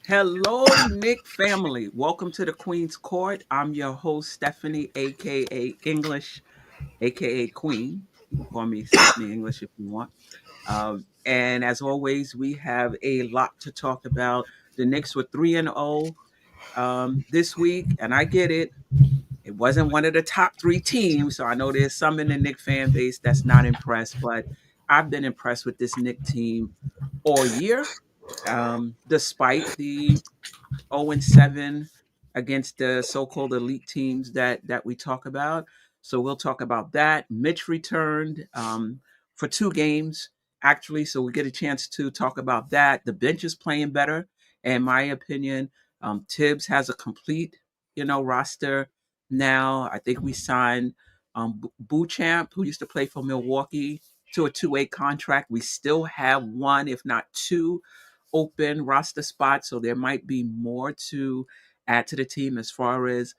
Hello, Nick family. Welcome to the Queen's Court. I'm your host, Stephanie, aka English, aka Queen. You can call me Stephanie English if you want. And as always, we have a lot to talk about. The Knicks were 3-0 this week, and I get it. It wasn't one of the top three teams, so I know there's some in the Knick fan base that's not impressed, but I've been impressed with this Knick team all year, despite the 0-7 against the so-called elite teams that we talk about. So we'll talk about that. Mitch returned for 2 games, actually, so we get a chance to talk about that. The bench is playing better, in my opinion. Thibs has a complete, roster now. I think we signed Bouchamp, who used to play for Milwaukee, to a two-way contract. We still have one, if not two, open roster spots, so there might be more to add to the team as far as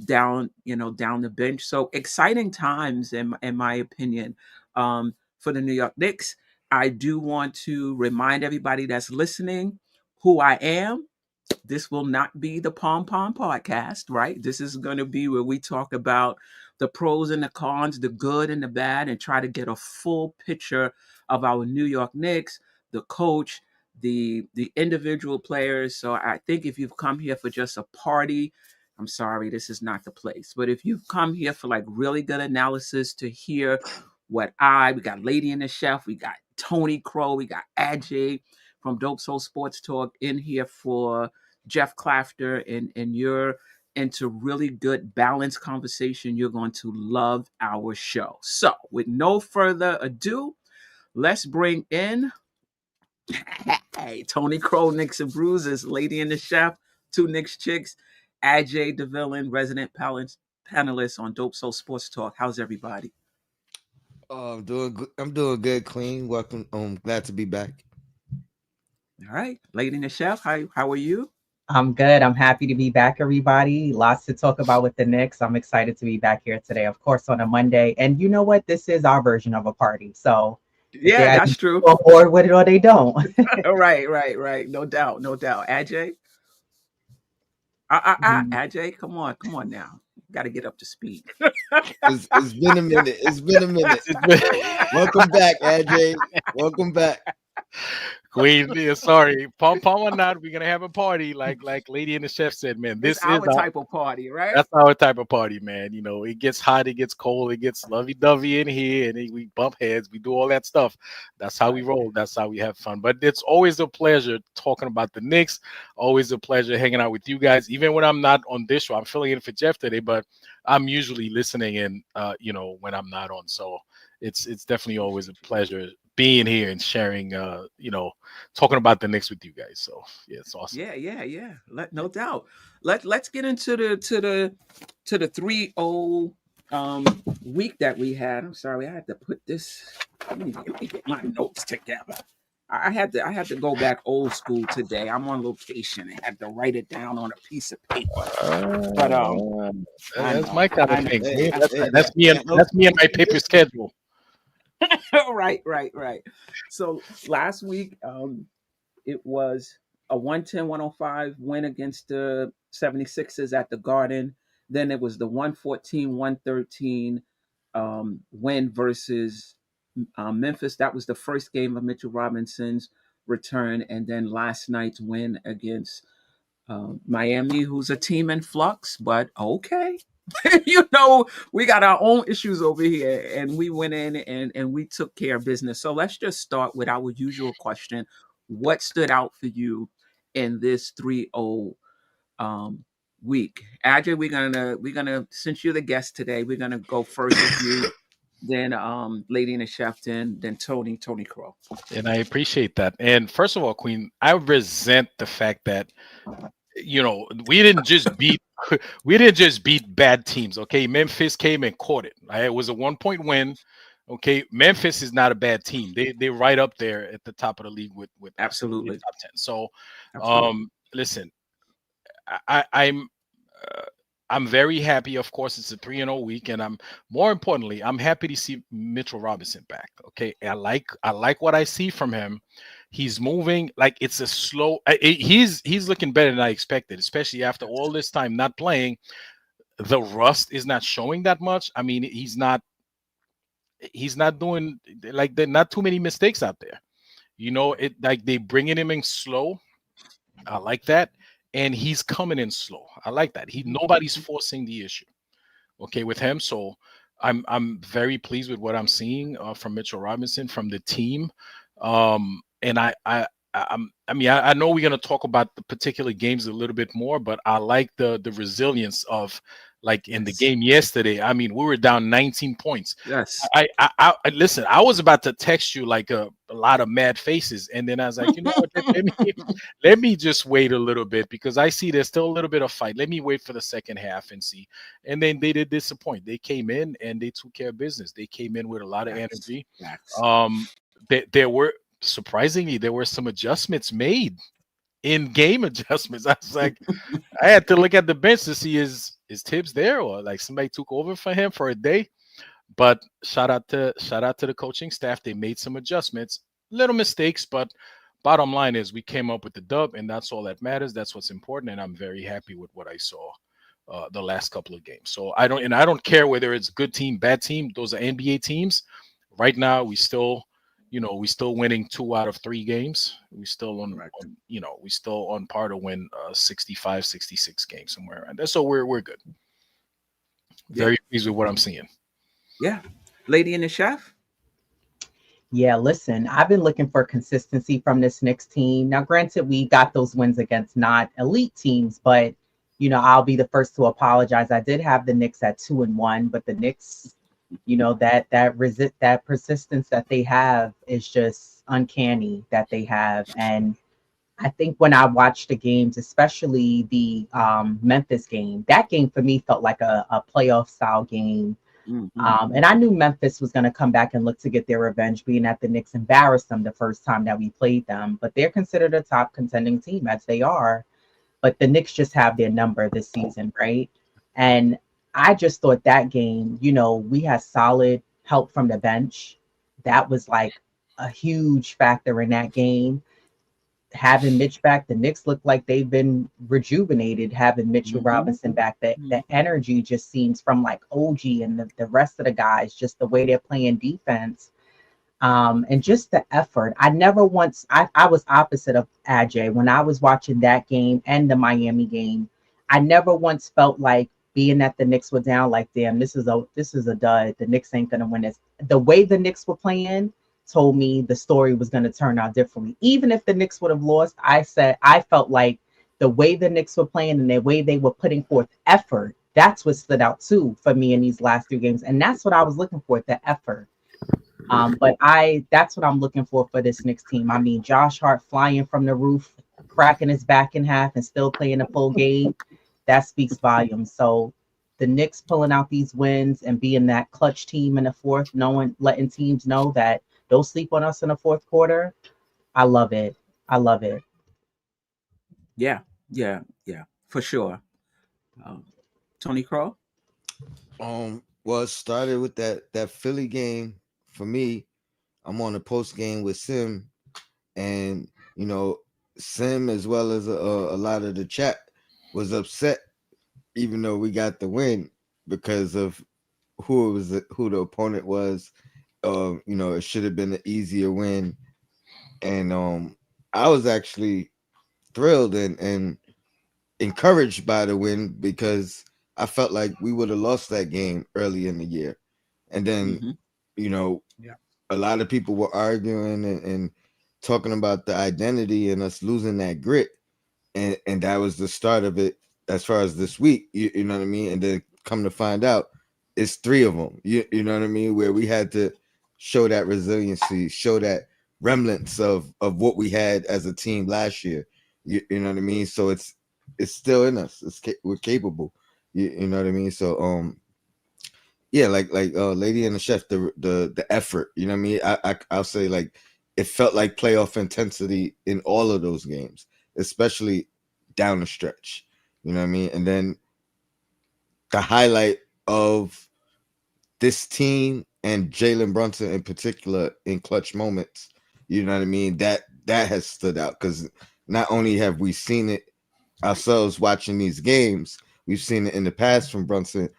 down the bench. So exciting times, in my opinion, for the New York Knicks. I do want to remind everybody that's listening who I am. This will not be the Pom Pom podcast, right? This is going to be where we talk about the pros and the cons, the good and the bad, and try to get a full picture of our New York Knicks, the coach, the individual players. So I think if you've come here for just a party, I'm sorry, this is not the place. But if you've come here for like really good analysis to hear we got Lady and the Chef, we got Tony Crowe, we got Ajay from Dope Soul Sports Talk in here for Geoff Klafter, and you're into really good balanced conversation, you're going to love our show. So, with no further ado, let's bring in Tony Crowe, Knicks and Bruises, Lady and the Chef, two Knicks chicks, Ajay the villain, resident panelist on Dope Soul Sports Talk. How's everybody? Oh, I'm doing good. I'm doing good, Queen. Welcome. Glad to be back. All right, Lady and the Chef, how are you? I'm good. I'm happy to be back, everybody. Lots to talk about with the Knicks. I'm excited to be back here today, of course, on a Monday. And you know what? This is our version of a party. So if they Yeah, either that's true. go on board with it or they don't. Right. No doubt, no doubt. Ajay, Ajay, come on now. Got to get up to speed. It's been a minute. It's been a minute. It's been- Welcome back, AJ. Welcome back. Queen, yeah, sorry, pom pom or not, we're gonna have a party. Like Lady and the Chef said, man. It's This is our type of party, right? that's our type of party, man. You know, it gets hot, it gets cold, it gets lovey dovey in here, and then we bump heads, we do all that stuff. That's how we Right. roll. That's how we have fun. But it's always a pleasure talking about the Knicks. Always a pleasure hanging out with you guys. Even when I'm not on this show, I'm filling in for Geoff today, but I'm usually listening in. When I'm not on, so it's definitely always a pleasure being here and sharing. Talking about the Knicks with you guys. So yeah, it's awesome. Yeah. No doubt. Let's get into the 3-0 week that we had. I'm sorry, I had to put this. Let me get my notes together. I had to go back old school today. I'm on location and had to write it down on a piece of paper. But Uh, I that's my know, kind of I know. thing. Hey, That's hey, that's me and look, that's me and my paper listen. schedule. Right. So last week, it was a 110-105 win against the 76ers at the Garden. Then it was the 114-113 win versus Memphis. That was the first game of Mitchell Robinson's return. And then last night's win against Miami, who's a team in flux, but okay. We got our own issues over here, and we went in and we took care of business. So let's just start with our usual question. What stood out for you in this 3-0 um, week? Ajay, we're gonna since you're the guest today, we're gonna go first with you, then Lady and the Chef, then Tony Crow. And I appreciate that. And first of all, Queen, I resent the fact that we didn't just beat we didn't just beat bad teams. Okay, Memphis came and caught it. Right? It was a 1 point win. Okay, Memphis is not a bad team. They're right up there at the top of the league with us. Okay, Absolutely. top 10. So, Absolutely. listen, I'm uh, I'm very happy. Of course, it's a 3-0 week, and I'm more importantly, I'm happy to see Mitchell Robinson back. Okay, I like what I see from him. He's moving like it's a slow. He's looking better than I expected, especially after all this time not playing. The rust is not showing that much. I mean, he's not doing like there not too many mistakes out there. It like they bringing him in slow. I like that, and he's coming in slow. I like that. Nobody's forcing the issue. Okay, with him. So I'm very pleased with what I'm seeing from Mitchell Robinson from the team. And I know we're gonna talk about the particular games a little bit more, but I like the resilience of like in the Yes. game yesterday. I mean, we were down 19 points. Yes. Listen. I was about to text you like a lot of mad faces, and then I was like, you know what? Let me just wait a little bit because I see there's still a little bit of fight. Let me wait for the second half and see. And then they did disappoint. They came in and they took care of business. They came in with a lot of Yes. energy. Yes. There were surprisingly there were some adjustments made in game adjustments. I was like, I had to look at the bench to see is Thibs there or like somebody took over for him for a day. But shout out to the coaching staff. They made some adjustments, little mistakes, but bottom line is we came up with the dub, and that's all that matters. That's what's important, and I'm very happy with what I saw the last couple of games. So I don't care whether it's good team, bad team. Those are NBA teams. Right now, we still winning 2 out of 3 games. We still Correct. we still on par to win 65, 66 games somewhere around there. So we're good. Yeah. Very pleased with what I'm seeing. Yeah. Lady and the Chef. Yeah, listen, I've been looking for consistency from this Knicks team. Now, granted, we got those wins against not elite teams, but I'll be the first to apologize. I did have the Knicks at 2-1, but the Knicks, that persistence that they have is just uncanny that they have. And I think when I watched the games, especially the Memphis game, that game for me felt like a playoff style game. Mm-hmm. And I knew Memphis was going to come back and look to get their revenge, being that the Knicks embarrassed them the first time that we played them. But they're considered a top contending team, as they are. But the Knicks just have their number this season, right? And I just thought that game, we had solid help from the bench. That was like a huge factor in that game. Having Mitch back, the Knicks look like they've been rejuvenated. Having Mitchell Mm-hmm. Robinson back, the Mm-hmm. energy just seems from like OG and the rest of the guys, just the way they're playing defense, and just the effort. I was opposite of Ajay when I was watching that game and the Miami game. I never once felt like being that the Knicks were down, like, damn, this is a dud. The Knicks ain't gonna win this. The way the Knicks were playing told me the story was gonna turn out differently. Even if the Knicks would have lost, I felt like the way the Knicks were playing and the way they were putting forth effort, that's what stood out too for me in these last 3 games. And that's what I was looking for, the effort. But that's what I'm looking for this Knicks team. I mean, Josh Hart flying from the roof, cracking his back in half and still playing a full game, that speaks volumes. So the Knicks pulling out these wins and being that clutch team in the fourth, letting teams know that don't sleep on us in the fourth quarter. I love it. I love it. Yeah. Yeah. Yeah. For sure. Um, Tony Crowe. Well, it started with that Philly game. For me, I'm on the post game with Sim, and Sim as well as a lot of the chat was upset, even though we got the win because of who the opponent was. It should have been an easier win, and I was actually thrilled and encouraged by the win because I felt like we would have lost that game early in the year. And then, Mm-hmm. you know, Yeah. a lot of people were arguing and talking about the identity and us losing that grit. And that was the start of it as far as this week. You know what I mean? And then come to find out, it's 3 of them. You know what I mean? Where we had to show that resiliency, show that remnants of what we had as a team last year. You know what I mean? So it's still in us. We're capable. You know what I mean? So yeah, like Lady and the Chef, the effort. You know what I mean? I'll say like it felt like playoff intensity in all of those games, especially down the stretch. You know what I mean? And then the highlight of this team and Jalen Brunson in particular in clutch moments You know what I mean? That has stood out because not only have we seen it ourselves watching these games, we've seen it in the past from Brunson,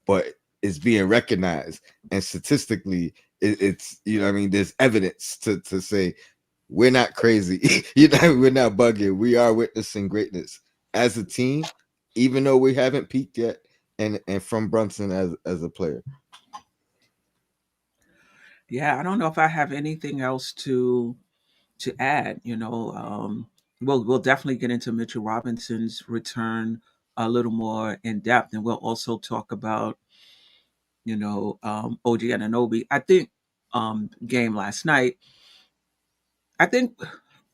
but it's being recognized, and statistically, it's you know what I mean. There's evidence to say we're not crazy. You know, we're not bugging. We are witnessing greatness as a team, even though we haven't peaked yet, and from Brunson as a player. Yeah, I don't know if I have anything else to add. We'll definitely get into Mitchell Robinson's return a little more in depth, and we'll also talk about OG Ananobi. I think game last night. I think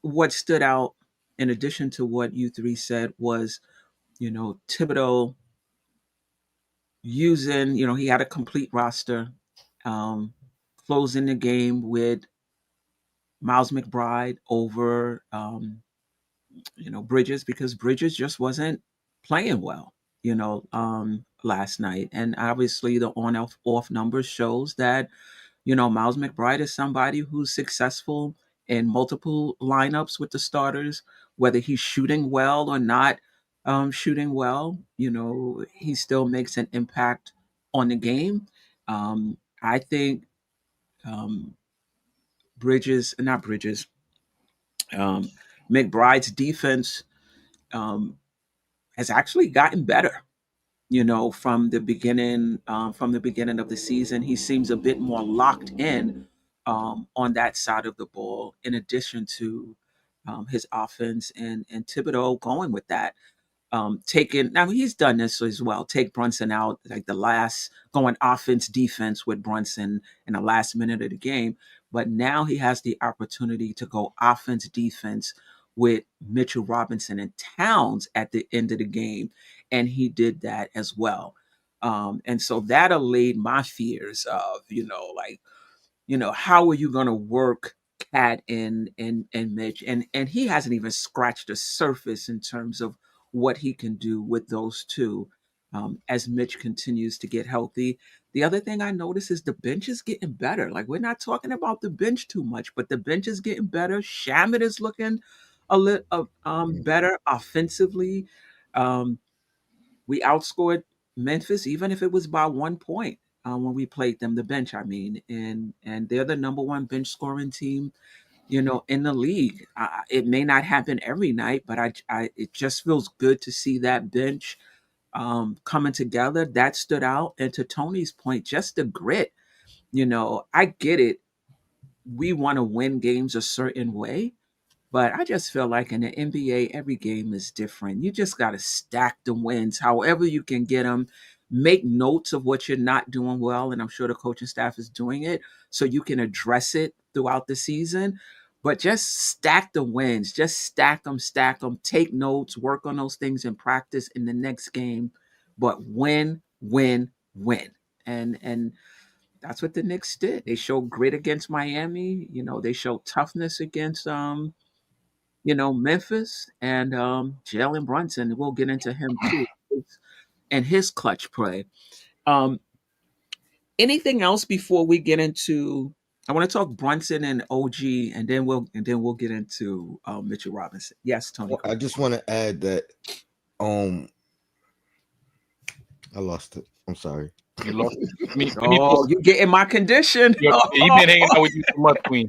what stood out, in addition to what you three said, was Thibodeau using. He had a complete roster, um, closing the game with Miles McBride over Bridges, because Bridges just wasn't playing well, last night. And obviously the on off numbers shows that, Miles McBride is somebody who's successful in multiple lineups with the starters, whether he's shooting well or not shooting well, he still makes an impact on the game. I think um, not Bridges, um, McBride's defense um, has actually gotten better. From the beginning of the season, he seems a bit more locked in on that side of the ball. In addition to his offense, and Thibodeau going with that, taking now he's done this as well. Take Brunson out, like the last going offense defense with Brunson in the last minute of the game, but now he has the opportunity to go offense defense with Mitchell Robinson and Towns at the end of the game, and he did that as well. And so that allayed my fears of like how are you going to work Cat and Mitch, and he hasn't even scratched the surface in terms of what he can do with those two, as Mitch continues to get healthy. The other thing I notice is the bench is getting better. Like, we're not talking about the bench too much, but the bench is getting better. Shamit is looking a little better offensively. Um, we outscored Memphis, even if it was by 1 point, when we played them. The bench, I mean, and they're the number one bench scoring team, in the league. It may not happen every night, but it just feels good to see that bench coming together. That stood out. And to Tony's point, just the grit. I get it. We want to win games a certain way, but I just feel like in the NBA, every game is different. You just got to stack the wins however you can get them. Make notes of what you're not doing well. And I'm sure the coaching staff is doing it so you can address it throughout the season. But just stack the wins. Just stack them, take notes, work on those things in practice in the next game. But win, win, win. And that's what the Knicks did. They showed grit against Miami. They showed toughness against Memphis, and Jalen Brunson. We'll get into him too and his clutch play. Um, Anything else before we get into? I want to talk Brunson and OG, and then we'll get into Mitchell Robinson. Yes, Tony, Well, go I ahead. just want to add that um I lost it. I'm sorry. You lost. Let me Oh, you get in my condition. you've been hanging out with you too much, Queen.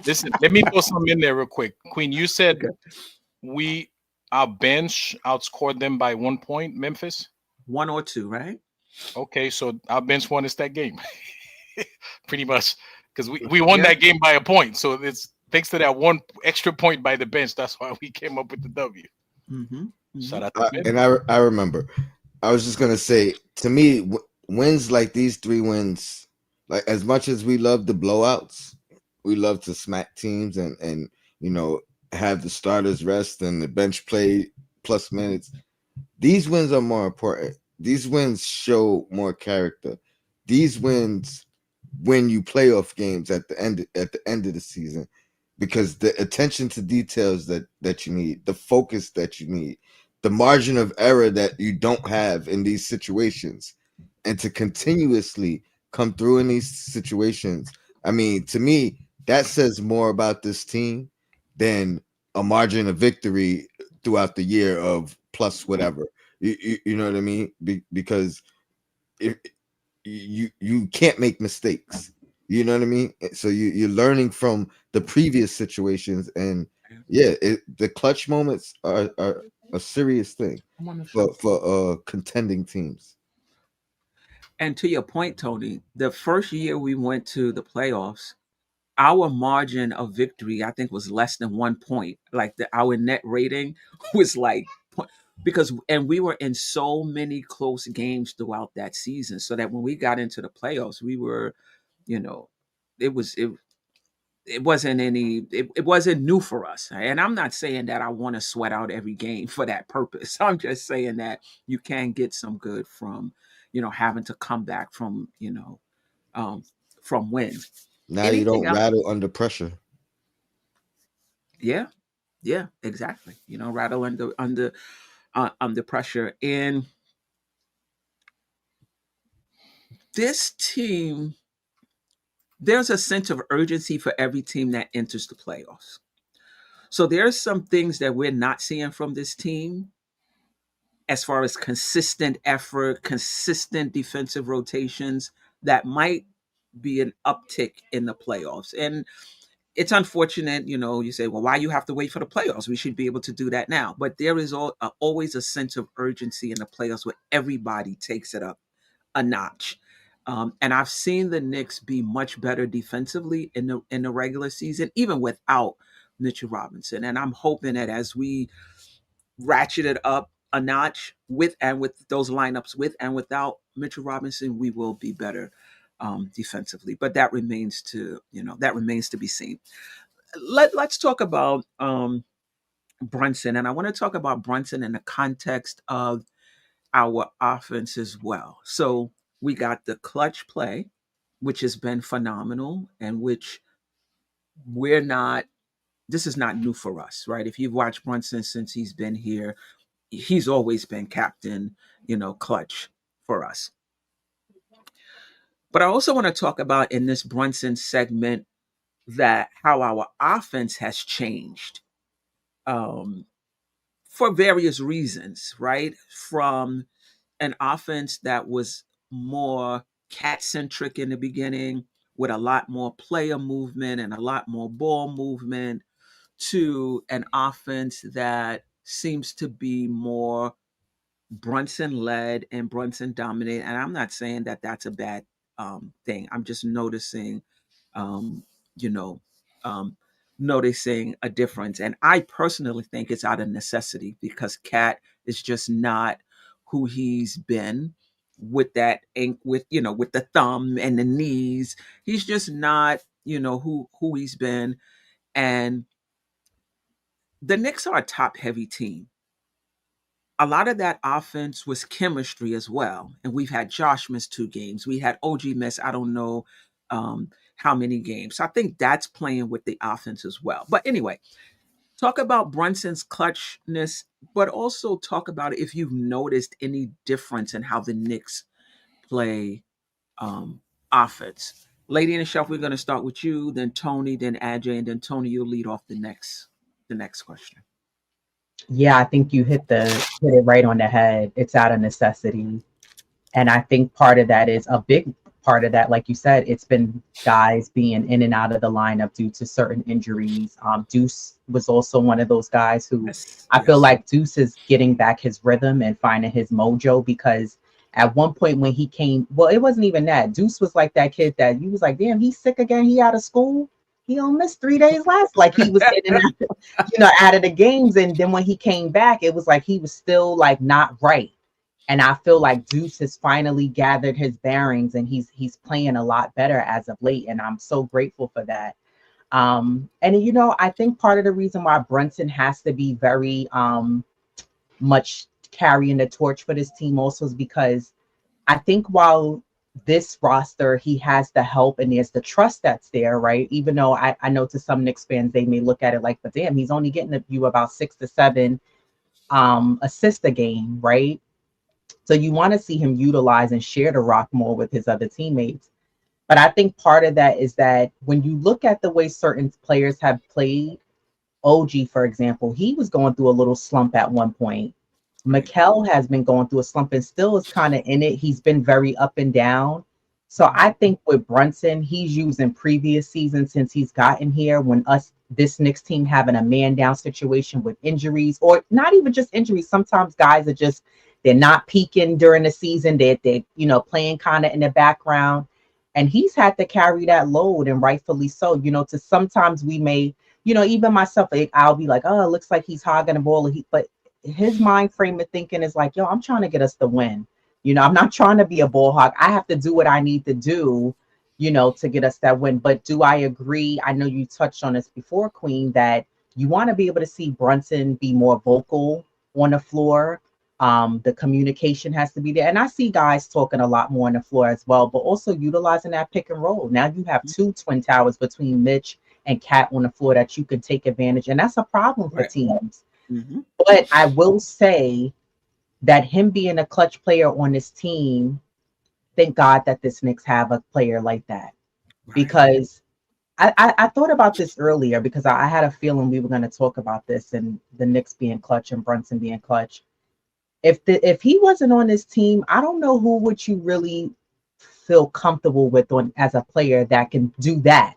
Listen, let me throw something in there real quick. Queen, you said Okay. we our bench outscored them by 1 point, Memphis. One or two, right? Okay, so our bench won us that game. Pretty much. Because we won Yeah. that game by a point. So it's thanks to that one extra point by the bench. That's why we came up with the W. Mm-hmm. Mm-hmm. Shout out to And Memphis. I remember. I was just gonna say, to me, wins like these 3 wins, like as much as we love the blowouts, we love to smack teams and you know have the starters rest and the bench play plus minutes. These wins are more important. These wins show more character. These wins win you playoff games at the end of the season because the attention to details that you need, the focus that you need, the margin of error that you don't have in these situations, and to continuously come through in these situations. I mean, to me, that says more about this team than a margin of victory throughout the year of plus whatever. You know what I mean? Because if you can't make mistakes. You know what I mean? So you're learning from the previous situations, and yeah, the clutch moments are a serious thing I'm on the for show. contending teams. And to your point, Tony, the first year we went to the playoffs, our margin of victory, I think, was less than 1 point. Like our net rating was like because and we were in so many close games throughout that season, so that when we got into the playoffs, we were, you know, it was it wasn't it wasn't new for us. And I'm not saying that I want to sweat out every game for that purpose. I'm just saying that you can get some good from, having to come back um, from wins. Now you Anything don't else? rattle under pressure. Yeah, yeah, exactly. Rattle under pressure. And this team, there's a sense of urgency for every team that enters the playoffs. So there's some things that we're not seeing from this team as far as consistent effort, consistent defensive rotations that might be an uptick in the playoffs. And it's unfortunate, you say, well, why you have to wait for the playoffs? We should be able to do that now. But there is always a sense of urgency in the playoffs where everybody takes it up a notch. And I've seen the Knicks be much better defensively in the regular season, even without Mitch Robinson. And I'm hoping that as we ratchet it up a notch with those lineups with and without Mitchell Robinson, we will be better defensively. But that remains to be seen. Let's talk about Brunson, and I want to talk about Brunson in the context of our offense as well. So we got the clutch play, which has been phenomenal, and which we're not. This is not new for us, right? If you've watched Brunson since he's been here, he's always been captain, clutch for us. But I also want to talk about in this Brunson segment that how our offense has changed um, for various reasons, right? From an offense that was more cat centric in the beginning with a lot more player movement and a lot more ball movement to an offense that seems to be more Brunson led and Brunson dominated. And I'm not saying that that's a bad thing. I'm just um, you know, um, noticing a difference. And I personally think it's out of necessity because Cat is just not who he's been with that ink with the thumb and the knees. He's just not who he's been. And the Knicks are a top heavy team. A lot of that offense was chemistry as well. And we've had Josh miss 2 games. We had OG miss, I don't know how many games. So I think that's playing with the offense as well. But anyway, talk about Brunson's clutchness, but also talk about if you've noticed any difference in how the Knicks play um, offense. Lady and the Chef, we're going to start with you, then Tony, then Ajay, and then Tony, you'll lead off the next question. Yeah, I think you hit it right on the head. It's out of necessity. And I think part of that is a big part of that, like you said, it's been guys being in and out of the lineup due to certain injuries. Deuce was also one of those guys who Yes, I feel yes. like Deuce is getting back his rhythm and finding his mojo because at one point when he came, well, it wasn't even that. Deuce was like that kid that you was like, damn, he's sick again. He out of school. He only missed 3 days last. Like he was in and out, out of the games. And then when he came back, it was like he was still like not right. And I feel like Deuce has finally gathered his bearings and he's playing a lot better as of late. And I'm so grateful for that. And I think part of the reason why Brunson has to be very much carrying the torch for this team also is because I think while this roster, he has the help and there's the trust that's there, right? Even though I know to some Knicks fans, they may look at it like, but damn, he's only getting you about 6 to 7 assists a game, right? So you want to see him utilize and share the rock more with his other teammates. But I think part of that is that when you look at the way certain players have played, OG, for example, he was going through a little slump at one point. Right. Mikal has been going through a slump and still is kind of in it. He's been very up and down. So Mhm. I think with Brunson, he's using previous seasons since he's gotten here when this Knicks team having a man down situation with injuries or not even just injuries. Sometimes guys are just they're not peaking during the season. They playing kind of in the background. And he's had to carry that load and rightfully so. To sometimes we may, even myself, I'll be like, oh, it looks like he's hogging the ball. But his mind frame of thinking is like, yo, I'm trying to get us the win. I'm not trying to be a ball hog. I have to do what I need to do, to get us that win. But do I agree? I know you touched on this before, Queen, that you want to be able to see Brunson be more vocal on the floor. The communication has to be there. And I see guys talking a lot more on the floor as well, but also utilizing that pick and roll. Now you have two twin towers between Mitch and Cat on the floor that you can take advantage. And that's a problem for Right. teams. Mhm. But I will say that him being a clutch player on this team, thank God that this Knicks have a player like that. Right. Because I thought about this earlier because I had a feeling we were going to talk about this and the Knicks being clutch and Brunson being clutch. If he wasn't on this team, I don't know who would you really feel comfortable with on as a player that can do that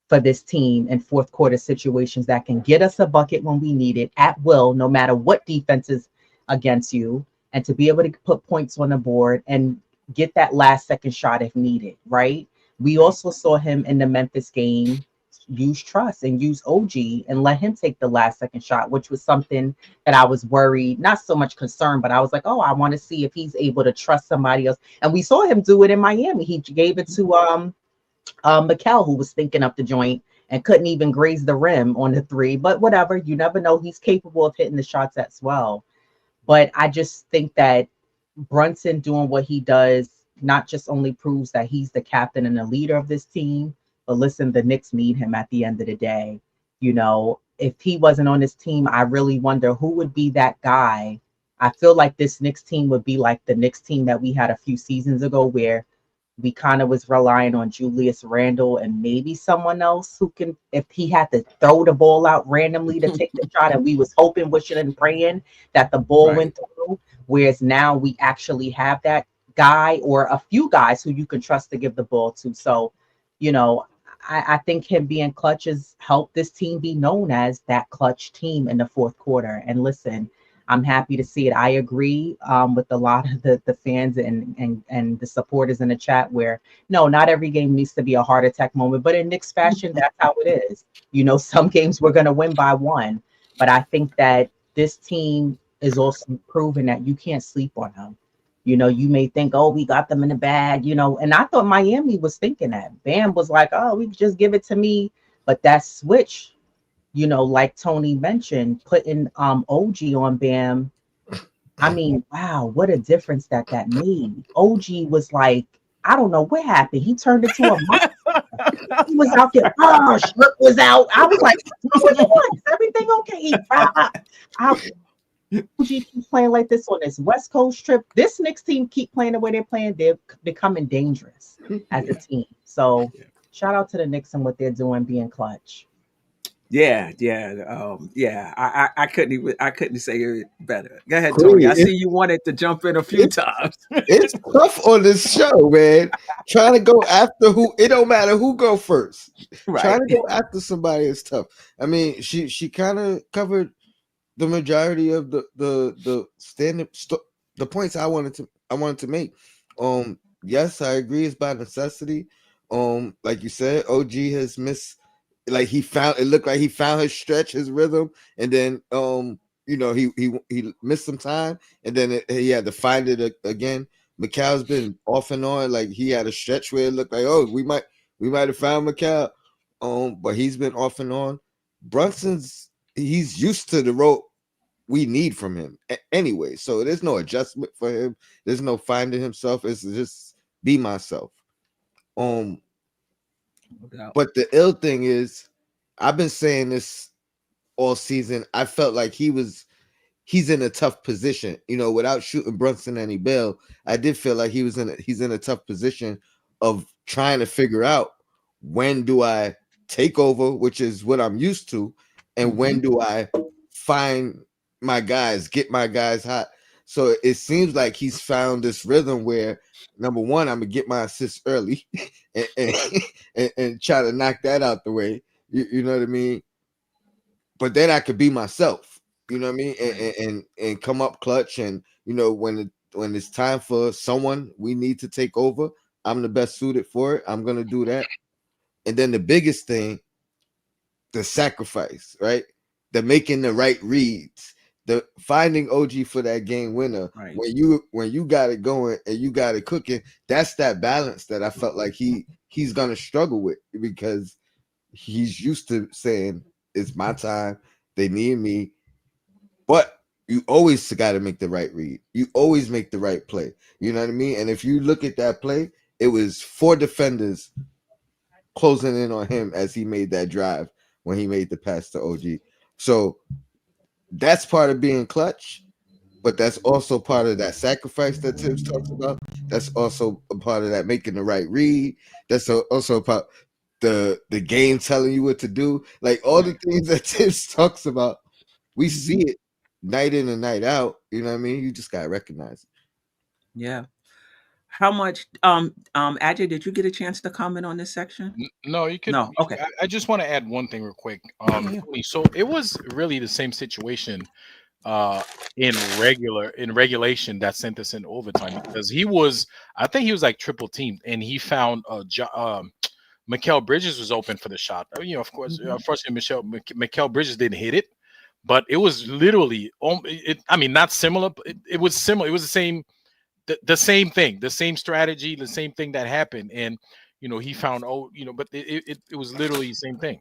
for this team in fourth quarter situations that can get us a bucket when we need it at will, no matter what defense is against you, and to be able to put points on the board and get that last second shot if needed, right? We Right. also saw him in the Memphis game use trust and use OG and let him take the last second shot, which was something that I was worried, not so much concerned, but I was like, oh, I want to see if he's able to trust somebody else. And we saw him do it in Miami. He gave it to Mikal, who was thinking up the joint and couldn't even graze the rim on the three. But whatever, you never know. He's capable of hitting the shots as well. But I just think that Brunson doing what he does not just only proves that he's the captain and the leader of this team, but listen, the Knicks need him at the end of the day. If he wasn't on this team, I really wonder who would be that guy. I feel like this Knicks team would be like the Knicks team that we had a few seasons ago, where we kind of was relying on Julius Randle and maybe someone else who can, if he had to throw the ball out randomly to take the shot, and we was hoping, wishing, and praying that the ball Right. went through. Whereas now we actually have that guy or a few guys who you can trust to give the ball to. So, you know, I think him being clutch has helped this team be known as that clutch team in the fourth quarter. And listen, I'm happy to see it. I agree with a lot of the fans and the supporters in the chat where no, not every game needs to be a heart attack moment, but in Knicks fashion, that's how it is. Some games we're going to win by one, but I think that this team is also proven that you can't sleep on them. You may think, oh, we got them in the bag, and I thought Miami was thinking that. Bam was like, oh, we just give it to me. But that switch, like Tony mentioned, putting OG on Bam, I mean, wow, what a difference that made. OG was like, I don't know what happened. He turned into a monster. He was out there. Oh, Schmidt was out. I was like, what's going on? Is everything okay? OG keeps playing like this on this West Coast trip. This Knicks team keep playing the way they're playing. They're becoming dangerous as a Yeah. team. So Yeah. shout out to the Knicks and what they're doing, being clutch. Yeah, yeah, yeah. I couldn't say it better. Go ahead, Tony. Queen, I see you wanted to jump in a few it's times. it's tough on this show, man. Trying to go after who it don't matter who go first. Trying Right. to go after somebody is tough. I mean, she kind of covered the majority of the the points I wanted to make. Yes, I agree. It's by necessity. Like you said, OG has missed. Like he found it looked like he found his stretch, his rhythm, and then he missed some time, and then he had to find it again. Mikal's been off and on. Like he had a stretch where it looked like, oh, we might have found Mikal, but he's been off and on. Brunson's he's used to the role we need from him anyway. So there's no adjustment for him. There's no finding himself. It's just be myself. Um, No doubt. but the ill thing is, I've been saying this all season. I felt like he's in a tough position. Without shooting Brunson any bail, I did feel like he's in a tough position of trying to figure out when do I take over, which is what I'm used to, and Mm-hmm. when do I find my guys, get my guys hot. So it seems like he's found this rhythm where number one, I'm gonna get my assists early and, and, and try to knock that out the way. You know what I mean? But then I could be myself. You know what I mean? Right. And come up clutch. And when it's time for someone we need to take over, I'm the best suited for it. I'm gonna do that. And then the biggest thing, the sacrifice, right? The making the right reads, the finding OG for that game winner. Right. When you got it going and you got it cooking, that's that balance that I felt like he's gonna struggle with, because he's used to saying it's my time, they need me, but you always got to make the right read. You always make the right play. You know what I mean? And if you look at that play, it was 4 defenders closing in on him as he made that drive when he made the pass to OG. So that's part of being clutch, but that's also part of that sacrifice that Tibbs talks about. That's also a part of that making the right read. That's also a part the game telling you what to do. Like all the Right. things that Tibbs talks about, we Mm-hmm. see it night in and night out. You know what I mean? You just gotta recognize it. Yeah. How much Ajay, did you get a chance to comment on this section? No, you could. No. Okay. I just want to add one thing real quick. Yeah, yeah. Tony, so it was really the same situation uh in regulation that sent us in overtime, because I think he was like triple teamed, and he found Mikal Bridges was open for the shot. Of course, Mm-hmm. unfortunately, Mikal Bridges didn't hit it, but it was literally, I mean, not similar, but it was similar. It was the same thing, the same strategy, the same thing that happened. And, he found, but it was literally the same thing.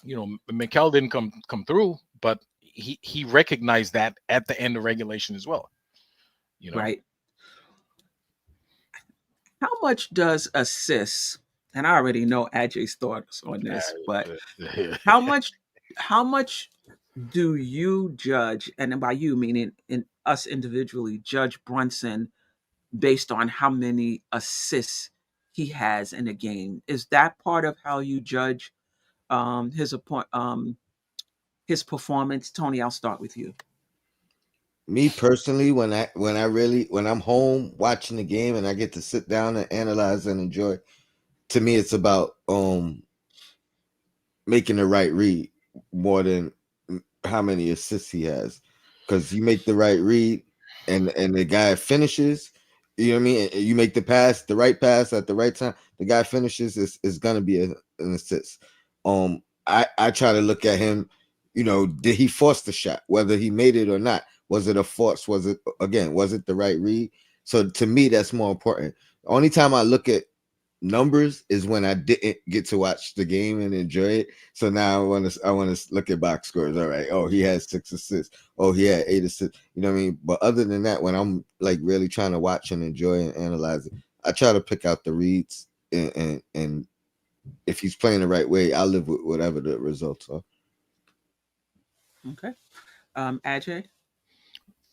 Mikal didn't come through, but he recognized that at the end of regulation as well, you know. Right. How much does assists, and I already know Ajay's thoughts on this, but how much how much do you judge, and by you meaning in us individually, judge Brunson based on how many assists he has in a game? Is that part of how you judge his performance? Tony, I'll start with you. Me personally, when I'm home watching the game and I get to sit down and analyze and enjoy, to me it's about making the right read more than how many assists he has. Because you make the right read and the guy finishes, you know what I mean? And you make the right pass at the right time, the guy finishes, is gonna be an assist. I try to look at him, did he force the shot, whether he made it or not? Was it a force? Was it the right read? So to me, that's more important. Only time I look at numbers is when I didn't get to watch the game and enjoy it. So now I want to look at box scores. All right. Oh, he has 6 assists. Oh, he had 8 assists. You know what I mean? But other than that, when I'm like really trying to watch and enjoy and analyze it, I try to pick out the reads, and if he's playing the right way, I'll live with whatever the results are. Okay. Ajay?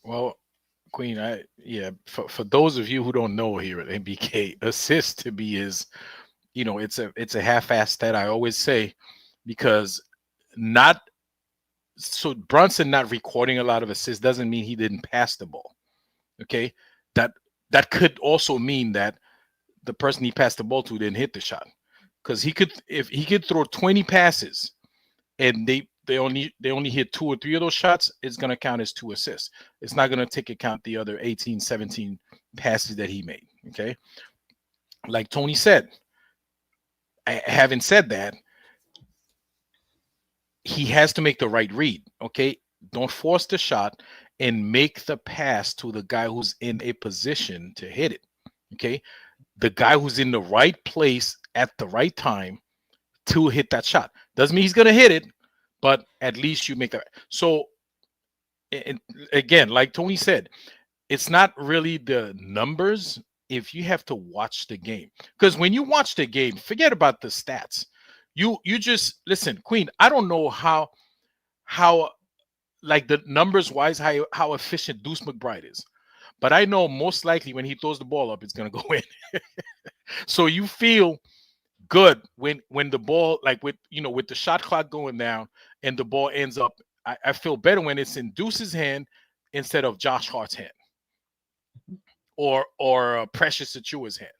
Well, Queen, for those of you who don't know here at NBK, assist to me is, it's a half-assed stat, I always say, because not so Brunson not recording a lot of assists doesn't mean he didn't pass the ball. Okay, that that could also mean that the person he passed the ball to didn't hit the shot, because if he could throw 20 passes and they only hit 2 or 3 of those shots, it's going to count as 2 assists. It's not going to take account the other 18, 17 passes that he made. Okay, like Tony said, having said that, he has to make the right read. Okay, don't force the shot and make the pass to the guy who's in a position to hit it. Okay, the guy who's in the right place at the right time to hit that shot. Doesn't mean he's gonna hit it, but at least you make that. So, and again, like Tony said, it's not really the numbers if you have to watch the game. Because when you watch the game, forget about the stats. You just listen, Queen. I don't know how like the numbers wise how efficient Deuce McBride is, but I know most likely when he throws the ball up, it's gonna go in. So you feel good when the ball, like with the shot clock going down and the ball ends up. I feel better when it's in Deuce's hand instead of Josh Hart's hand or Precious Achua's hand.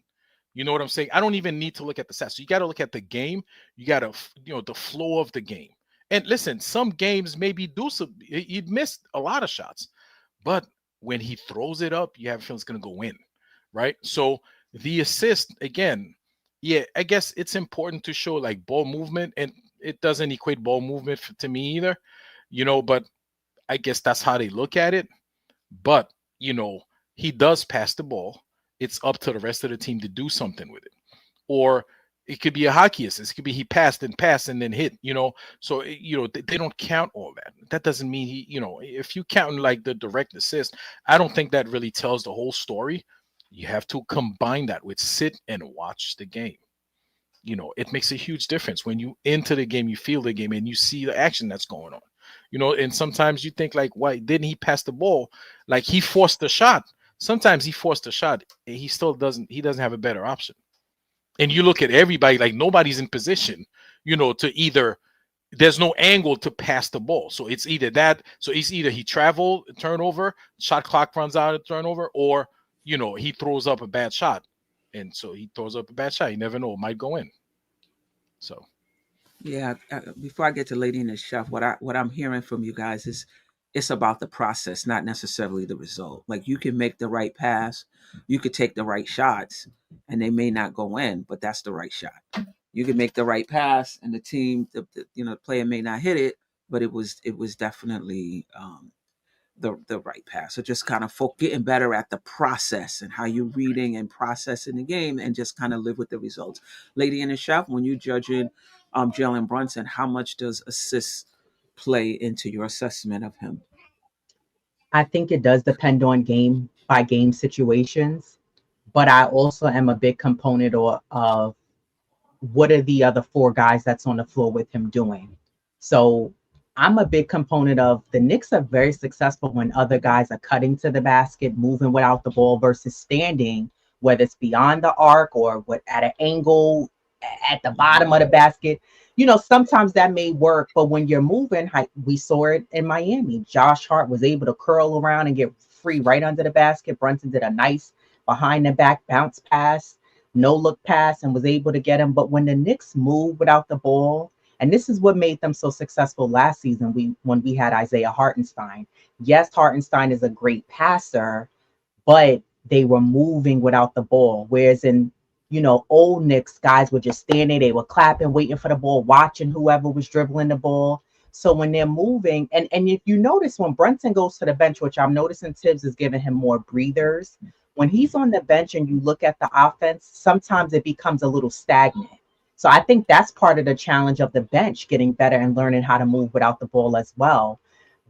You know what I'm saying? I don't even need to look at the stats. So you got to look at the game. You got to, the flow of the game. And listen, some games maybe Deuce he missed a lot of shots, but when he throws it up, you have a feeling it's going to go in, right? So the assist again, yeah, I guess it's important to show like ball movement, and it doesn't equate ball movement to me either, But I guess that's how they look at it. But he does pass the ball. It's up to the rest of the team to do something with it, or it could be a hockey assist. It could be he passed and then hit. So they don't count all that. That doesn't mean if you count like the direct assist, I don't think that really tells the whole story. You have to combine that with sit and watch the game. It makes a huge difference when you into the game, you feel the game, and you see the action that's going on. And sometimes you think like, why didn't he pass the ball? Like he forced the shot. Sometimes he forced a shot. And he still doesn't. He doesn't have a better option. And you look at everybody, like nobody's in position, to either. There's no angle to pass the ball, so it's either that. So it's either he travel turnover, shot clock runs out of turnover, or he throws up a bad shot, and so he throws up a bad shot. You never know; it might go in. So Yeah, before I get to Lady and the Chef, what I'm hearing from you guys is it's about the process, not necessarily the result. Like you can make the right pass, you could take the right shots, and they may not go in, but that's the right shot. You can make the right pass, and the team, the player may not hit it, but it was definitely the right pass. So just kind of getting better at the process and how you're reading and processing the game, and just kind of live with the results. Lady and the Chef, when you're judging Jalen Brunson, how much does assists play into your assessment of him? I think it does depend on game by game situations, but I also am a big component of what are the other four guys that's on the floor with him doing. So I'm a big component of the Knicks are very successful when other guys are cutting to the basket, moving without the ball versus standing, whether it's beyond the arc or what at an angle at the bottom of the basket. Sometimes that may work, but when you're moving, we saw it in Miami. Josh Hart was able to curl around and get free right under the basket. Brunson did a nice behind the back bounce pass, no look pass, and was able to get him. But when the Knicks move without the ball, and this is what made them so successful last season, when we had Isaiah Hartenstein. Yes, Hartenstein is a great passer, but they were moving without the ball. Whereas in, old Knicks, guys were just standing, they were clapping, waiting for the ball, watching whoever was dribbling the ball. So when they're moving, and if you notice when Brunson goes to the bench, which I'm noticing Thibs is giving him more breathers, when he's on the bench and you look at the offense, sometimes it becomes a little stagnant. So I think that's part of the challenge of the bench, getting better and learning how to move without the ball as well.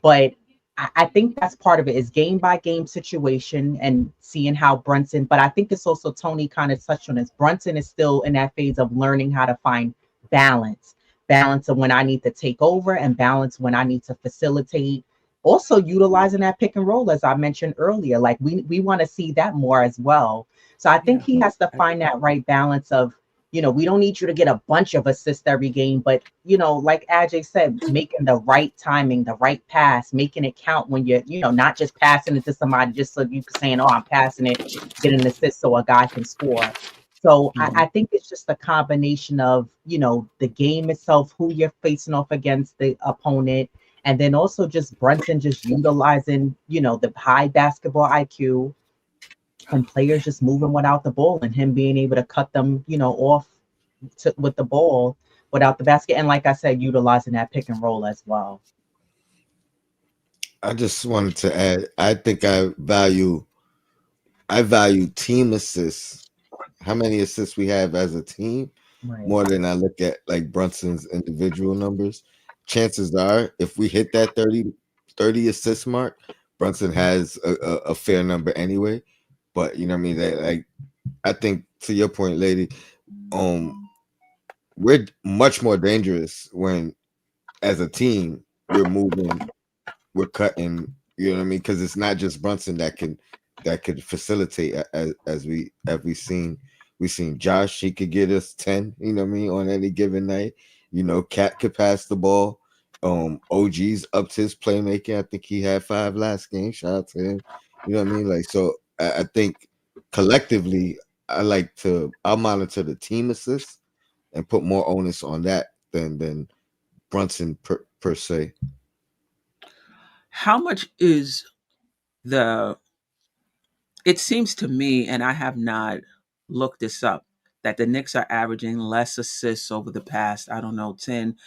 But I think that's part of it is game by game situation and seeing how Brunson, but I think it's also Tony kind of touched on this. Brunson is still in that phase of learning how to find balance of when I need to take over and balance when I need to facilitate. Also utilizing that pick and roll, as I mentioned earlier, like we want to see that more as well. So I think Yeah, he has to find that right balance of, we don't need you to get a bunch of assists every game, but like Ajay said, making the right timing, the right pass, making it count when you're, not just passing it to somebody just so you can saying, oh, I'm passing it, get an assist so a guy can score. So I think it's just a combination of, the game itself, who you're facing off against the opponent, and then also just Brunson just utilizing, the high basketball IQ and players just moving without the ball and him being able to cut them, off with the ball without the basket. And like I said, utilizing that pick and roll as well. I just wanted to add, I think I value team assists, how many assists we have as a team, Right. more than I look at like Brunson's individual numbers. Chances are, if we hit that 30 assist mark, Brunson has a fair number anyway. But you know what I mean? Like I think to your point, lady, um, we're much more dangerous when as a team we're moving, we're cutting. You know what I mean? Because it's not just Brunson that could facilitate as we've seen We seen Josh, he could get us 10, you know what I mean, on any given night. You know, Cat could pass the ball. OG's upped his playmaking. I think he had 5 last game. Shout out to him. You know what I mean? Like, so I think collectively, I'll monitor the team assists and put more onus on that than Brunson per se. How much is the it seems to me, and I have not looked this up, that the Knicks are averaging less assists over the past, I don't know, 10,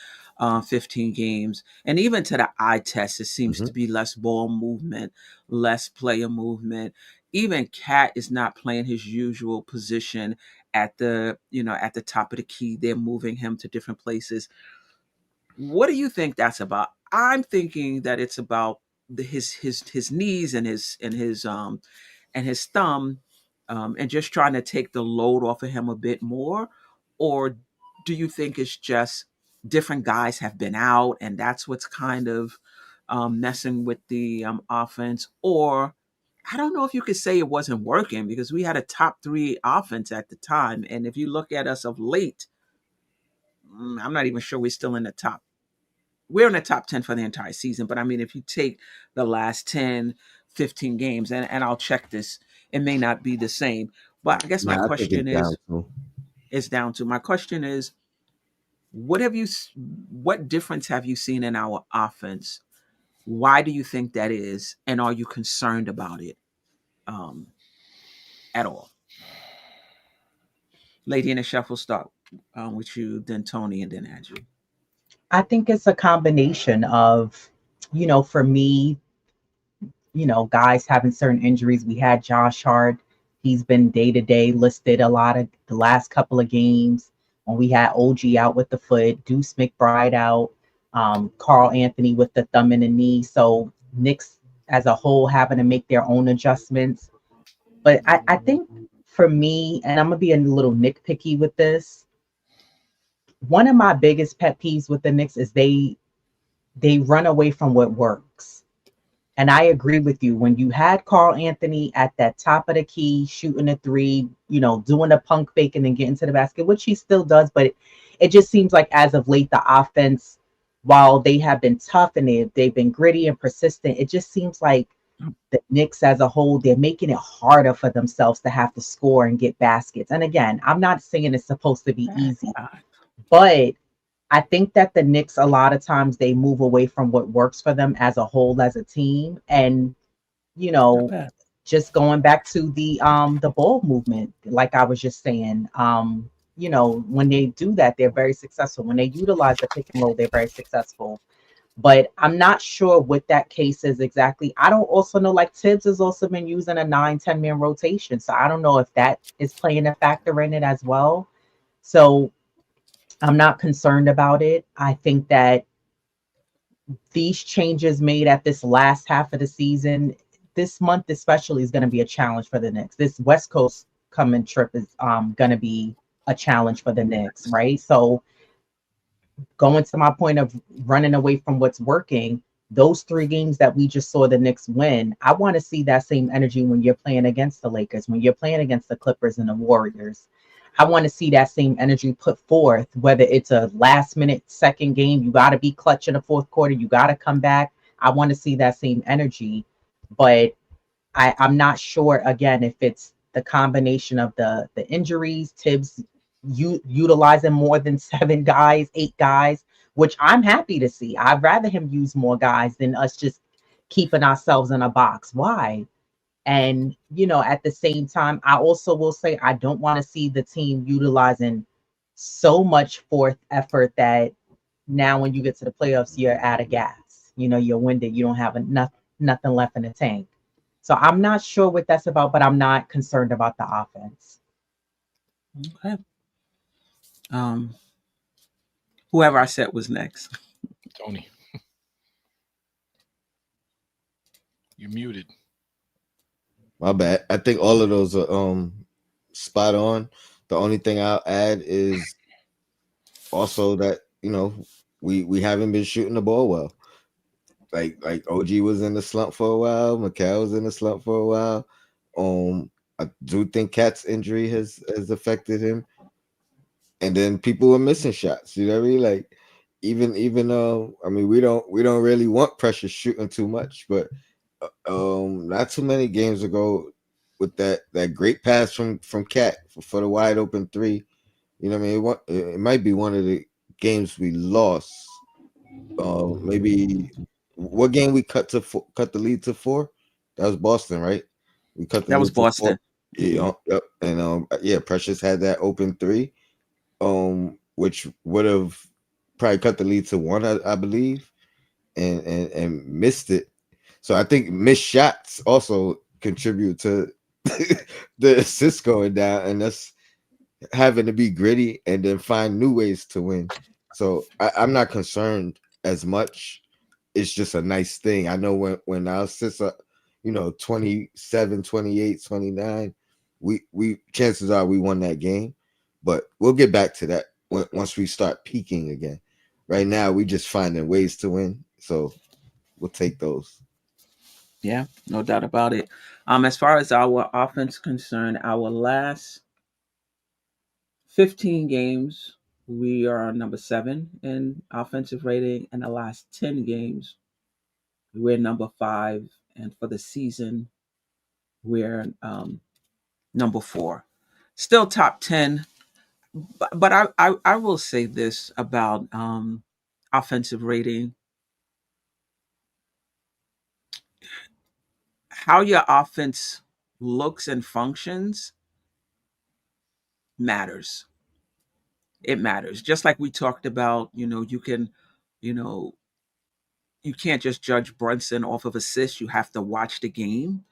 15 games. And even to the eye test, it seems Hmm. to be less ball movement, less player movement. Even Cat is not playing his usual position at at the top of the key. They're moving him to different places. What do you think that's about? I'm thinking that it's about his knees and his thumb, and just trying to take the load off of him a bit more, or do you think it's just different guys have been out and that's what's kind of messing with the offense? Or I don't know if you could say it wasn't working because we had a top three offense at the time, and if you look at us of late, I'm not even sure we're still in the top we're in the top 10 for the entire season. But I mean, if you take the last 10, 15 games, and I'll check this, it may not be the same. But I guess my Yeah, I think question it's down is, to. down to my question is, what difference have you seen in our offense? Why do you think that is? And are you concerned about it um, at all? Lady in the Chef will start with you, then Tony, and then Andrew. I think it's a combination of, for me, guys having certain injuries. We had Josh Hart. He's been day to day listed a lot of the last couple of games. When we had OG out with the foot, Deuce McBride out, Carl Anthony with the thumb and the knee. So Knicks as a whole having to make their own adjustments. But I think for me, and I'm gonna be a little nitpicky with this, one of my biggest pet peeves with the Knicks is they run away from what works. And I agree with you. When you had Carl Anthony at that top of the key, shooting a three, doing a punk fake and then getting to the basket, which he still does, but it just seems like as of late, the offense, while they have been tough and they've been gritty and persistent, it just seems like the Knicks as a whole, they're making it harder for themselves to have to score and get baskets. And again, I'm not saying it's supposed to be easy, but I think that the Knicks, a lot of times, they move away from what works for them as a whole, as a team. And, you Not know, bad. just going back to the ball movement, like I was just saying, when they do that, they're very successful. When they utilize the pick and roll, they're very successful. But I'm not sure what that case is exactly. I don't also know, like Tibbs has also been using a 9-10 man rotation. So I don't know if that is playing a factor in it as well. So I'm not concerned about it. I think that these changes made at this last half of the season, this month especially, is going to be a challenge for the Knicks. This West Coast coming trip is going to be a challenge for the Knicks, right? So going to my point of running away from what's working, those 3 games that we just saw the Knicks win, I want to see that same energy when you're playing against the Lakers, when you're playing against the Clippers and the Warriors. I want to see that same energy put forth, whether it's a last minute second game, you got to be clutch in the fourth quarter, you got to come back. I want to see that same energy. But I'm not sure again if it's the combination of the injuries, Tibbs utilizing more than 7 guys, 8 guys, which I'm happy to see. I'd rather him use more guys than us just keeping ourselves in a box. Why? And at the same time, I also will say I don't want to see the team utilizing so much fourth effort that now when you get to the playoffs, you're out of gas. You're winded. You don't have enough nothing left in the tank. So I'm not sure what that's about, but I'm not concerned about the offense. Okay. Um, Whoever I said was next. Tony, you muted. My bad. I think all of those are spot on. The only thing I'll add is also that we haven't been shooting the ball well. Like OG was in the slump for a while. Mikal was in the slump for a while. I do think Cat's injury has affected him, and then people were missing shots. You know what I mean? Like even I mean we don't really want pressure shooting too much, but not too many games ago with that great pass from Cat for the wide open three. You know what I mean? It might be one of the games we lost. Maybe what game we cut the lead to four? That was Boston, right? We cut the That was lead to four. Boston. Yeah, yep. And yeah, Precious had that open three, which would have probably cut the lead to one, I believe, and missed it. So I think missed shots also contribute to the assists going down, and that's having to be gritty and then find new ways to win. So I'm not concerned as much. It's just a nice thing. I know when our assists are, 27, 28, 29, we chances are we won that game. But we'll get back to that once we start peaking again. Right now, we just finding ways to win. So we'll take those. Yeah, no doubt about it. As far as our offense concerned, our last 15 games, we are number 7 in offensive rating. In the last 10 games, we're number 5, and for the season, we're number 4. Still top 10, but I will say this about offensive rating: how your offense looks and functions matters. It matters. Just like we talked about, you know, you can't just judge Brunson off of assists. You have to watch the game.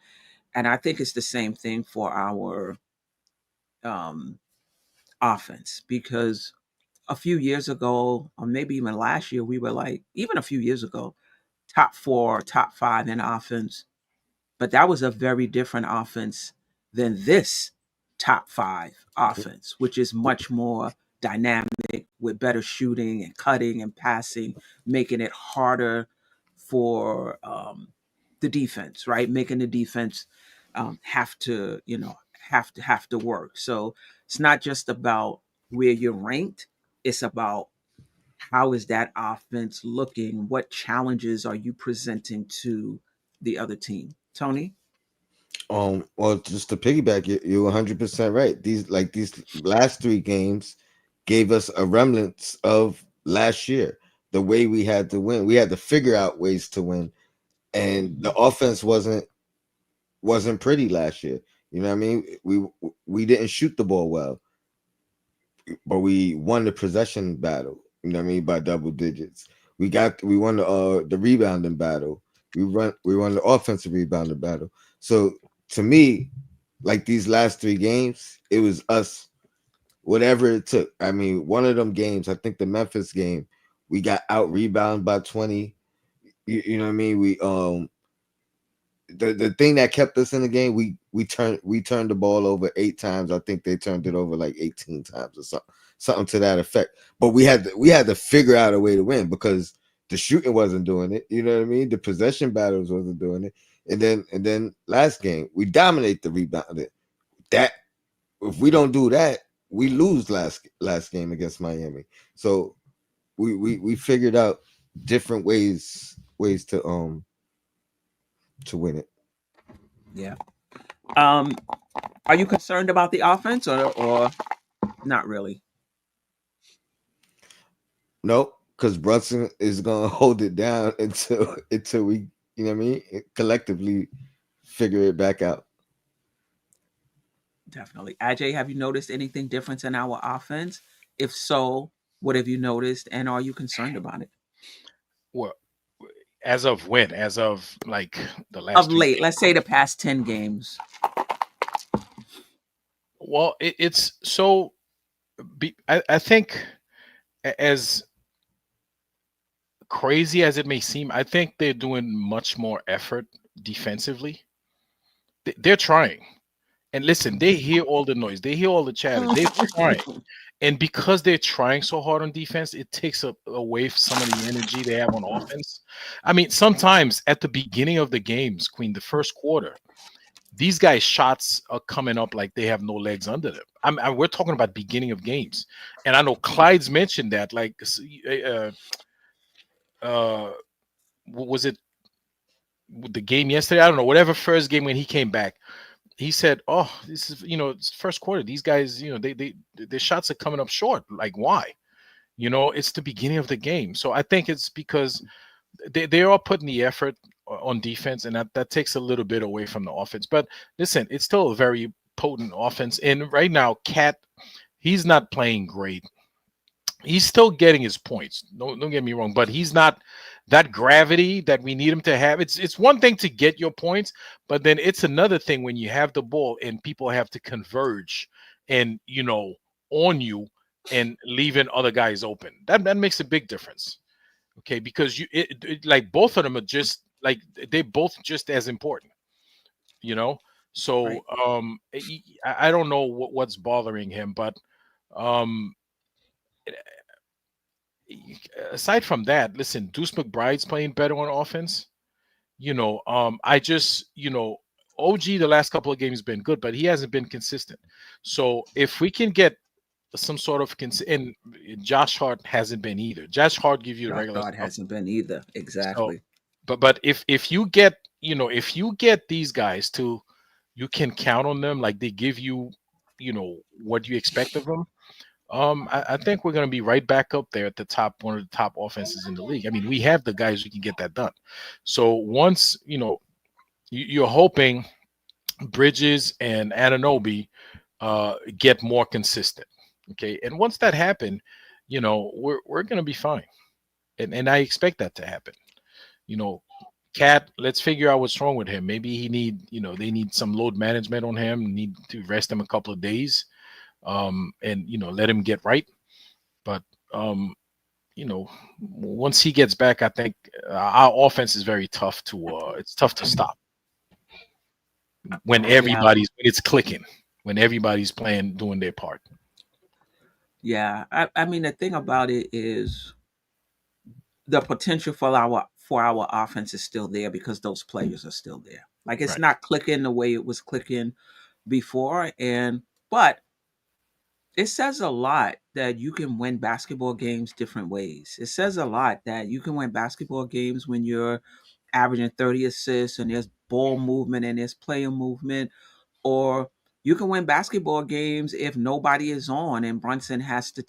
And I think it's the same thing for our um, offense, because a few years ago, or maybe even last year, we were like, even a few years ago, top 4, top 5 in offense. But that was a very different offense than this top 5 offense, which is much more dynamic with better shooting and cutting and passing, making it harder for the defense, right? Making the defense have to, have to work. So it's not just about where you're ranked; it's about how is that offense looking? What challenges are you presenting to the other team? Tony? Well, just to piggyback, you're 100% right. These last three games gave us a remnants of last year. The way we had to win, we had to figure out ways to win, and the offense wasn't pretty last year. You know what I mean? We didn't shoot the ball well, but we won the possession battle. You know what I mean, by double digits. We won the rebounding battle. We won the offensive rebounding battle. So to me, like these last three games, it was us, whatever it took. I mean, one of them games, I think the Memphis game, we got out rebounded by 20. You know what I mean? The thing that kept us in the game, we turned the ball over 8 times. I think they turned it over like 18 times or something to that effect. But we had to figure out a way to win because the shooting wasn't doing it. You know what I mean? The possession battles wasn't doing it. And then last game, we dominate the rebound. That if we don't do that, we lose last game against Miami. So we figured out different ways to win it. Yeah. Um, are you concerned about the offense, or not really? Nope, because Brunson is gonna hold it down until we, you know what I mean, collectively figure it back out. Definitely. Ajay, have you noticed anything different in our offense? If so, what have you noticed, and are you concerned about it? Well, as of when? As of like the Of last three late, games? let's say the past 10 games. Well, it's so. I think as crazy as it may seem, I think they're doing much more effort defensively. They're trying. And listen, they hear all the noise, they hear all the chatter. They're trying. And because they're trying so hard on defense, it takes away some of the energy they have on offense. I mean, sometimes at the beginning of the games, Queen, the first quarter, these guys' shots are coming up like they have no legs under them. We're talking about beginning of games, and I know Clyde's mentioned that. Like, uh, was it the game yesterday? I don't know. Whatever first game when he came back, he said, "Oh, this is it's first quarter. These guys, their shots are coming up short. Like, why? It's the beginning of the game. So I think it's because they are putting the effort on defense, and that takes a little bit away from the offense. But listen, it's still a very potent offense. And right now, Cat, he's not playing great. He's still getting his points. Don't get me wrong, but he's not that gravity that we need him to have. It's one thing to get your points, but then it's another thing when you have the ball and people have to converge and on you and leaving other guys open. That makes a big difference. Okay, because like both of them are just like they're both just as important, you know. So Right. I don't know what's bothering him, but um aside from that, listen, Deuce McBride's playing better on offense. I just OG the last couple of games been good, but he hasn't been consistent. So if we can get some sort of and Josh Hart hasn't been either. Josh Hart gives you the Josh regular Hart stuff. hasn't been either. So Exactly. but if you get if you get these guys to you can count on them, like they give you what you expect of them. I think we're going to be right back up there at the top, one of the top offenses in the league. I mean, we have the guys who can get that done. So once you're hoping Bridges and Ananobi get more consistent. Okay, and once that happen, we're going to be fine, and I expect that to happen. You know, Cat, let's figure out what's wrong with him. Maybe he they need some load management on him. Need to rest him a couple of days, and let him get right. But once he gets back, I think our offense is very tough to. It's tough to stop when Yeah. when it's clicking, when everybody's playing, doing their part. Yeah. I mean, the thing about it is the potential for our offense is still there because those players are still there. Like it's Right. not clicking the way it was clicking before, but it says a lot that you can win basketball games different ways. It says a lot that you can win basketball games when you're averaging 30 assists and there's ball movement and there's player movement, or you can win basketball games if nobody is on and Brunson has to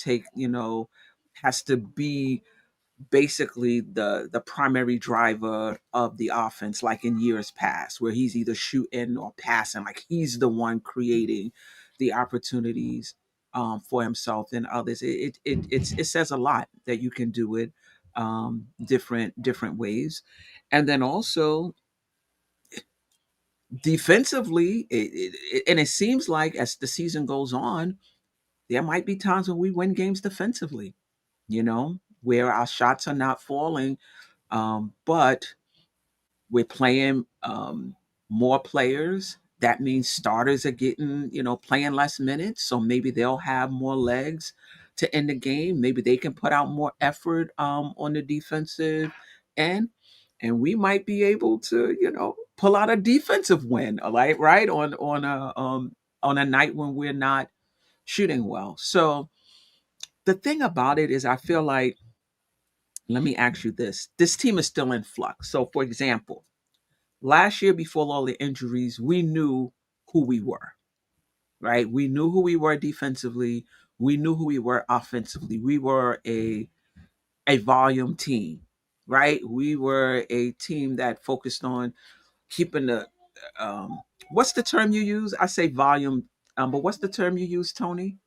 has to be basically the primary driver of the offense, like in years past where he's either shooting or passing, like he's the one creating the opportunities for himself and others. It says a lot that you can do it different ways. And then also defensively, and it seems like as the season goes on, there might be times when we win games defensively, where our shots are not falling, but we're playing more players. That means starters are getting, playing less minutes. So maybe they'll have more legs to end the game. Maybe they can put out more effort on the defensive end. And we might be able to, pull out a defensive win, like right on a night when we're not shooting well. So the thing about it is I feel like, let me ask you this. This team is still in flux. So for example, last year before all the injuries, we knew who we were, right? We knew who we were defensively. We knew who we were offensively. We were a volume team, right? We were a team that focused on keeping the um what's the term you use? I say volume, but what's the term you use, Tony?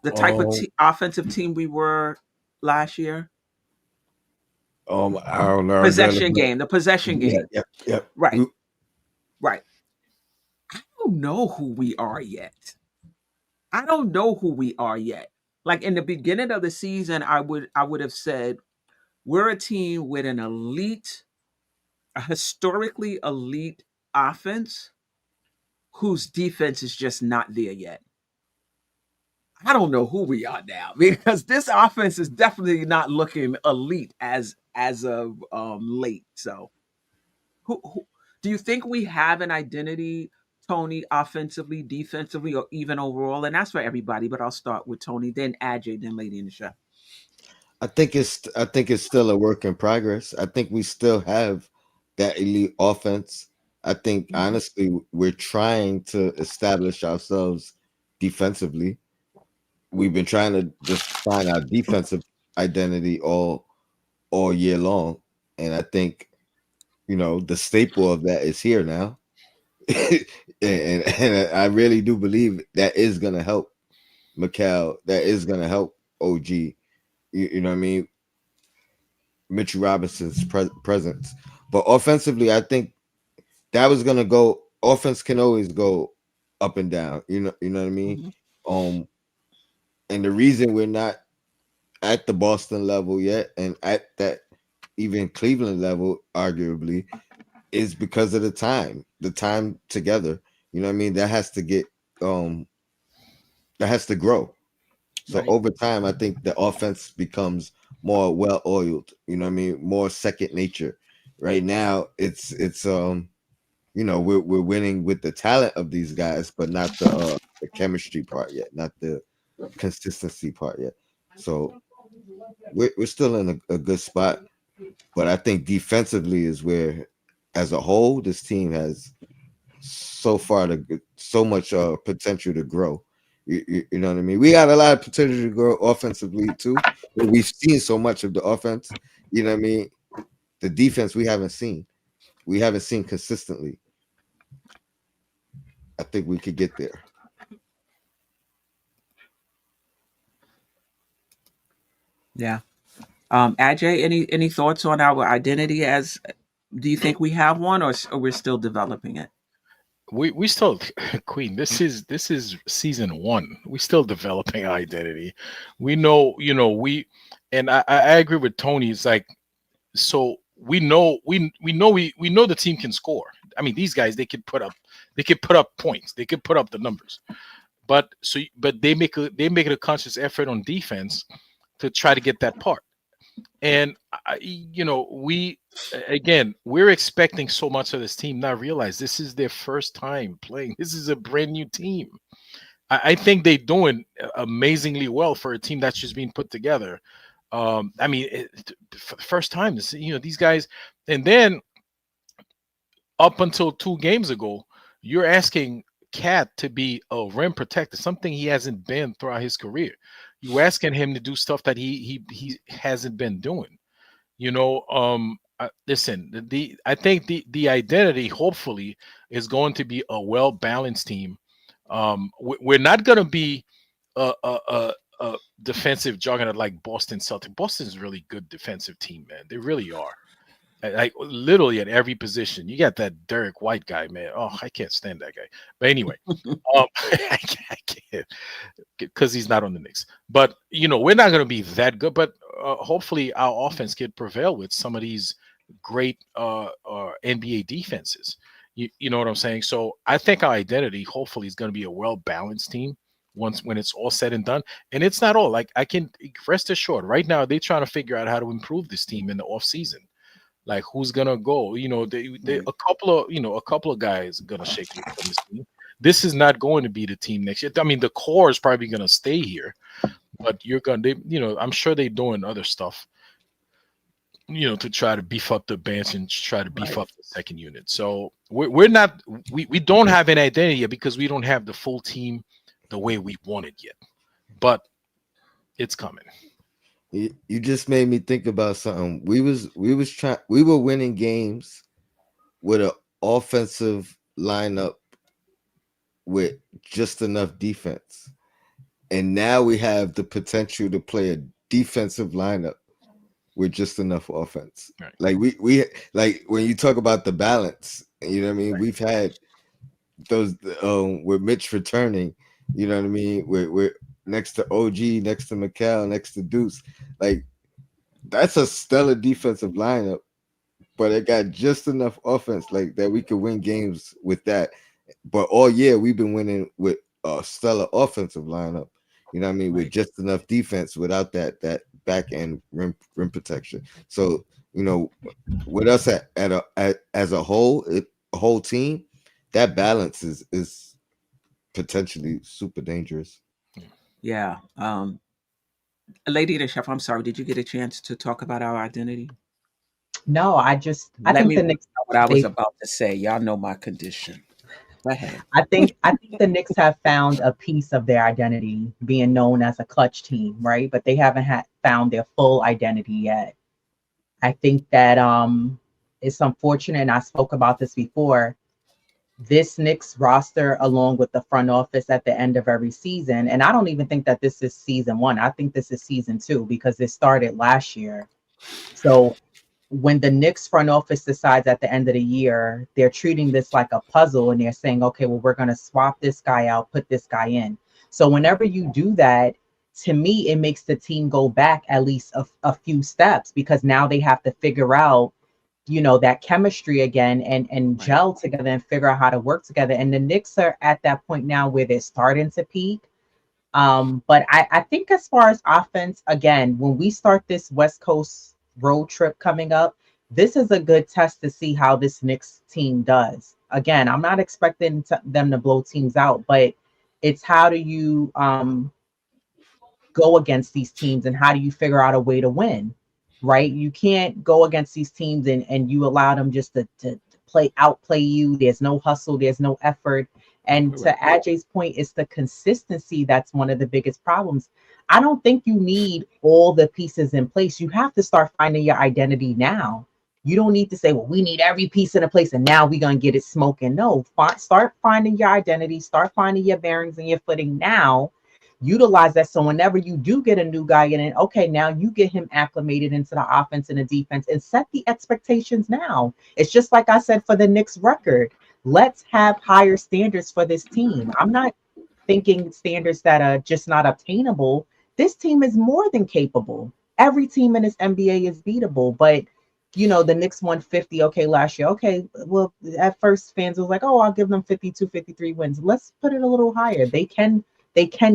The type of Um, offensive team we were last year? our Possession development. game, the possession Yeah, game. yep, yep. Right, right. I don't know who we are yet. I don't know who we are yet. Like in the beginning of the season, I would have said we're a team with a historically elite offense whose defense is just not there yet. I don't know who we are now because this offense is definitely not looking elite as of late. So who Do you think we have an identity, Tony, offensively, defensively, or even overall? And that's for everybody, but I'll start with Tony, then Ajay, then Lady in the Chef. I think it's still a work in progress. I think we still have that elite offense. I think Mhm. honestly we're trying to establish ourselves defensively. We've been trying to define our defensive identity all year long, and I think the staple of that is here now. And I really do believe that is going to help Mikal. That is going to help OG. You know what I mean? Mitch Robinson's presence. But offensively, I think that was going to go. Offense can always go up and down. You know what I mean? Mhm. Um, and the reason we're not at the Boston level yet, and at that even Cleveland level, arguably, is because of the time together. You know what I mean? Um that has to grow. So Right. over time, I think the offense becomes more well oiled. You know what I mean? More second nature. Right now, we're winning with the talent of these guys, but not the chemistry part yet, not the consistency part yet. So we're still in a good spot, but I think defensively is where, as a whole, this team has so much potential to grow. You know what I mean? We got a lot of potential to grow offensively too, but we've seen so much of the offense. You know what I mean? The defense we haven't seen. We haven't seen consistently. I think we could get there. Yeah. Ajay, any thoughts on our identity as do you think we have one or we're still developing it? We still Queen. This is season one. We still developing our identity. We know, we, and I agree with Tony. It's like, so we know the team can score. I mean, these guys, they could put up points. They could put up the numbers. But they make it a conscious effort on defense to try to get that part. And we, again, we're expecting so much of this team, not realize this is their first time playing. This is a brand new team. I think they're doing amazingly well for a team that's just being put together. I mean, for the first time, these guys, and then up until 2 games ago, you're asking Cat to be a rim protector, something he hasn't been throughout his career. You asking him to do stuff that he hasn't been doing. Listen, I think the identity hopefully is going to be a well balanced team. We're not going to be a defensive juggernaut like Boston Celtic. Boston's a really good defensive team, man. They really are. Like literally at every position. You got that Derek White guy, man. Oh, I can't stand that guy. But anyway, I can't because he's not on the Knicks. But we're not going to be that good. But hopefully, our offense could prevail with some of these great NBA defenses. You know what I'm saying? So I think our identity, hopefully, is going to be a well balanced team once when it's all said and done. And it's not all like I can rest assured. Right now, they're trying to figure out how to improve this team in the off season, like who's gonna go. They Right. a couple of guys gonna shake loose from this team. This is not going to be the team next year. I mean, the core is probably gonna stay here, but I'm sure they're doing other stuff, to try to beef up the bench and try to beef Right. up the second unit. So we're not we don't have an identity yet because we don't have the full team the way we want it yet, but it's coming. You just made me think about something. We were winning games with an offensive lineup with just enough defense. And now we have the potential to play a defensive lineup with just enough offense. Right, Like we like when you talk about the balance, you know what I mean? right, We've had those with Mitch returning, you know what I mean? We're next to OG, next to Mikal, next to Deuce. Like that's a stellar defensive lineup, but it got just enough offense like that we could win games with that. But all year we've been winning with a stellar offensive lineup. You know what I mean? With Right. just enough defense without that back end rim protection. So with us as a whole, a whole team, that balance is potentially super dangerous. Yeah. Lady the chef, I'm sorry. Did you get a chance to talk about our identity? No, I Let think me the know Knicks what I was they about to say. Y'all know my condition. Go ahead. I think the Knicks have found a piece of their identity, being known as a clutch team, right? But they haven't found their full identity yet. I think that it's unfortunate, and I spoke about this before. This Knicks roster, along with the front office at the end of every season, and I don't even think that this is season one. I think this is season two because it started last year. So when the Knicks front office decides at the end of the year, they're treating this like a puzzle and they're saying, okay, well, we're going to swap this guy out, put this guy in. So whenever you do that, to me, it makes the team go back at least a few steps because now they have to figure out, that chemistry again and Right. gel together and figure out how to work together. And the Knicks are at that point now where they're starting to peak. But I think as far as offense, again, when we start this West Coast road trip coming up, this is a good test to see how this Knicks team does. Again, I'm not expecting them to blow teams out, but it's how do you go against these teams and how do you figure out a way to win, right? You can't go against these teams and you allow them just to outplay you. There's no hustle, there's no effort. And to Correct. Ajay's point, it's the consistency that's one of the biggest problems. I don't think you need all the pieces in place. You have to start finding your identity now. You don't need to say, well, we need every piece in a place and now we're going to get it smoking. No, start finding your identity, start finding your bearings and your footing now. Utilize that so whenever you do get a new guy in, and okay, now you get him acclimated into the offense and the defense and set the expectations now. It's just like I said for the Knicks record. Let's have higher standards for this team. I'm not thinking standards that are just not obtainable. This team is more than capable. Every team in this NBA is beatable, but the Knicks won 50, okay, last year. Okay, well, at first fans was like, oh, I'll give them 52, 53 wins. Let's put it a little higher. They can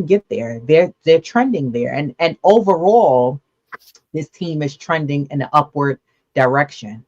get there. They're trending there. And overall, this team is trending in an upward direction.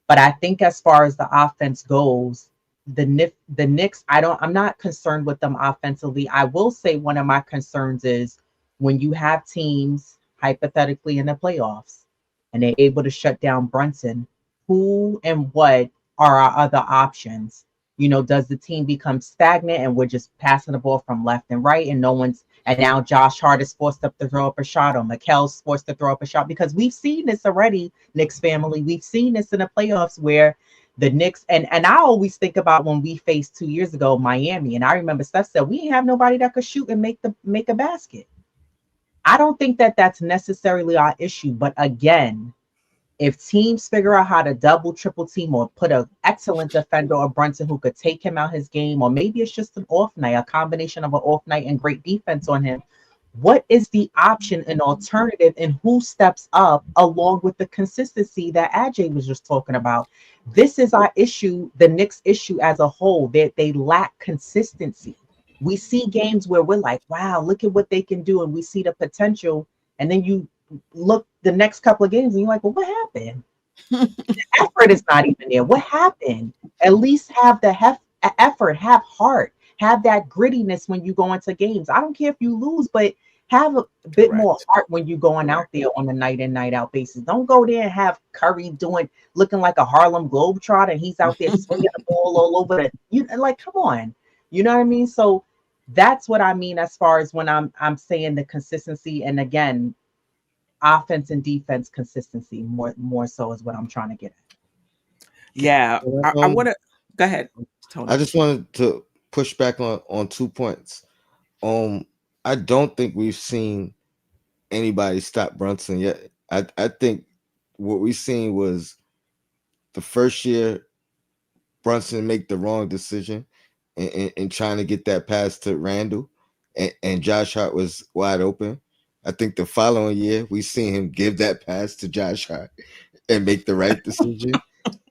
But I think as far as the offense goes, the Knicks, I'm not concerned with them offensively. I will say one of my concerns is when you have teams hypothetically in the playoffs and they're able to shut down Brunson, who and what are our other options? Does the team become stagnant and we're just passing the ball from left and right and no one's and now Josh Hart is forced up to throw up a shot or Mikal's forced to throw up a shot because we've seen this already, Knicks family. We've seen this in the playoffs where the Knicks and I always think about when we faced 2 years ago Miami, and I remember Steph said we didn't have nobody that could shoot and make a basket. I don't think that that's necessarily our issue, but again, if teams figure out how to double, triple team, or put an excellent defender or Brunson who could take him out his game, or maybe it's just an off night, a combination of an off night and great defense on him, what is the option and alternative and who steps up along with the consistency that Ajay was just talking about? This is our issue, the Knicks issue as a whole. They lack consistency. We see games where we're like, wow, look at what they can do, and we see the potential. And then you look the next couple of games and you're like, well, what happened? Effort is not even there. What happened? At least have the effort, have heart, have that grittiness when you go into games. I don't care if you lose, but have a bit more Correct. heart when you're going out Correct. there on a night in, night out basis. Don't go there and have Curry looking like a Harlem Globetrotter and he's out there swinging the ball all over it. Like, come on. You know what I mean? So that's what I mean as far as when I'm saying the consistency. And again, offense and defense consistency more so is what I'm trying to get at. Yeah. I want Um, to go ahead, I Tony. just wanted to push back on 2 points. Um, I don't think we've seen anybody stop Brunson yet. I think what we seen was the first year Brunson make the wrong decision and trying to get that pass to Randall, and Josh Hart was wide open. I think the following year we seen him give that pass to Josh Hart and make the right decision.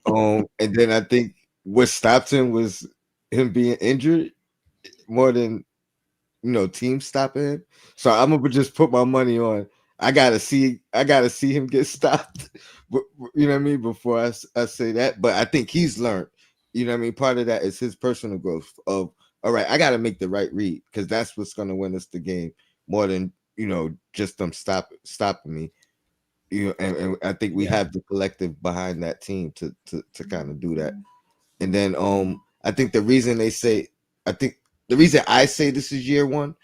And then I think what stopped him was him being injured more than team stopping him. So I'm gonna just put my money on. I gotta see him get stopped. You know what I mean? Before I say that, but I think he's learned. You know what I mean? Part of that is his personal growth of, all right, I got to make the right read because that's what's going to win us the game more than, just them stopping me. And I think we Yeah. have the collective behind that team to kind of do that. And then I think I think the reason I say this is year one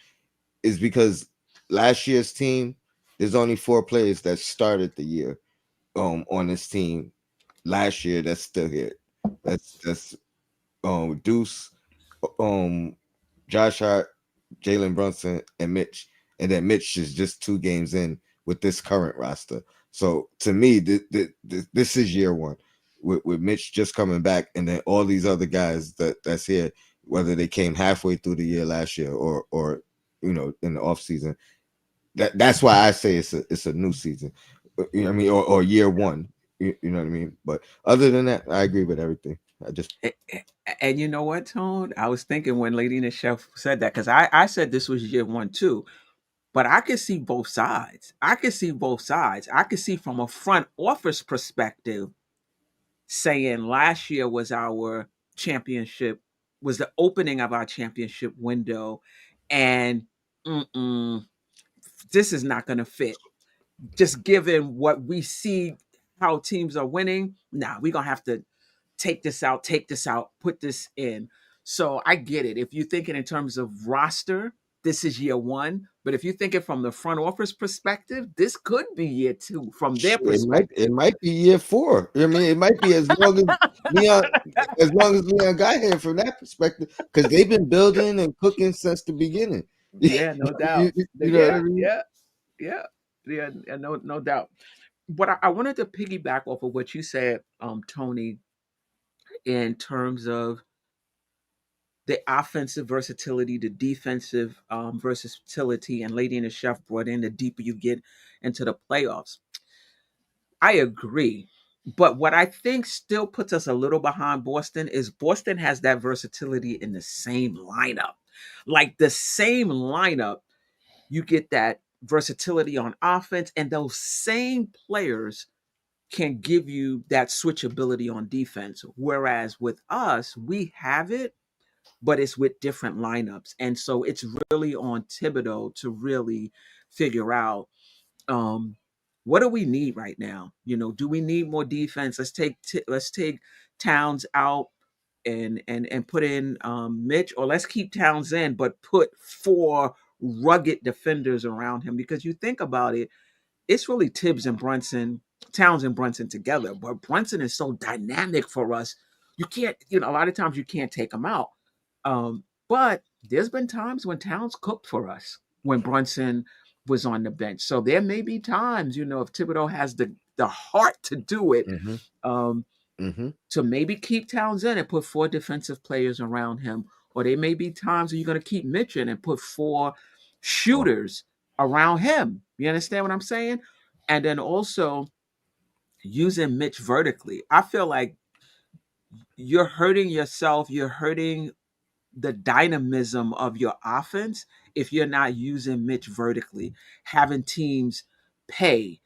is because last year's team, there's only 4 players that started the year on this team last year that's still here. That's Deuce, um, Josh Hart, Jalen Brunson, and Mitch. And then Mitch is just 2 games in with this current roster. So to me, this is year one with Mitch just coming back, and then all these other guys that's here, whether they came halfway through the year last year or in the off season. That's why I say it's a new season. You know what I mean, or year one. You know what I mean. But other than that, I agree with everything. I just And you know what, Tone? I was thinking when Lady and the Chef said that, because I said this was year one too, but I could see both sides. I could see both sides. I could see from a front office perspective saying last year was our championship, was the opening of our championship window, and mm-mm, this is not going to fit. Just given what we see, how teams are winning, nah, we're going to have to take this out, put this in. So I get it. If you're thinking in terms of roster, this is year one. But if you think it from the front office perspective, this could be year two from their Shit, it perspective. might be year 4. I mean, it might be Leon as long as Leon got here from that perspective, because they've been building and cooking since the beginning. you, Yeah, no doubt. you know what I Yeah, mean? yeah, yeah, yeah, no doubt. But I wanted to piggyback off of what you said, Tony, in terms of the offensive versatility, the defensive versatility, and Lady and the Chef brought in the deeper you get into the playoffs. I agree. But what I think still puts us a little behind Boston is Boston has that versatility in the same lineup. Like the same lineup, you get that versatility on offense, and those same players can give you that switchability on defense. Whereas with us, we have it, but it's with different lineups. And so it's really on Thibodeau to really figure out um what do we need right now? Do we need more defense? Let's take Towns out and put in Mitch, or let's keep Towns in but put 4 rugged defenders around him, because you think about it, it's really Tibbs and Brunson, Towns and Brunson together. But Brunson is so dynamic for us. You can't, a lot of times you can't take him out. But there's been times when Towns cooked for us when Brunson was on the bench. So there may be times, if Thibodeau has the heart to do it, Mm-hmm. um, Mm-hmm. to maybe keep Towns in and put 4 defensive players around him. Or there may be times where you're going to keep Mitch in and put 4 shooters around him. You understand what I'm saying? And then also using Mitch vertically. I feel like you're hurting yourself. You're hurting the dynamism of your offense if you're not using Mitch vertically, having teams pay,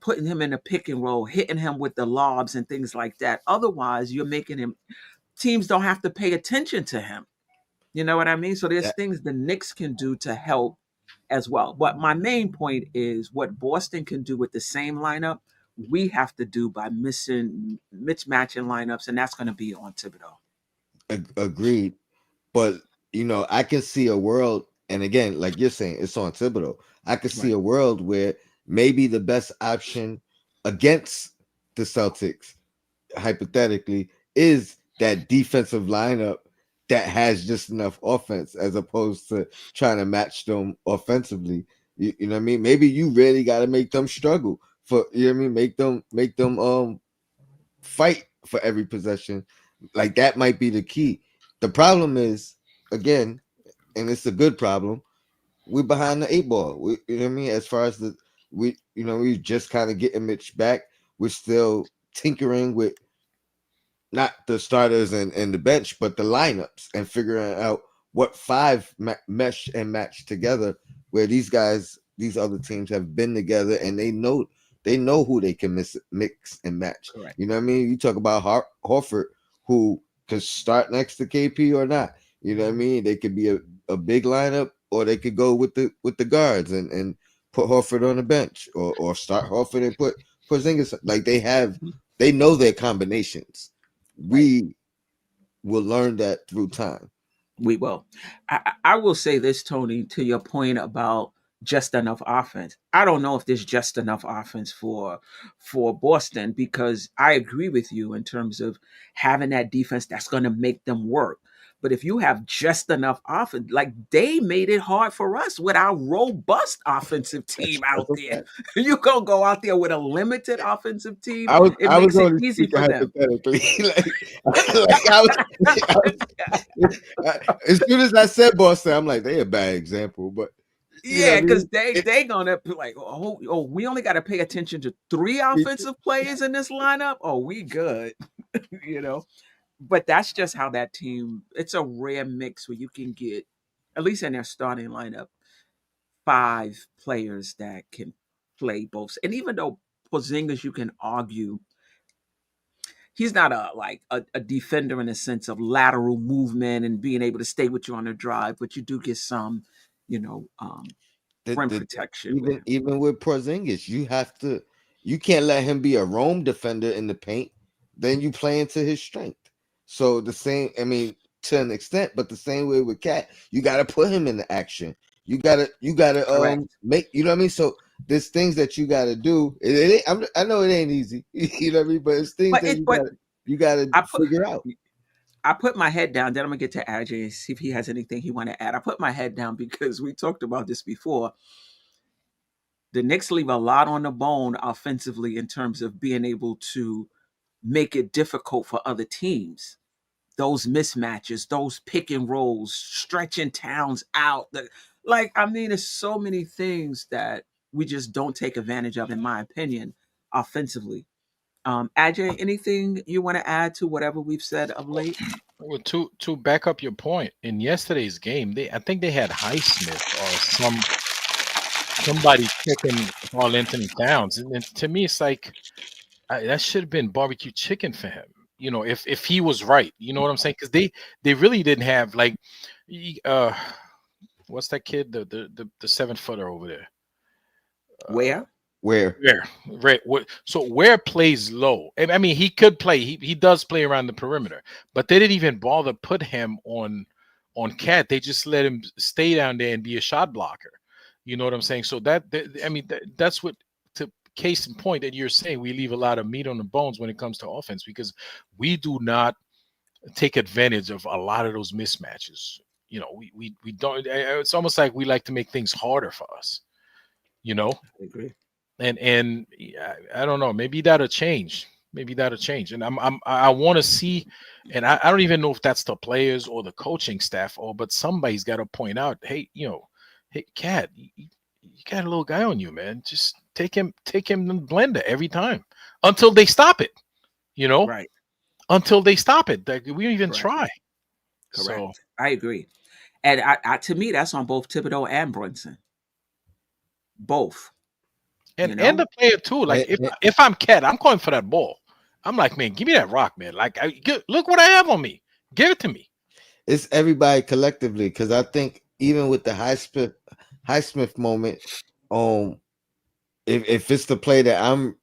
putting him in a pick and roll, hitting him with the lobs and things like that. Otherwise, you're making him, teams don't have to pay attention to him. You know what I mean? So there's That things the Knicks can do to help as well. But my main point is what Boston can do with the same lineup, we have to do by mismatching lineups, and that's going to be on Thibodeau. agreed. But I can see a world, and again, like you're saying, it's on Thibodeau. I could see Right. a world where maybe the best option against the Celtics, hypothetically, is that defensive lineup that has just enough offense as opposed to trying to match them offensively. You know what I mean? Maybe you really got to make them struggle for, you know what I mean? Make them fight for every possession. Like that might be the key. The problem is, again, and it's a good problem, we're behind the 8 ball. You know what I mean? As far as we just kind of getting Mitch back. We're still tinkering with not the starters and the bench, but the lineups and figuring out what 5 mesh and match together. Where these guys, these other teams have been together and they know who they can mix and match. Correct. You know what I mean? You talk about Horford. who can start next to KP or not. You know what I mean? They could be a big lineup, or they could go with the guards and put Horford on the bench, or start Horford and put Porzingis. Like they know their combinations. Right. We will learn that through time. We will. I will say this, Tony, to your point about just enough offense. I don't know if there's just enough offense for Boston, because I agree with you in terms of having that defense that's going to make them work. But if you have just enough offense, like they made it hard for us with our robust offensive team That's out a there. fact. You gonna go out there with a limited offensive team, I was it I was makes it only easy speaking for them. hypothetically. like I was as soon as I said Boston, I'm like, they a bad example, but you know what Yeah, I because mean? they gonna be like, we only got to pay attention to three offensive players in this lineup. Oh, we good, you know. But that's just how that team. It's a rare mix where you can get, at least in their starting lineup, five players that can play both. And even though Porzingis, you can argue he's not a defender in the sense of lateral movement and being able to stay with you on the drive, but you do get some, you know, rim the protection with even him. even with Porzingis, you can't let him be a roam defender in the paint. Then you play into his strength. So the same, I mean, to an extent, but the same way with Cat, you got to put him in the action. You gotta Correct. make, you know what I mean. So there's things that you got to do. I know it ain't easy, you know what I mean, but it's things that But you gotta I put figure out. I put my head down. Then I'm gonna get to Ajay and see if he has anything he want to add. I put my head down because we talked about this before. The Knicks leave a lot on the bone offensively in terms of being able to make it difficult for other teams. Those mismatches, those pick and rolls, stretching Towns out. I mean, there's so many things that we just don't take advantage of, in my opinion, offensively. Ajay, anything you want to add to whatever we've said of late? Well, to back up your point, in yesterday's game, I think they had Highsmith or somebody checking Carl Anthony Towns, and to me, it's like that should have been barbecue chicken for him. You know, if he was right, you know what I'm saying? Because they really didn't have like, uh, what's that kid, the 7 footer over there? Uh, Where? Where Where, right? What? So where plays low? I mean, he could play. He does play around the perimeter, but they didn't even bother put him on Cat. They just let him stay down there and be a shot blocker. You know what I'm saying? So I mean, that's what, to case in point, that you're saying we leave a lot of meat on the bones when it comes to offense, because we do not take advantage of a lot of those mismatches. You know, we don't. It's almost like we like to make things harder for us. You know, I agree. and I don't know, maybe that'll change, and I want to see, and I don't even know if that's the players or the coaching staff, or but somebody's got to point out, hey, hey, Cat, you got a little guy on you, man, just take him in the blender every time until they stop it, you know Right. until they stop it, like, we don't even Correct. try. So, Correct. I agree. And to me, that's on both Thibodeau and Brunson. Both. You and know. the player too, like, and, if I'm Cat, I'm calling for that ball. I'm like, man, give me that rock, man. Like, look what I have on me. Give it to me. it's everybody collectively, because I think even with the Highsmith moment, um, if it's the play that I'm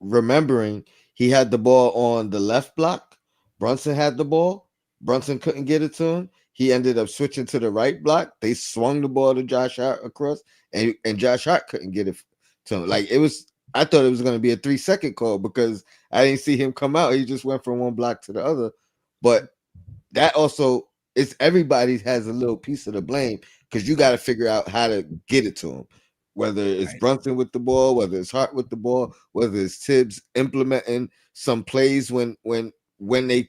remembering, he had the ball on the left block. Brunson had the ball. Brunson couldn't get it to him. He ended up switching to the right block. They swung the ball to Josh Hart across, and Josh Hart couldn't get it to him. Like, it was, I thought it was going to be a 3-second call because I didn't see him come out. He just went from one block to the other. But that also, it's everybody has a little piece of the blame, because you got to figure out how to get it to him. Whether it's Right. Brunson with the ball, whether it's Hart with the ball, whether it's Thibs implementing some plays when they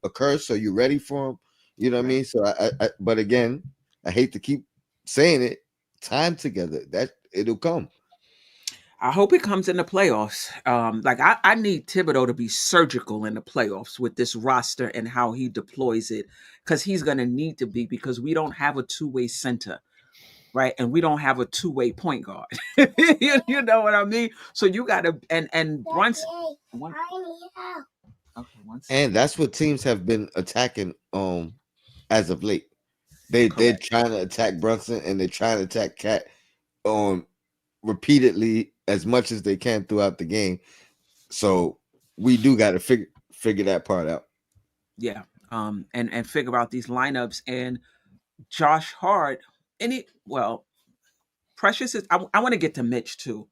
occur, so you're ready for them. You know what I Right. mean? So but again, I hate to keep saying it. Time together, that it'll come. I hope it comes in the playoffs. I need Thibodeau to be surgical in the playoffs with this roster and how he deploys it, because he's going to need to be, because we don't have a two-way center, right? And we don't have a two-way point guard. You know what I mean? So you got to, and Brunson. What? Okay, one And second. that's what teams have been attacking as of late. They're Correct. trying to attack Brunson and they're trying to attack Cat um repeatedly as much as they can throughout the game. So we do got to figure that part out. Yeah. And figure out these lineups and Josh Hart. Any well, Precious is. I want to get to Mitch too.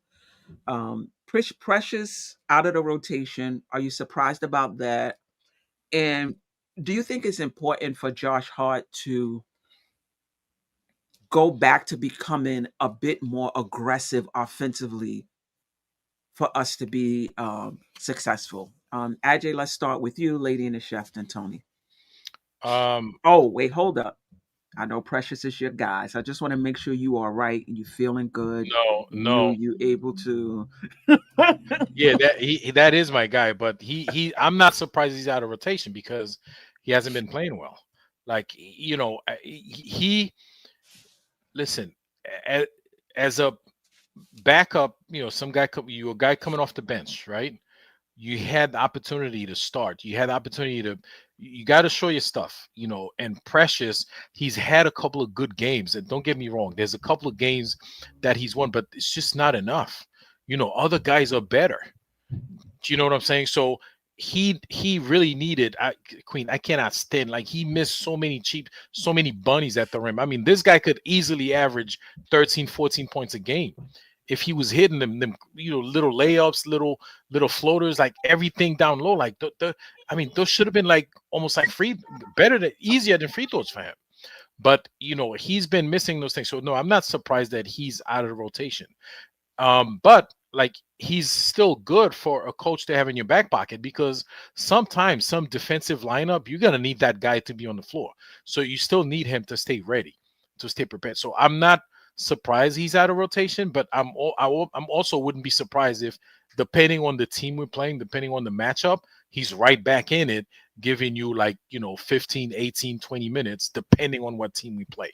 Precious out of the rotation. Are you surprised about that? And do you think it's important for Josh Hart to go back to becoming a bit more aggressive offensively for us to be successful? Ajay, let's start with you, Lady and the Chef, and Tony. Um, Oh, wait, hold up. I know Precious is your guy, so I just want to make sure you are right and you feeling good. no, no. You able to? Yeah, that is my guy, but I'm not surprised he's out of rotation because he hasn't been playing well. Like, he listen, a- as a backup, you a guy coming off the bench, right? You had the opportunity to start. You had the opportunity to. You got to show your stuff, And Precious, he's had a couple of good games, and don't get me wrong, there's a couple of games that he's won, but it's just not enough. Other guys are better. Do you know what I'm saying? So he really needed Queen. I cannot stand, like, he missed so many bunnies at the rim. I mean, this guy could easily average 13, 14 points a game if he was hitting them little layups, little floaters, like everything down low. Like I mean, those should have been like almost like easier than free throws for him. But he's been missing those things. So no, I'm not surprised that he's out of the rotation. But like, he's still good for a coach to have in your back pocket, because sometimes some defensive lineup, you're gonna need that guy to be on the floor. So you still need him to stay ready, to stay prepared. So I'm not surprised he's out of rotation, but I'm also wouldn't be surprised if, depending on the team we're playing, depending on the matchup, he's right back in it, giving you, like, 15, 18, 20 minutes, depending on what team we play.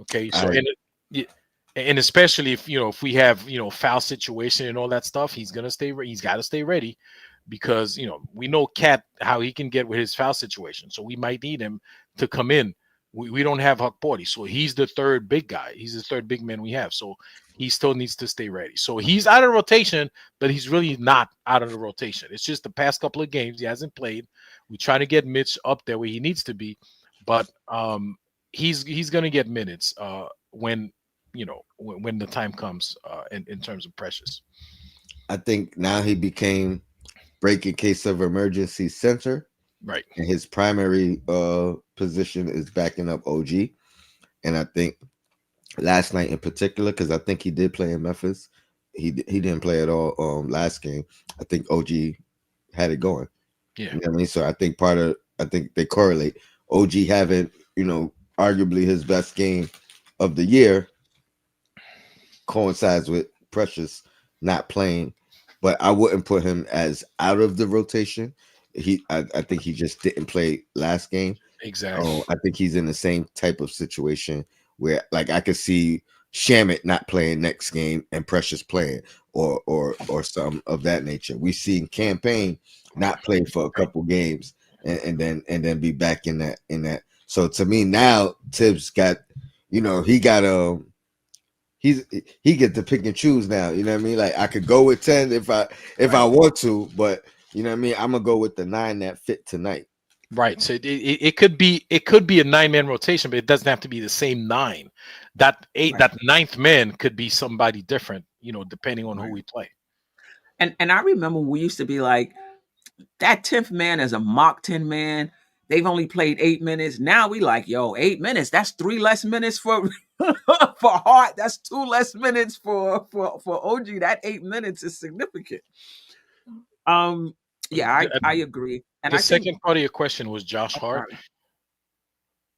Okay, so I and especially if we have foul situation and all that stuff, he's got to stay ready, because we know Cat, how he can get with his foul situation. So we might need him to come in. We don't have Huck Porty, so he's the third big guy. He's the third big man we have. So he still needs to stay ready. So he's out of rotation, but he's really not out of the rotation. It's just the past couple of games he hasn't played. We try to get Mitch up there where he needs to be, but he's going to get minutes when when the time comes, in terms of Precious. I think now he became break in case of emergency center, Right. and his primary position is backing up OG. And I think last night in particular, because I think he did play in Memphis, he didn't play at all last game. I think OG had it going. Yeah. You know what I mean? So I think they correlate. OG having, arguably his best game of the year coincides with Precious not playing, but I wouldn't put him as out of the rotation. I think he just didn't play last game. Exactly. Oh, I think he's in the same type of situation where, like, I could see Shamit not playing next game and Precious playing, or some of that nature. We seen Campaign not play for a Right. couple games and then be back in that. So to me now, Thibs got, he got he get to pick and choose now. You know what I mean? Like, I could go with 10 if I Right. want to, but you know what I mean. I'm gonna go with the 9 that fit tonight. Right. So it could be a 9-man rotation, but it doesn't have to be the same 9. Right, That ninth man could be somebody different, depending on who right. we play. And I remember we used to be like, that 10th man is a mock 10 man. They've only played 8 minutes. Now we like, yo, 8 minutes. That's 3 less minutes for for Hart. That's 2 less minutes for OG. That 8 minutes is significant. Um, yeah, I agree, and The I think. second part of your question was Josh I'm Hart. sorry.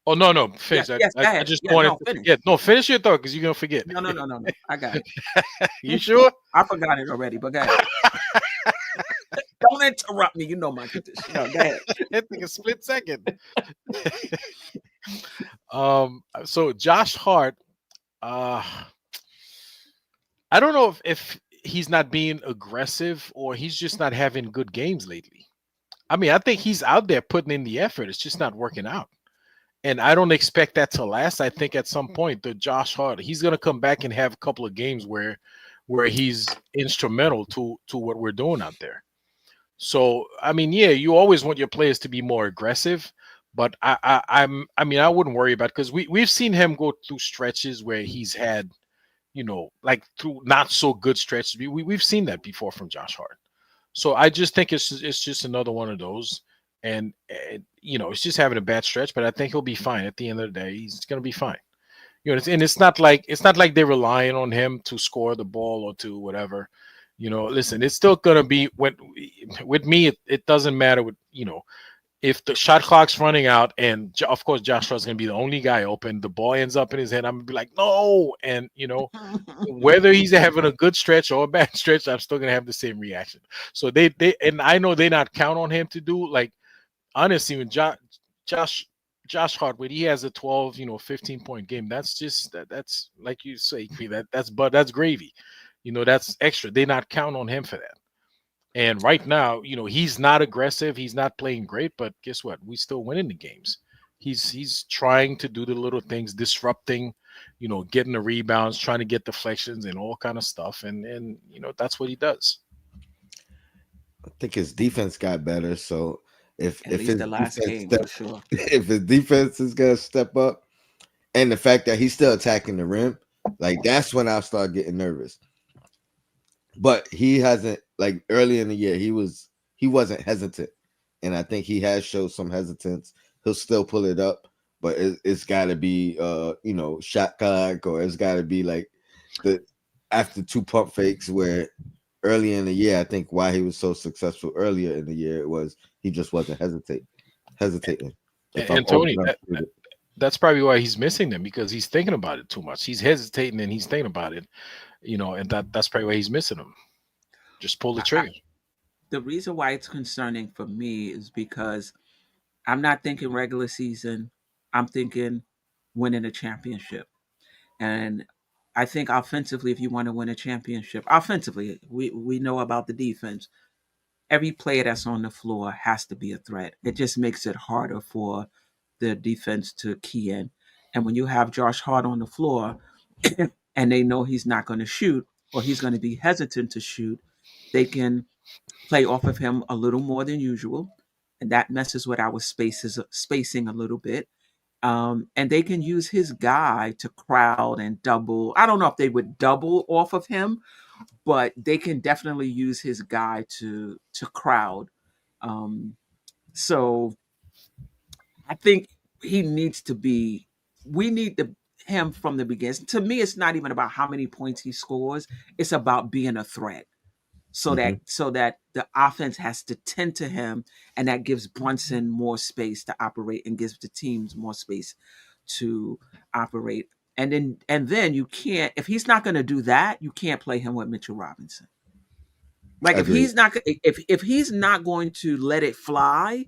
Oh, no, no, Yes, finish. I, yes, I, go I ahead. just Yeah, wanted no, to, finish. yeah, no, finish your thought, because you're gonna forget. No, no, no, no, no. I got it. You sure? I forgot it already, but go ahead. Don't interrupt me. You know my condition. No, go ahead. It took a split second. So Josh Hart, uh, I don't know if he's not being aggressive, or he's just not having good games lately. I mean, I think he's out there putting in the effort. It's just not working out. And I don't expect that to last. I think at some point the Josh Hart, he's gonna come back and have a couple of games where he's instrumental to what we're doing out there. So I mean, yeah, you always want your players to be more aggressive, but I mean I wouldn't worry about, because we've seen him go through stretches where he's had, like through not so good stretches. We've seen that before from Josh Hart. So I just think it's just another one of those, and it's just having a bad stretch. But I think he'll be fine at the end of the day. He's gonna be fine. And it's not like they're relying on him to score the ball or to whatever. Listen, it's still gonna be with me. It doesn't matter if the shot clock's running out, and of course Joshua's gonna be the only guy open. The ball ends up in his head. I'm gonna be like, no, and whether he's having a good stretch or a bad stretch, I'm still gonna have the same reaction. So they and I know they not count on him to do, like, honestly, when Josh Josh Hart, when he has a 12, 15-point game, that's like you say, that's gravy. That's extra. They not count on him for that. And right now, he's not aggressive. He's not playing great, but guess what? We still winning the games. He's trying to do the little things, disrupting, getting the rebounds, trying to get deflections and all kind of stuff. And that's what he does. I think his defense got better. So if At if least his the last defense game for step sure. if his defense is gonna step up, and the fact that he's still attacking the rim, like that's when I'll start getting nervous. But he hasn't, like early in the year, he wasn't hesitant, and I think he has showed some hesitance. He'll still pull it up, but it's got to be shot clock, or it's got to be like the after two pump fakes where early in the year, I think why he was so successful earlier in the year it was he just wasn't hesitating. And, If I'm and open, Tony, I'm shooting. that's probably why he's missing them, because he's thinking about it too much. He's hesitating and he's thinking about it, and that's probably why he's missing them. Just pull the I, trigger. the reason why it's concerning for me is because I'm not thinking regular season. I'm thinking winning a championship. And I think offensively, if you want to win a championship, offensively, we know about the defense. Every player that's on the floor has to be a threat. It just makes it harder for the defense to key in. And when you have Josh Hart on the floor and they know he's not going to shoot, or he's going to be hesitant to shoot, they can play off of him a little more than usual. And that messes with our spacing a little bit. And they can use his guy to crowd and double. I don't know if they would double off of him, but they can definitely use his guy to crowd. Um, so I think he needs to be. We need him from the beginning. To me, it's not even about how many points he scores. It's about being a threat. Mm-hmm. So that the offense has to tend to him, and that gives Brunson more space to operate and gives the teams more space to operate. And then you can't, if he's not going to do that, you can't play him with Mitchell Robinson. Like Agreed. if he's not going to let it fly,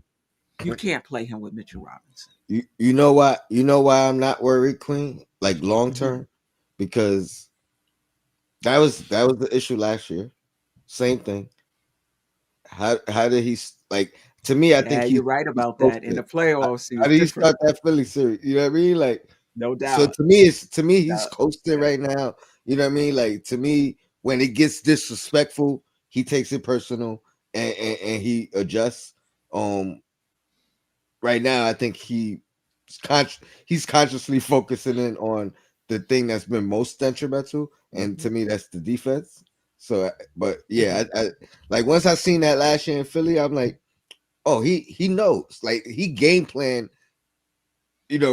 you can't play him with Mitchell Robinson. You know why? You know why I'm not worried, Queen? Like long Hmm. term, because that was the issue last year. Same thing. How did like, to me? I think Yeah, you're right he's about that. In coasting. the How, playoffs, he how was did he different, start that Philly series? You know what I mean? Like, no so doubt. to me he's Yeah, coasting yeah. right now. You know what I mean? Like, to me, when it gets disrespectful, he takes it personal, and he adjusts. Um, right now, I think he's consciously focusing in on the thing that's been most detrimental, and Hmm. to me, that's the defense. So, but yeah, I like once I seen that last year in Philly, I'm like, oh, he knows, like he game plan.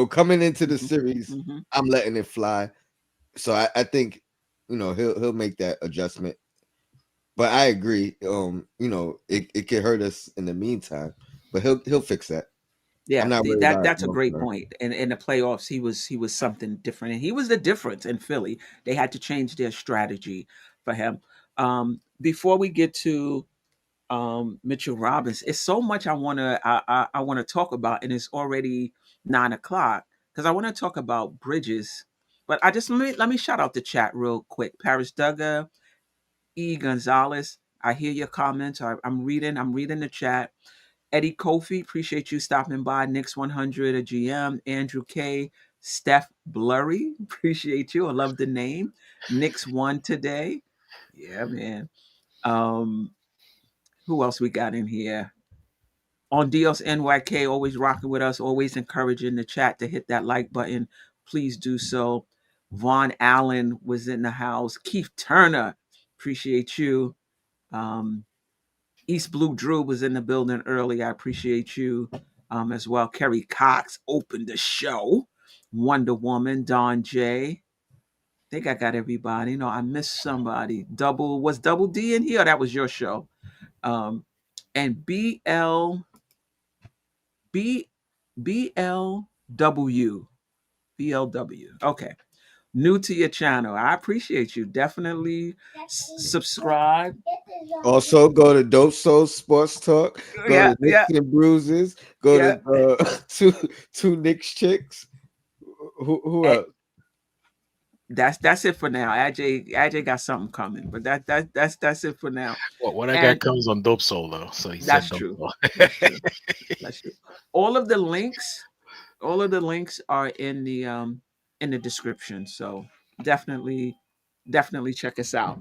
Coming into the Hmm. series, Hmm. I'm letting it fly. So I think he'll make that adjustment. But I agree. It could hurt us in the meantime, but he'll fix that. I'm Yeah, not worried that about it that's a long great term. point. And in the playoffs, he was something different, and he was the difference in Philly. They had to change their strategy for him. Before we get to Mitchell Robbins, it's so much I want to talk about, and it's already 9 o'clock because I want to talk about Bridges. But I just let me shout out the chat real quick. Paris Duggar, E Gonzalez. I hear your comments. I'm reading the chat. Eddie Kofi, appreciate you stopping by. Knicks 100, a GM. Andrew K. Steph Blurry, appreciate you. I love the name. Knicks won today. Yeah, man. Um, who else we got in here? On Dios NYK, always rocking with us, always encouraging the chat to hit that like button. Please do so. Vaughn Allen was in the house. Keith Turner, appreciate you. Um, East Blue Drew was in the building early. I appreciate you as well. Kerry Cox opened the show. Wonder Woman, Don J. I think I got everybody. No, I missed somebody. Was Double D in here? Or that was your show. Um, and B BLW. BLW. Okay. New to your channel. I appreciate you. Definitely subscribe. Also, go to Dope Soul Sports Talk. Go Yeah, to Nicks yeah, and Bruises. Go yeah. to two Knicks chicks. Who Eh, else? that's it for now. AJ got something coming, but that's it for now. What I got And comes on Dope Soul though. So he said that's Dope true. Soul. That's true. That's true. All of the links, all of the links are in the description. So definitely, definitely check us out.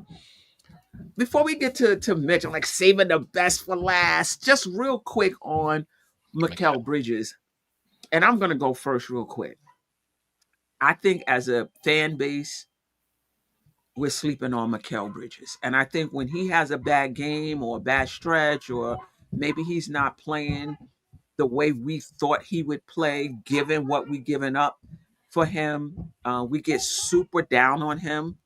Before we get to Mitch, I'm like saving the best for last. Just real quick on Okay. Mikal Bridges, and I'm gonna go first real quick. I think as a fan base, we're sleeping on Mikal Bridges. And I think when he has a bad game or a bad stretch, or maybe he's not playing the way we thought he would play, given what we given up for him, we get super down on him.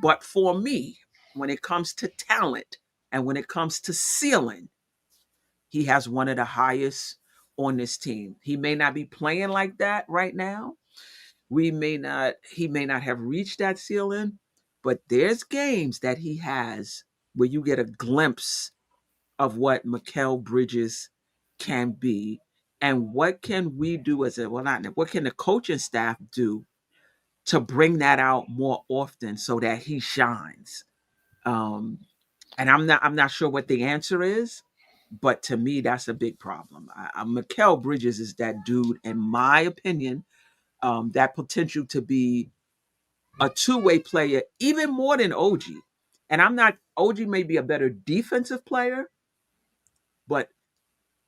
But for me, when it comes to talent and when it comes to ceiling, he has one of the highest on this team. He may not be playing like that right now, he may not have reached that ceiling, but there's games that he has where you get a glimpse of what Mikal Bridges can be, and what can we do as a, well, not what can the coaching staff do to bring that out more often so that he shines. um and I'm not sure what the answer is, but to me that's a big problem. Mikal Bridges is that dude, in my opinion, that potential to be a two-way player, even more than OG. And I'm not, OG may be a better defensive player, but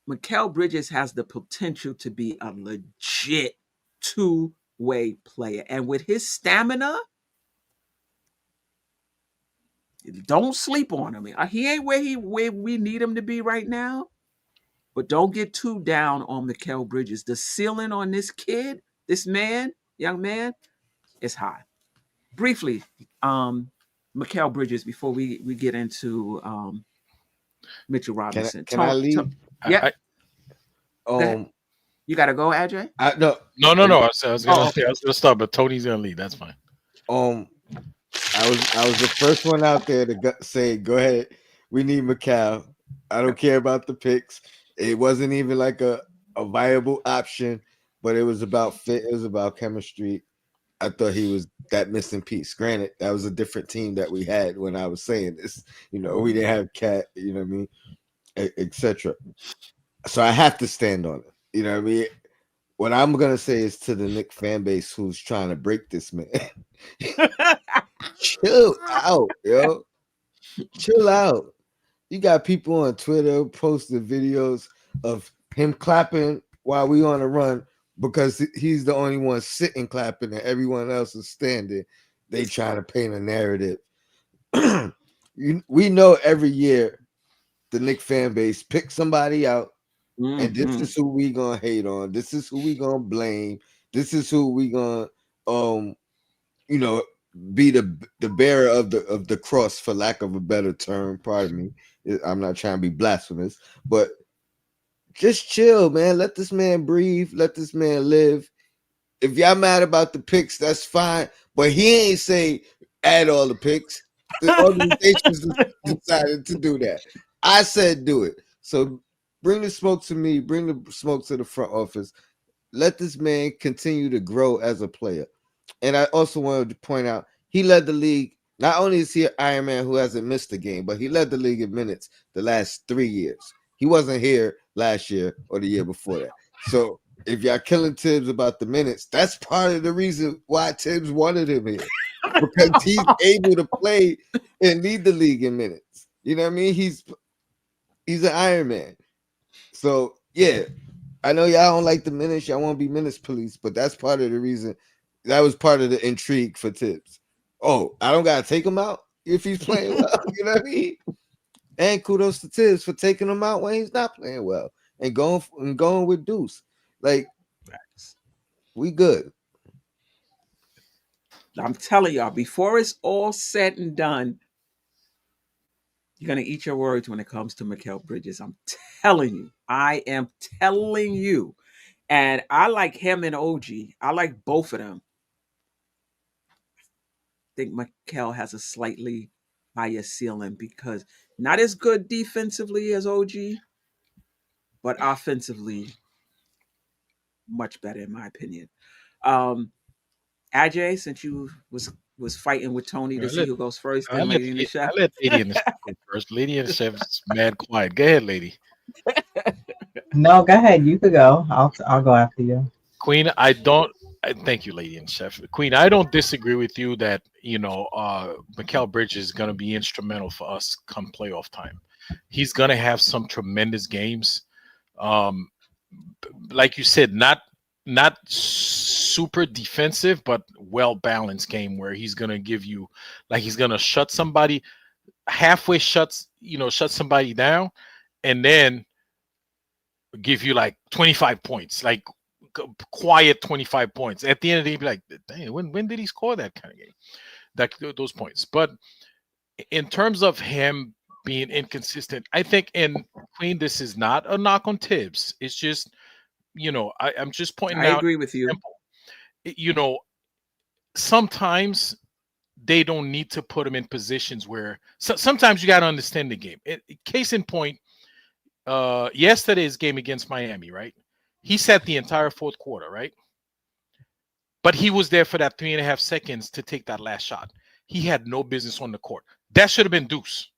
Mikal Bridges has the potential to be a legit two-way player. And with his stamina, don't sleep on him. He ain't where we need him to be right now, but don't get too down on Mikal Bridges. The ceiling on this kid, this man, young man, is high. Briefly, Mikal Bridges, before we get into Mitchell Robinson. Can I lead? Yeah, I, go ahead. Um, You got to go, Ajay? I no. no. I was gonna Oh, say I was gonna start, but Tony's gonna lead. That's fine. Um, I was the first one out there to say, go ahead. We need Mikal. I don't care about the picks. It wasn't even like a viable option, but it was about fit. It was about chemistry. I thought he was that missing piece. Granted, that was a different team that we had when I was saying this. We didn't have Cat. You know what I mean, etc. So I have to stand on it. You know what I mean. What I'm gonna say is to the Knicks fan base who's trying to break this man. Chill out, yo. Chill out. You got people on Twitter posting videos of him clapping while we on a run because he's the only one sitting clapping and everyone else is standing. They trying to paint a narrative. We know every year the Knicks fan base picks somebody out, and this is who we gonna hate on. This is who we gonna blame. This is who we gonna you know be the bearer of the cross, for lack of a better term. Pardon me. I'm not trying to be blasphemous, but just chill, man. Let this man breathe. Let this man live. If y'all mad about the picks, that's fine. But he ain't say add all the picks. The organizations decided to do that. I said do it. So bring the smoke to me. Bring the smoke to the front office. Let this man continue to grow as a player. And I also wanted to point out he led the league. Not only is he an Iron Man who hasn't missed a game, but he led the league in minutes the last 3 years. He wasn't here last year or the year before that. So if y'all killing Thibs about the minutes, that's part of the reason why Thibs wanted him here, because he's able to play and lead the league in minutes. You know what I mean? He's an Iron Man. So yeah, I know y'all don't like the minutes. Y'all want to be minutes police, but that's part of the reason. That was part of the intrigue for Thibs. Oh, I don't gotta take him out if he's playing well. You know what I mean? And kudos to Thibs for taking him out when he's not playing well and going with Deuce. Like, we good. I'm telling y'all, before it's all said and done, you're gonna eat your words when it comes to Mikal Bridges. I'm telling you. I am telling you. And I like him and OG. I like both of them. I think Mikal has a slightly higher ceiling because not as good defensively as OG, but offensively much better in my opinion. Ajay, since you was fighting with Tony to see who goes first, then Lady and the Chef. I let Lady and the Chef go first. Lady and the Chef's mad quiet. Go ahead, Lady. No, go ahead. You could go. I'll go after you. Queen, thank you, Lady and Chef. Queen, I don't disagree with you that, Mikal Bridges is going to be instrumental for us come playoff time. He's going to have some tremendous games. Like you said, not super defensive, but well balanced game where he's going to give you, like, he's going to shut somebody halfway, shut somebody down, and then give you like 25 points, like quiet 25 points. At the end of the day, be like, dang, when did he score that kind of game? Those points. But in terms of him being inconsistent, I think in Queen, this is not a knock on Thibs. It's just, I'm just pointing out. I agree with you. Sometimes they don't need to put him in positions where sometimes you got to understand the game. Case in point, yesterday's game against Miami, right? He sat the entire fourth quarter, right? But he was there for that 3.5 seconds to take that last shot. He had no business on the court. That should have been Deuce.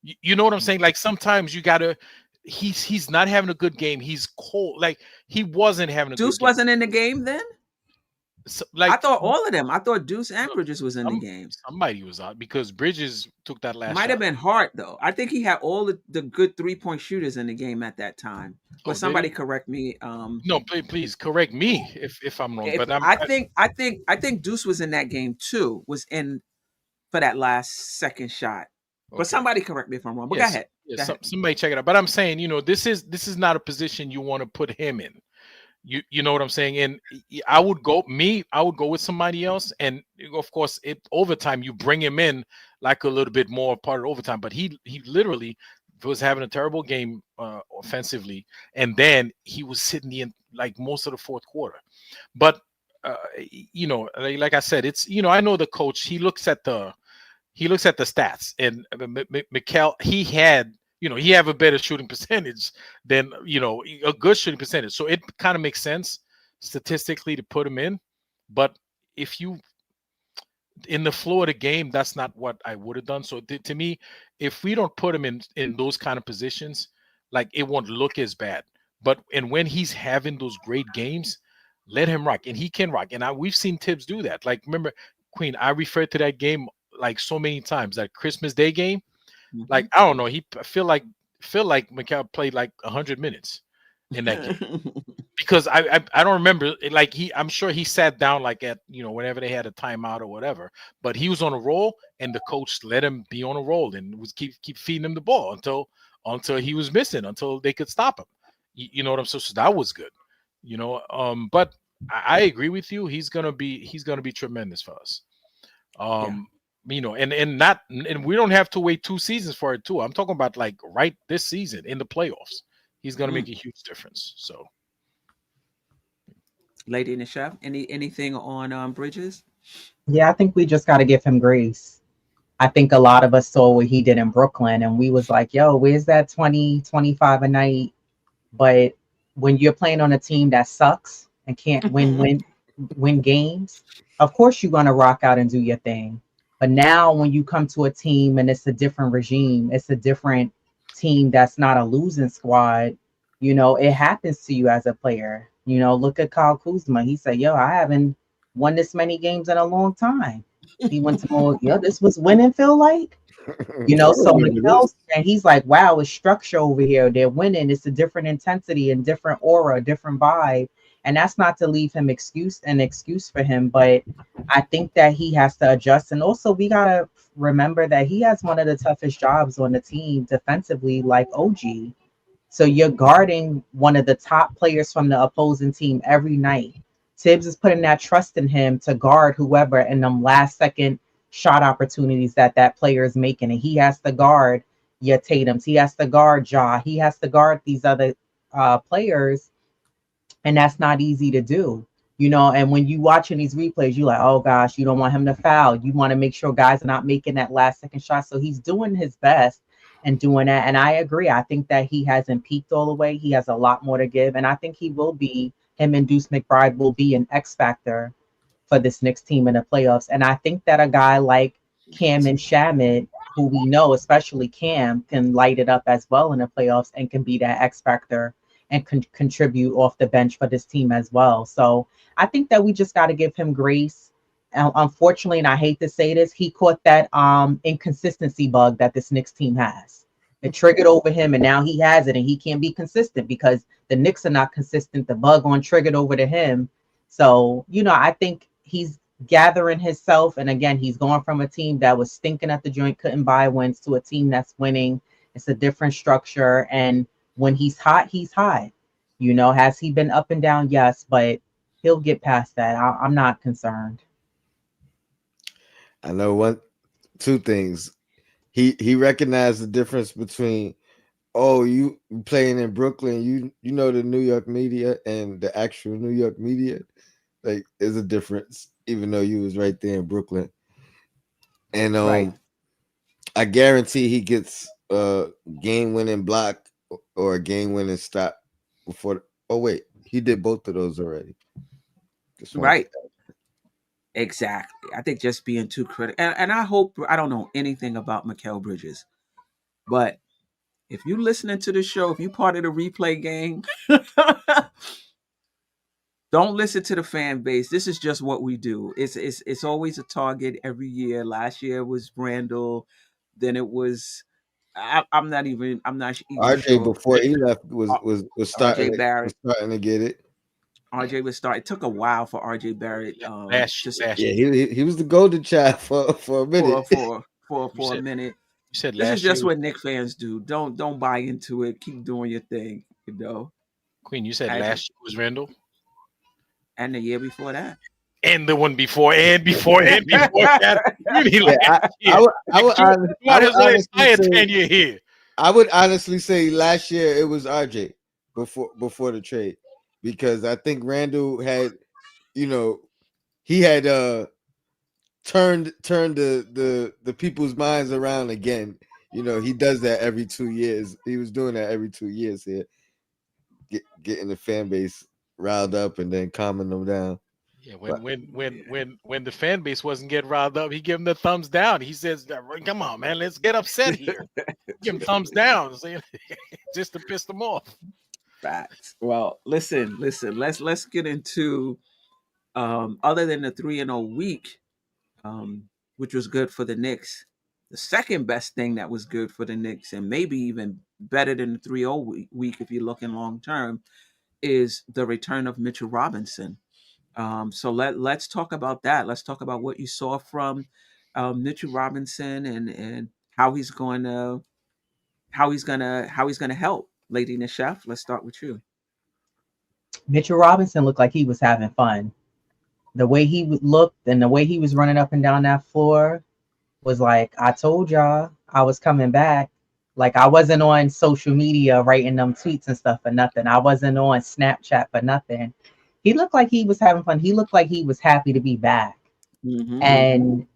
You know what I'm saying? Like, sometimes you gotta. He's not having a good game. He's cold. Like, he wasn't having a Deuce good game. wasn't in the game then? So, I thought all of them. I thought Deuce and Bridges was in the game. Somebody was out because Bridges took that last Might shot. have been Hart though. I think he had all the good 3-point shooters in the game at that time. But somebody correct me. No, please correct me if I'm wrong. But I think Deuce was in that game too. Was in for that last second shot. Okay. But somebody correct me if I'm wrong. But yes, go ahead. Yes, somebody check it out. But I'm saying, this is not a position you want to put him in. You know what I'm saying? And I would go with somebody else. And of course, overtime, you bring him in like a little bit more part of overtime. But he literally was having a terrible game offensively. And then he was sitting in like most of the fourth quarter. But, like I said, it's, I know the coach, he looks at the stats, and Mikal, he have a better shooting percentage than, a good shooting percentage. So it kind of makes sense statistically to put him in. But if you, in the flow of the game, that's not what I would have done. So to me, if we don't put him in those kind of positions, like, it won't look as bad. And when he's having those great games, let him rock, and he can rock. And we've seen Thibs do that. Like, remember, Queen, I referred to that game like so many times, that Christmas Day game. Mm-hmm. Like, I don't know, he feel like Mikal played like 100 minutes in that game. Because I don't remember, like, I'm sure he sat down like at, whenever they had a timeout or whatever, but he was on a roll, and the coach let him be on a roll and was keep feeding him the ball until he was missing, until they could stop him. You know what I'm saying? So that was good. But I agree with you. He's gonna be tremendous for us. And we don't have to wait 2 seasons for it too. I'm talking about like right this season in the playoffs. He's going to make a huge difference. So, Lady and the Chef, anything on Bridges? Yeah, I think we just got to give him grace. I think a lot of us saw what he did in Brooklyn, and we was like, yo, where's that 20, 25 a night? But when you're playing on a team that sucks and can't win games, of course you're going to rock out and do your thing. But now when you come to a team and it's a different regime, it's a different team that's not a losing squad, You know, it happens to you as a player. You know, look at Kyle Kuzma. He said, "Yo, I haven't won this many games in a long time." He went to more. Yo, this was winning. Feel like. You know, I so remember this. Mikel's and he's like, wow, it's structure over here. They're winning. It's a different intensity and different aura, different vibe. And that's not to leave him an excuse for him, but I think that he has to adjust. And also we gotta remember that he has one of the toughest jobs on the team defensively, like OG. So you're guarding one of the top players from the opposing team every night. Thibs is putting that trust in him to guard whoever in them last second shot opportunities that player is making. And he has to guard your Tatums. He has to guard Ja. He has to guard these other players, and that's not easy to do. You know, and when you watching these replays, you're like, oh gosh, you don't want him to foul. You want to make sure guys are not making that last second shot. So he's doing his best and doing that. And I agree. I think that he hasn't peaked all the way. He has a lot more to give. And I think he will be, him and Deuce McBride will be an X factor for this Knicks team in the playoffs. And I think that a guy like Cam and Shamit, who we know, especially Cam, can light it up as well in the playoffs and can be that X factor and contribute off the bench for this team as well. So I think that we just got to give him grace. Unfortunately, and I hate to say this, he caught that inconsistency bug that this Knicks team has. It triggered over him, and now he has it, and he can't be consistent because the Knicks are not consistent. The bug on triggered over to him. So, you know, I think he's gathering himself. And again, he's going from a team that was stinking at the joint, couldn't buy wins, to a team that's winning. It's a different structure. And when he's hot, he's hot. You know, has he been up and down? Yes, but he'll get past that. I'm not concerned. I know two things. He recognized the difference between, oh, you playing in Brooklyn, you know the New York media and the actual New York media. Like, there's a difference, even though you was right there in Brooklyn. And Right. I guarantee he gets a game winning block or a game winning stop before. Oh wait, he did both of those already. Just want Right. Exactly. I think just being too critical. And I hope, I don't know anything about Mikal Bridges, but if you listening to the show, if you part of the replay gang, don't listen to the fan base. This is just what we do. It's always a target every year. Last year was Randall, then it was I'm not even RJ sure. before he left R- was RJ starting Barrett. to get it. RJ would start. It took a while for RJ Barrett Last just Yeah, year. he was the golden child for a minute. You for a said minute. you said This is last year just was what Nick fans do. Don't buy into it. Keep doing your thing, you know. Queen. You said As last year was Randall, and the year before that. and the one before, and before that. You mean Yeah, last year? Like I throughout would his honestly entire say tenure here. I would honestly say last year it was RJ before the trade, because I think Randall had, you know, he had turned the people's minds around again. You know, he does that every 2 years. He was doing that every 2 years here, getting the fan base riled up and then calming them down. Yeah, But when the fan base wasn't getting riled up, he gave him the thumbs down. He says, "Come on, man, let's get upset here." Give him thumbs down, saying just to piss them off. Facts. Well, listen. Let's get into other than the 3-0 week, which was good for the Knicks. The second best thing that was good for the Knicks, and maybe even better than the 3-0 week if you're looking long term, is the return of Mitchell Robinson. So let's talk about that. Let's talk about what you saw from Mitchell Robinson, and how he's gonna help Lady and the Chef. Let's start with you. Mitchell Robinson looked like he was having fun. The way he looked and the way he was running up and down that floor was like, I told y'all I was coming back. Like, I wasn't on social media writing them tweets and stuff for nothing. I wasn't on Snapchat for nothing. He looked like he was having fun. He looked like he was happy to be back. Mm-hmm. And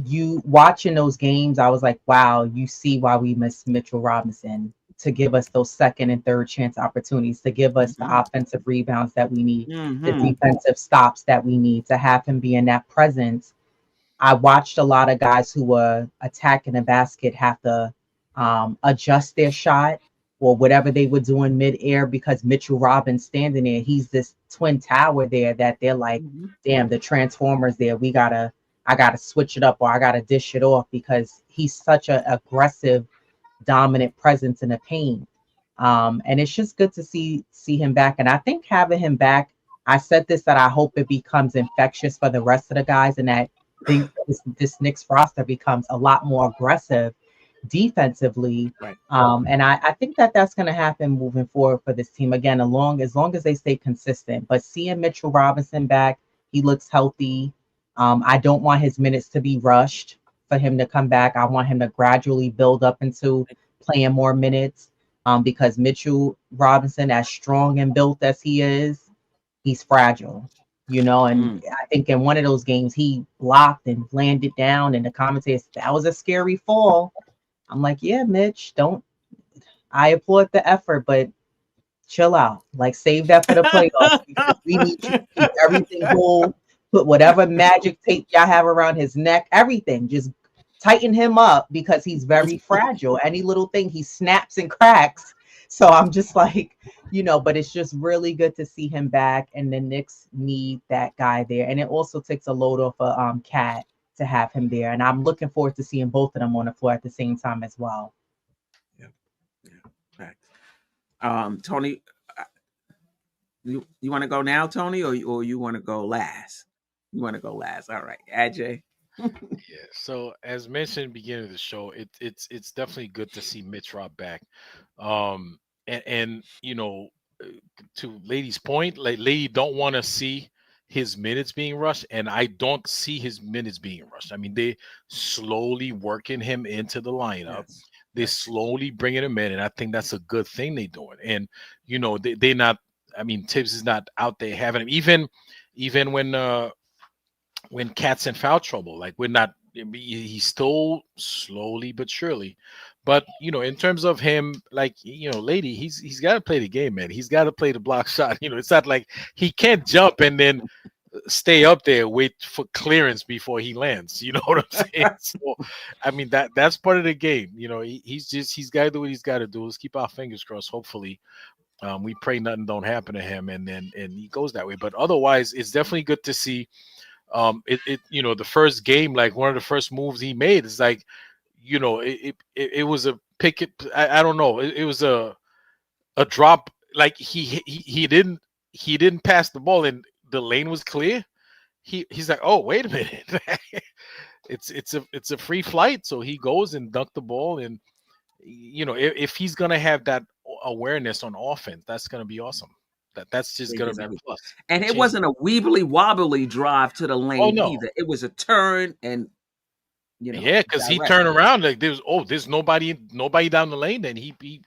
you watching those games, I was like, wow, you see why we miss Mitchell Robinson, to give us those second and third chance opportunities, to give us the Mm-hmm. offensive rebounds that we need, the Mm-hmm. defensive stops that we need, to have him be in that presence. I watched a lot of guys who were attacking the basket have to adjust their shot or whatever they were doing midair, because Mitchell Robinson standing there. He's this twin tower there that they're like, Mhm. damn, the Transformers there. I gotta switch it up, or I gotta dish it off, because he's such an aggressive, dominant presence in the paint. And it's just good to see him back. And I think having him back, I said this, that I hope it becomes infectious for the rest of the guys, and that this Knicks roster becomes a lot more aggressive defensively. Right. And I think that that's going to happen moving forward for this team. Again, as long as they stay consistent. But seeing Mitchell Robinson back, he looks healthy. I don't want his minutes to be rushed for him to come back. I want him to gradually build up into playing more minutes. Because Mitchell Robinson, as strong and built as he is, he's fragile. And Mm. I think in one of those games he blocked and landed down, and the commentator said that was a scary fall. I'm like, yeah, Mitch, don't. I applaud the effort, but chill out. Like, save that for the playoffs, because we need you to keep everything cool. Put whatever magic tape y'all have around his neck, everything. Just tighten him up, because he's very fragile. Any little thing, he snaps and cracks. So I'm just like, but it's just really good to see him back, and the Knicks need that guy there. And it also takes a load off of Cat to have him there. And I'm looking forward to seeing both of them on the floor at the same time as well. Yeah. Yeah. Right. Tony, you want to go now, Tony, or you want to go last? You want to go last? All right, Ajay. Yeah. So as mentioned, beginning of the show, it's definitely good to see Mitch Rob back. And uh, to Lady's point, like Lady don't want to see his minutes being rushed, and I don't see his minutes being rushed. I mean, they slowly working him into the lineup. Yes. They Yes. slowly bringing him in, and I think that's a good thing they doing. And they not. I mean, Tibbs is not out there having him. Even when Cat's in foul trouble, like we're not. He's still slowly but surely. But in terms of him, like Lady, he's got to play the game, man. He's got to play the block shot. It's not like he can't jump and then stay up there, wait for clearance before he lands. You know what I'm saying? So, I mean that's part of the game. He's got to do what he's got to do. Let's keep our fingers crossed. Hopefully, we pray nothing don't happen to him, and he goes that way. But otherwise, it's definitely good to see. The first game, like one of the first moves he made is like, it was a pick it. I don't know. It was a drop. Like he didn't pass the ball and the lane was clear. He's like, oh, wait a minute. it's a free flight. So he goes and dunked the ball. And if he's gonna have that awareness on offense, that's gonna be awesome. That's just gonna Changes be everything. plus. And it Change. wasn't a weebly wobbly drive to the Oh lane no. either. It was a turn and Yeah, because he direct. turned around like there's nobody down the lane. Then he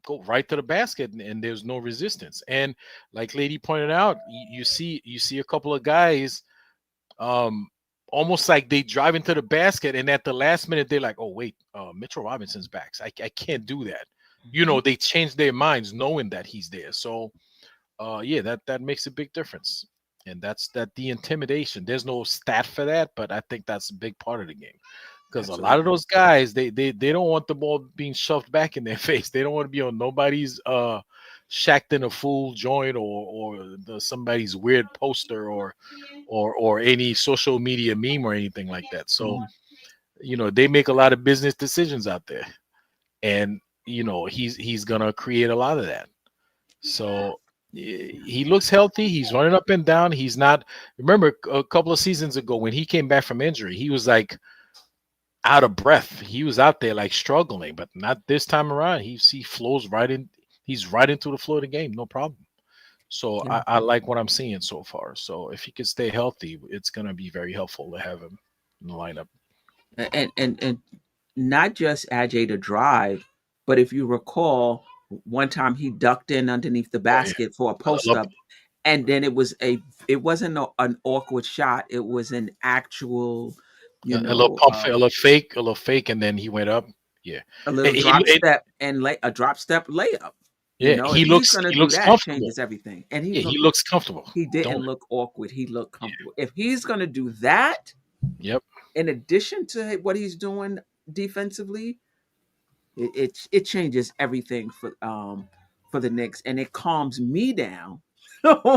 go right to the basket, and there's no resistance. And like Lady pointed out, you see a couple of guys, um, almost like they drive into the basket, and at the last minute they're like, oh wait, Mitchell Robinson's back. I can't do that. Mhm. They change their minds knowing that he's there. So yeah, that makes a big difference. And that's the intimidation. There's no stat for that, but I think that's a big part of the game. Because a lot of Absolutely. those guys, they don't want the ball being shoved back in their face. They don't want to be on nobody's shacked in a fool joint, or somebody's weird poster, or any social media meme or anything like that. So Mhm. they make a lot of business decisions out there, and he's gonna create a lot of that. So he looks healthy. He's running up and down. He's not. Remember a couple of seasons ago when he came back from injury, he was like out of breath. He was out there like struggling, but not this time around. He flows right in. He's right into the flow of the game, no problem. So Yeah. I like what I'm seeing so far. So if he can stay healthy, it's gonna be very helpful to have him in the lineup. And not just Ajay to drive, but if you recall, one time he ducked in underneath the Oh yeah, basket for a I post love up, and then it wasn't an awkward shot. It was an actual, a little pump, a little fake, and then he went up. Yeah, a little he, drop step and a drop step layup. yeah, If he he's looks gonna he do looks that, it comfortable. changes everything. And Yeah, he looks comfortable. he didn't Don't. look awkward. He looked comfortable. If he's gonna do that, Yep. in addition to what he's doing defensively, It changes everything for the Knicks, and it calms me down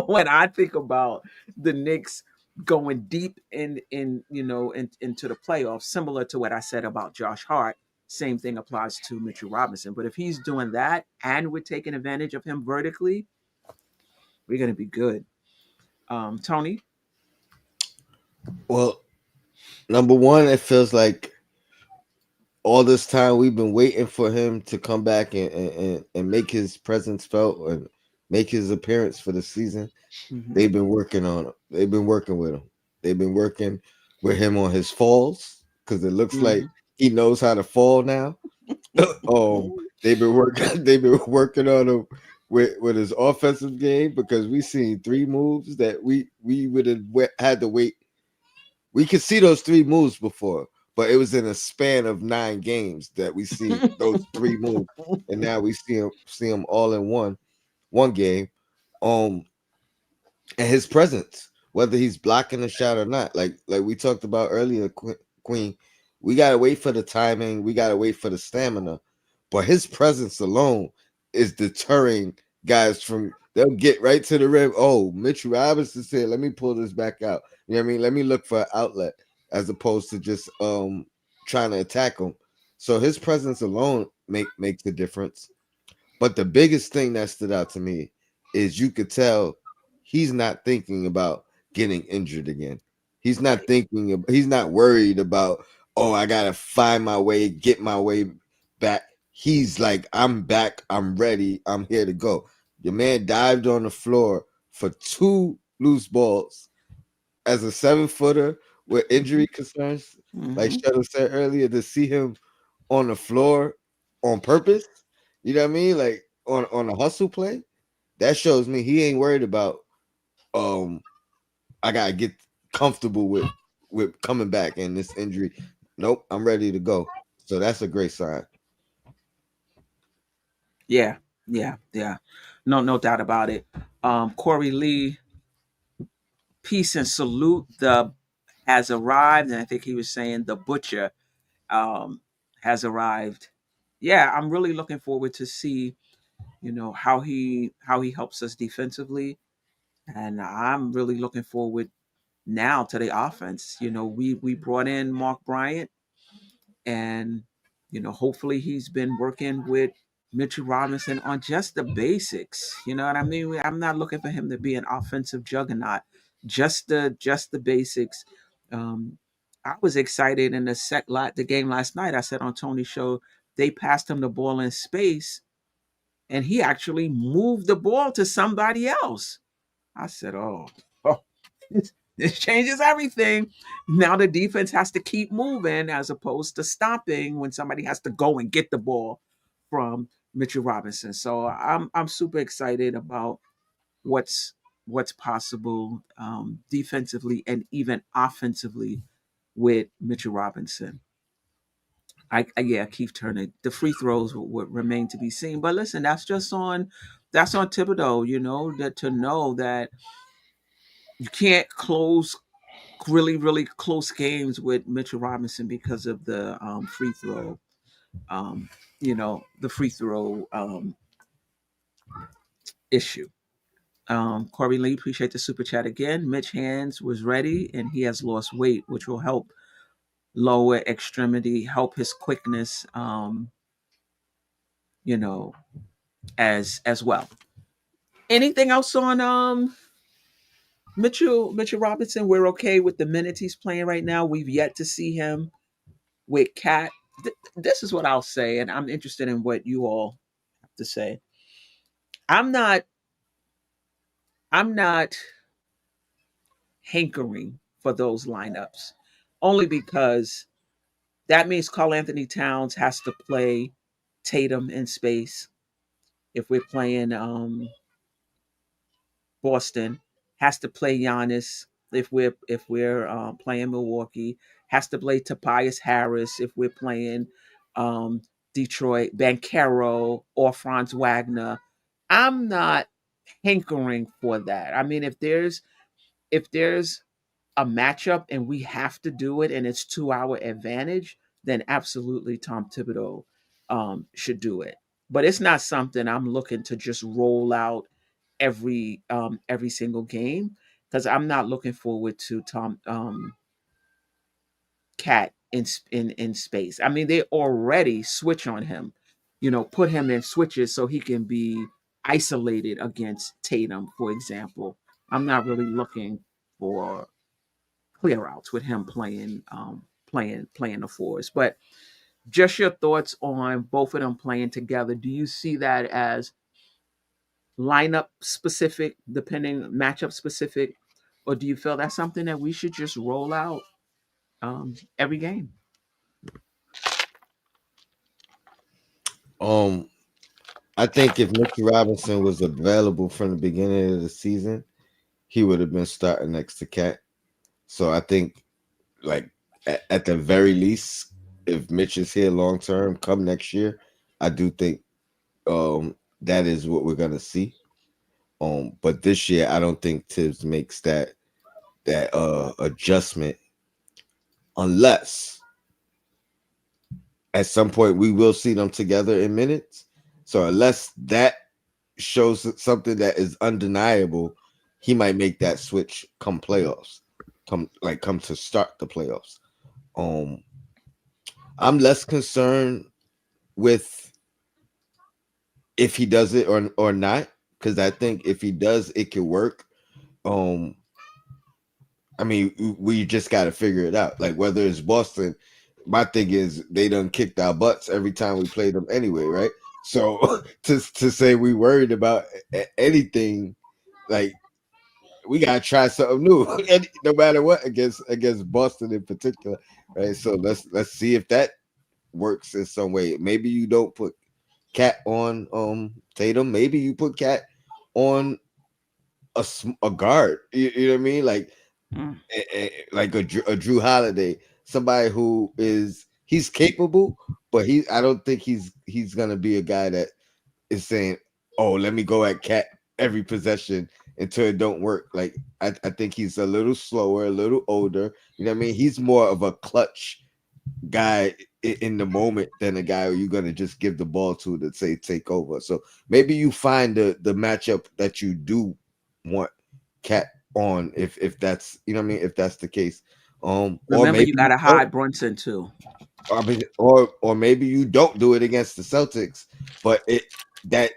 when I think about the Knicks going deep into the playoffs. Similar to what I said about Josh Hart, same thing applies to Mitchell Robinson. But if he's doing that and we're taking advantage of him vertically, we're gonna be good. Tony. Well, number one, it feels like all this time we've been waiting for him to come back and make his presence felt and make his appearance for the season. Mm-hmm. They've been working on him. They've been working with him. They've been working with him on his falls because it looks like Mm-hmm. he knows how to fall now. They've been working. They've been working on him with his offensive game because we seen three moves that we would have had to wait. We could see those three moves before, but it was in a span of 9 games that we see those three moves, and now we see him all in one game. Um, and his presence, whether he's blocking the shot or not, like we talked about earlier, Queen, we gotta wait for the timing, we gotta wait for the stamina, but his presence alone is deterring guys from they'll get right to the rim. Oh, Mitch Robinson said, "Let me pull this back out." You know what I mean? Let me look for an outlet as opposed to just trying to attack him. So his presence alone makes a difference. But the biggest thing that stood out to me is you could tell he's not thinking about getting injured again. He's not Right. he's not worried about, oh, I gotta find my way, get my way back. He's like, I'm back, I'm ready, I'm here to go. Your man dived on the floor for 2 loose balls as a 7-footer with injury concerns, like Mm-hmm. Shuttle said earlier, to see him on the floor on purpose. You know what I mean? Like on a hustle play. That shows me he ain't worried about um I gotta get comfortable with coming back in this injury. Nope, I'm ready to go. So that's a great sign. Yeah, yeah. No doubt about it. Corey Lee, peace and salute. The has arrived, and I think he was saying the butcher um, has arrived. Yeah, I'm really looking forward to see how he helps us defensively, and I'm really looking forward now to the offense. We brought in Mark Bryant, and hopefully he's been working with Mitchell Robinson on just the basics. You know what I mean? I'm not looking for him to be an offensive juggernaut. Just the basics. Um, I was excited in the game last night. I said on Tony's show they passed him the ball in space, and he actually moved the ball to somebody else. I said, oh, this changes everything. Now the defense has to keep moving as opposed to stopping when somebody has to go and get the ball from Mitchell Robinson. So I'm super excited about what's what's possible defensively and even offensively with Mitchell Robinson. Yeah, Keith Turner. The free throws would remain to be seen. But listen, that's on Thibodeau. That to know that you can't close really, really close games with Mitchell Robinson because of the free throw. Um, the free throw issue. Corey Lee, appreciate the super chat again. Mitch Hands was ready and he has lost weight, which will help lower extremity, help his quickness, you know, as well. Anything else on Mitchell Robinson? We're okay with the minutes he's playing right now. We've yet to see him with Cat. This is what I'll say, and I'm interested in what you all have to say. I'm not I'm not hankering for those lineups only because that means Carl Anthony Towns has to play Tatum in space. If we're playing Boston, has to play Giannis. If we're playing Milwaukee, has to play Tobias Harris. If we're playing um, Detroit, Bankero or Franz Wagner, I'm not hankering for that. I mean, if there's a matchup and we have to do it and it's to our advantage, then absolutely Tom Thibodeau should do it. But it's not something I'm looking to just roll out every single game, because I'm not looking forward to Tom Cat in space. I mean, they already switch on him, put him in switches so he can be isolated against Tatum, for example. I'm not really looking for clear outs with him playing the fours. But just your thoughts on both of them playing together. Do you see that as lineup specific, depending matchup specific, or do you feel that's something that we should just roll out every game? Um, I think if Mitch Robinson was available from the beginning of the season, he would have been starting next to Cat. So I think, like, at the very least, if Mitch is here long term, come next year, I do think that is what we're gonna see. But this year, I don't think Tibbs makes that adjustment unless at some point we will see them together in minutes. So unless that shows something that is undeniable, he might make that switch come playoffs, come to start the playoffs. Um, I'm less concerned with if he does it or not, because I think if he does, it could work. Um, I mean, we just got to figure it out. Like whether it's Boston, my thing is they done kicked our butts every time we played them anyway, right? So to say we worried about anything, like we gotta try something new, and no matter what against Boston in particular, right? So let's see if that works in some way. Maybe you don't put Cat on Tatum. Maybe you put Cat on a guard. You know what I mean? Like Mm. like a Drew Holiday, somebody who he's capable, but I don't think he's gonna be a guy that is saying, "Oh, let me go at Cat every possession until it don't work." Like I think he's a little slower, a little older. You know what I mean? He's more of a clutch guy in the moment than a guy who you're gonna just give the ball to say take over. So maybe you find the matchup that you do want Cat on if that's you know what I mean if that's the case. Or Remember, maybe you got you to don't. hide Brunson too. I mean, or maybe you don't do it against the Celtics, but that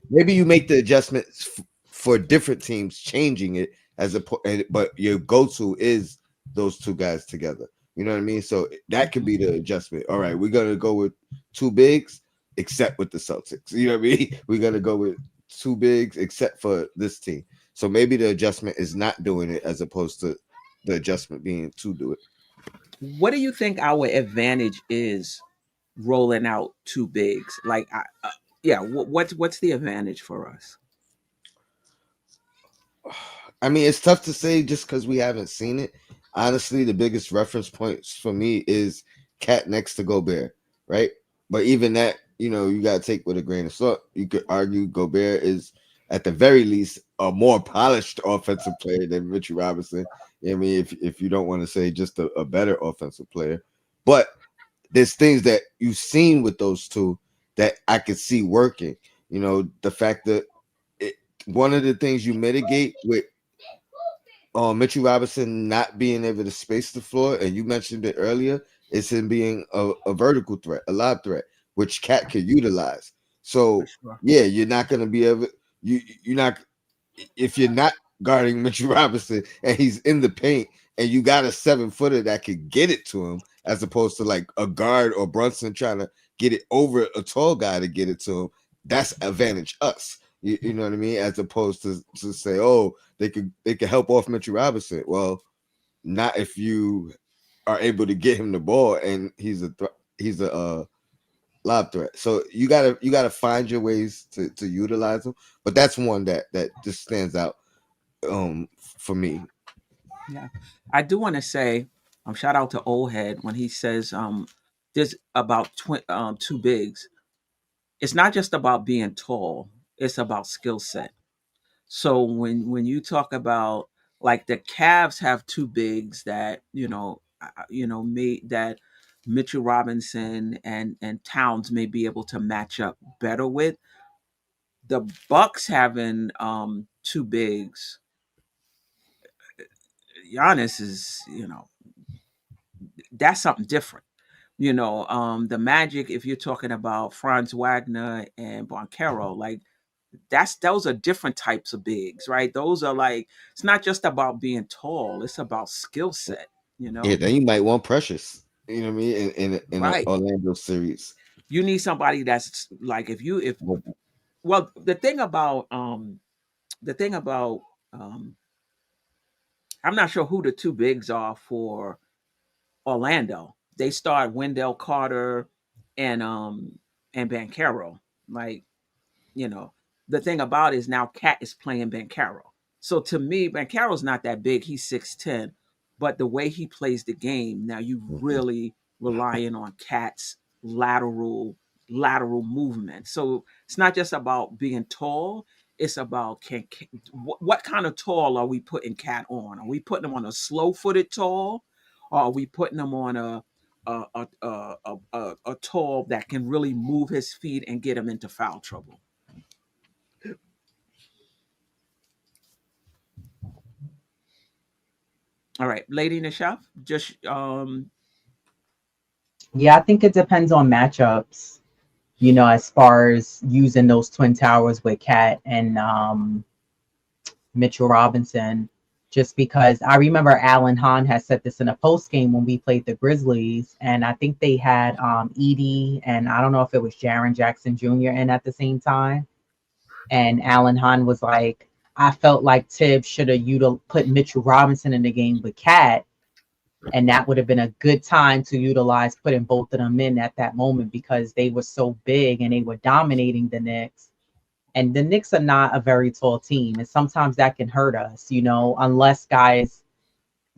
maybe you make the adjustments for different teams, changing it but your go-to is those two guys together. You know what I mean? So that could be the adjustment. All right, we're gonna go with two bigs, except with the Celtics. You know what I mean? We're gonna go with two bigs, except for this team. So maybe the adjustment is not doing it as opposed to the adjustment being to do it. What do you think our advantage is rolling out two bigs? Like, yeah, what's the advantage for us? I mean, it's tough to say just because we haven't seen it. Honestly, the biggest reference points for me is Cat next to Gobert, right? But even that, you got to take with a grain of salt. You could argue Gobert is, at the very least, a more polished offensive player than Mitch Robinson. I mean, if you don't want to say just a better offensive player, but there's things that you've seen with those two that I could see working. The fact that it, one of the things you mitigate with Mitchell Robinson not being able to space the floor, and you mentioned it earlier, is him being a vertical threat, a lob threat, which Cat could utilize. For So sure. yeah, you're not going to be able. You're not if you're not guarding Mitchell Robinson and he's in the paint and you got a 7-footer that could get it to him, as opposed to like a guard or Brunson trying to get it over a tall guy to get it to him, that's advantage us. You know what I mean? As opposed to say, oh, they could help off Mitchell Robinson. Well, not if you are able to get him the ball and he's a lob threat. So you gotta find your ways to utilize them. But that's one that just stands out for me. Yeah, I do want to say, shout out to Old Head when he says, there's about two bigs. It's not just about being tall; it's about skill set. So when you talk about, like, the Cavs have two bigs that made that. Mitchell Robinson and Towns may be able to match up better with. The Bucks having two bigs, Giannis is, that's something different. The Magic, if you're talking about Franz Wagner and Boncaro, like those are different types of bigs, right? Those are like, it's not just about being tall, it's about skill set, Yeah, then you might want Precious. You know what I mean? In an right? Orlando series. You need somebody that's like, if well, the thing about um I'm not sure who the two bigs are for Orlando. They start Wendell Carter and Bancaro. Like, you know, the thing about it is now Cat is playing Bancaro. So to me, Bancaro's not that big. He's 6'10", but the way he plays the game, now you Mhm. really relying on Cat's lateral movement. So it's not just about being tall. It's about what kind of tall are we putting Cat on? Are we putting him on a slow-footed tall, or are we putting him on a tall that can really move his feet and get him into foul trouble? All right, Lady and the Chef, just Yeah, I think it depends on matchups. As far as using those twin towers with Cat and Mitchell Robinson, just because I remember Alan Hahn had said this in a post game when we played the Grizzlies, and I think they had Edie and I don't know if it was Jaren Jackson Jr. in at the same time. And Alan Hahn was like, I felt like Tibbs should have put Mitchell Robinson in the game with Cat, and that would have been a good time to utilize putting both of them in at that moment because they were so big and they were dominating the Knicks. And the Knicks are not a very tall team, and sometimes that can hurt us, unless guys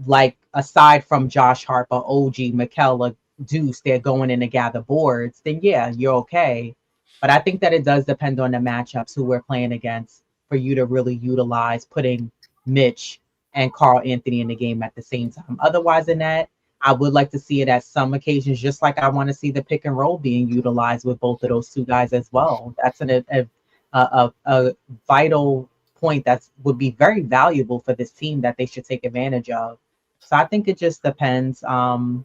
like aside from Josh Hart or OG, Mikal, or Deuce, they're going in to gather boards, then yeah, you're okay. But I think that it does depend on the matchups who we're playing against for you to really utilize putting Mitch and Carl Anthony in the game at the same time. Otherwise than that, I would like to see it at some occasions, just like I want to see the pick and roll being utilized with both of those two guys as well. That's a vital point that would be very valuable for this team that they should take advantage of. So I think it just depends. And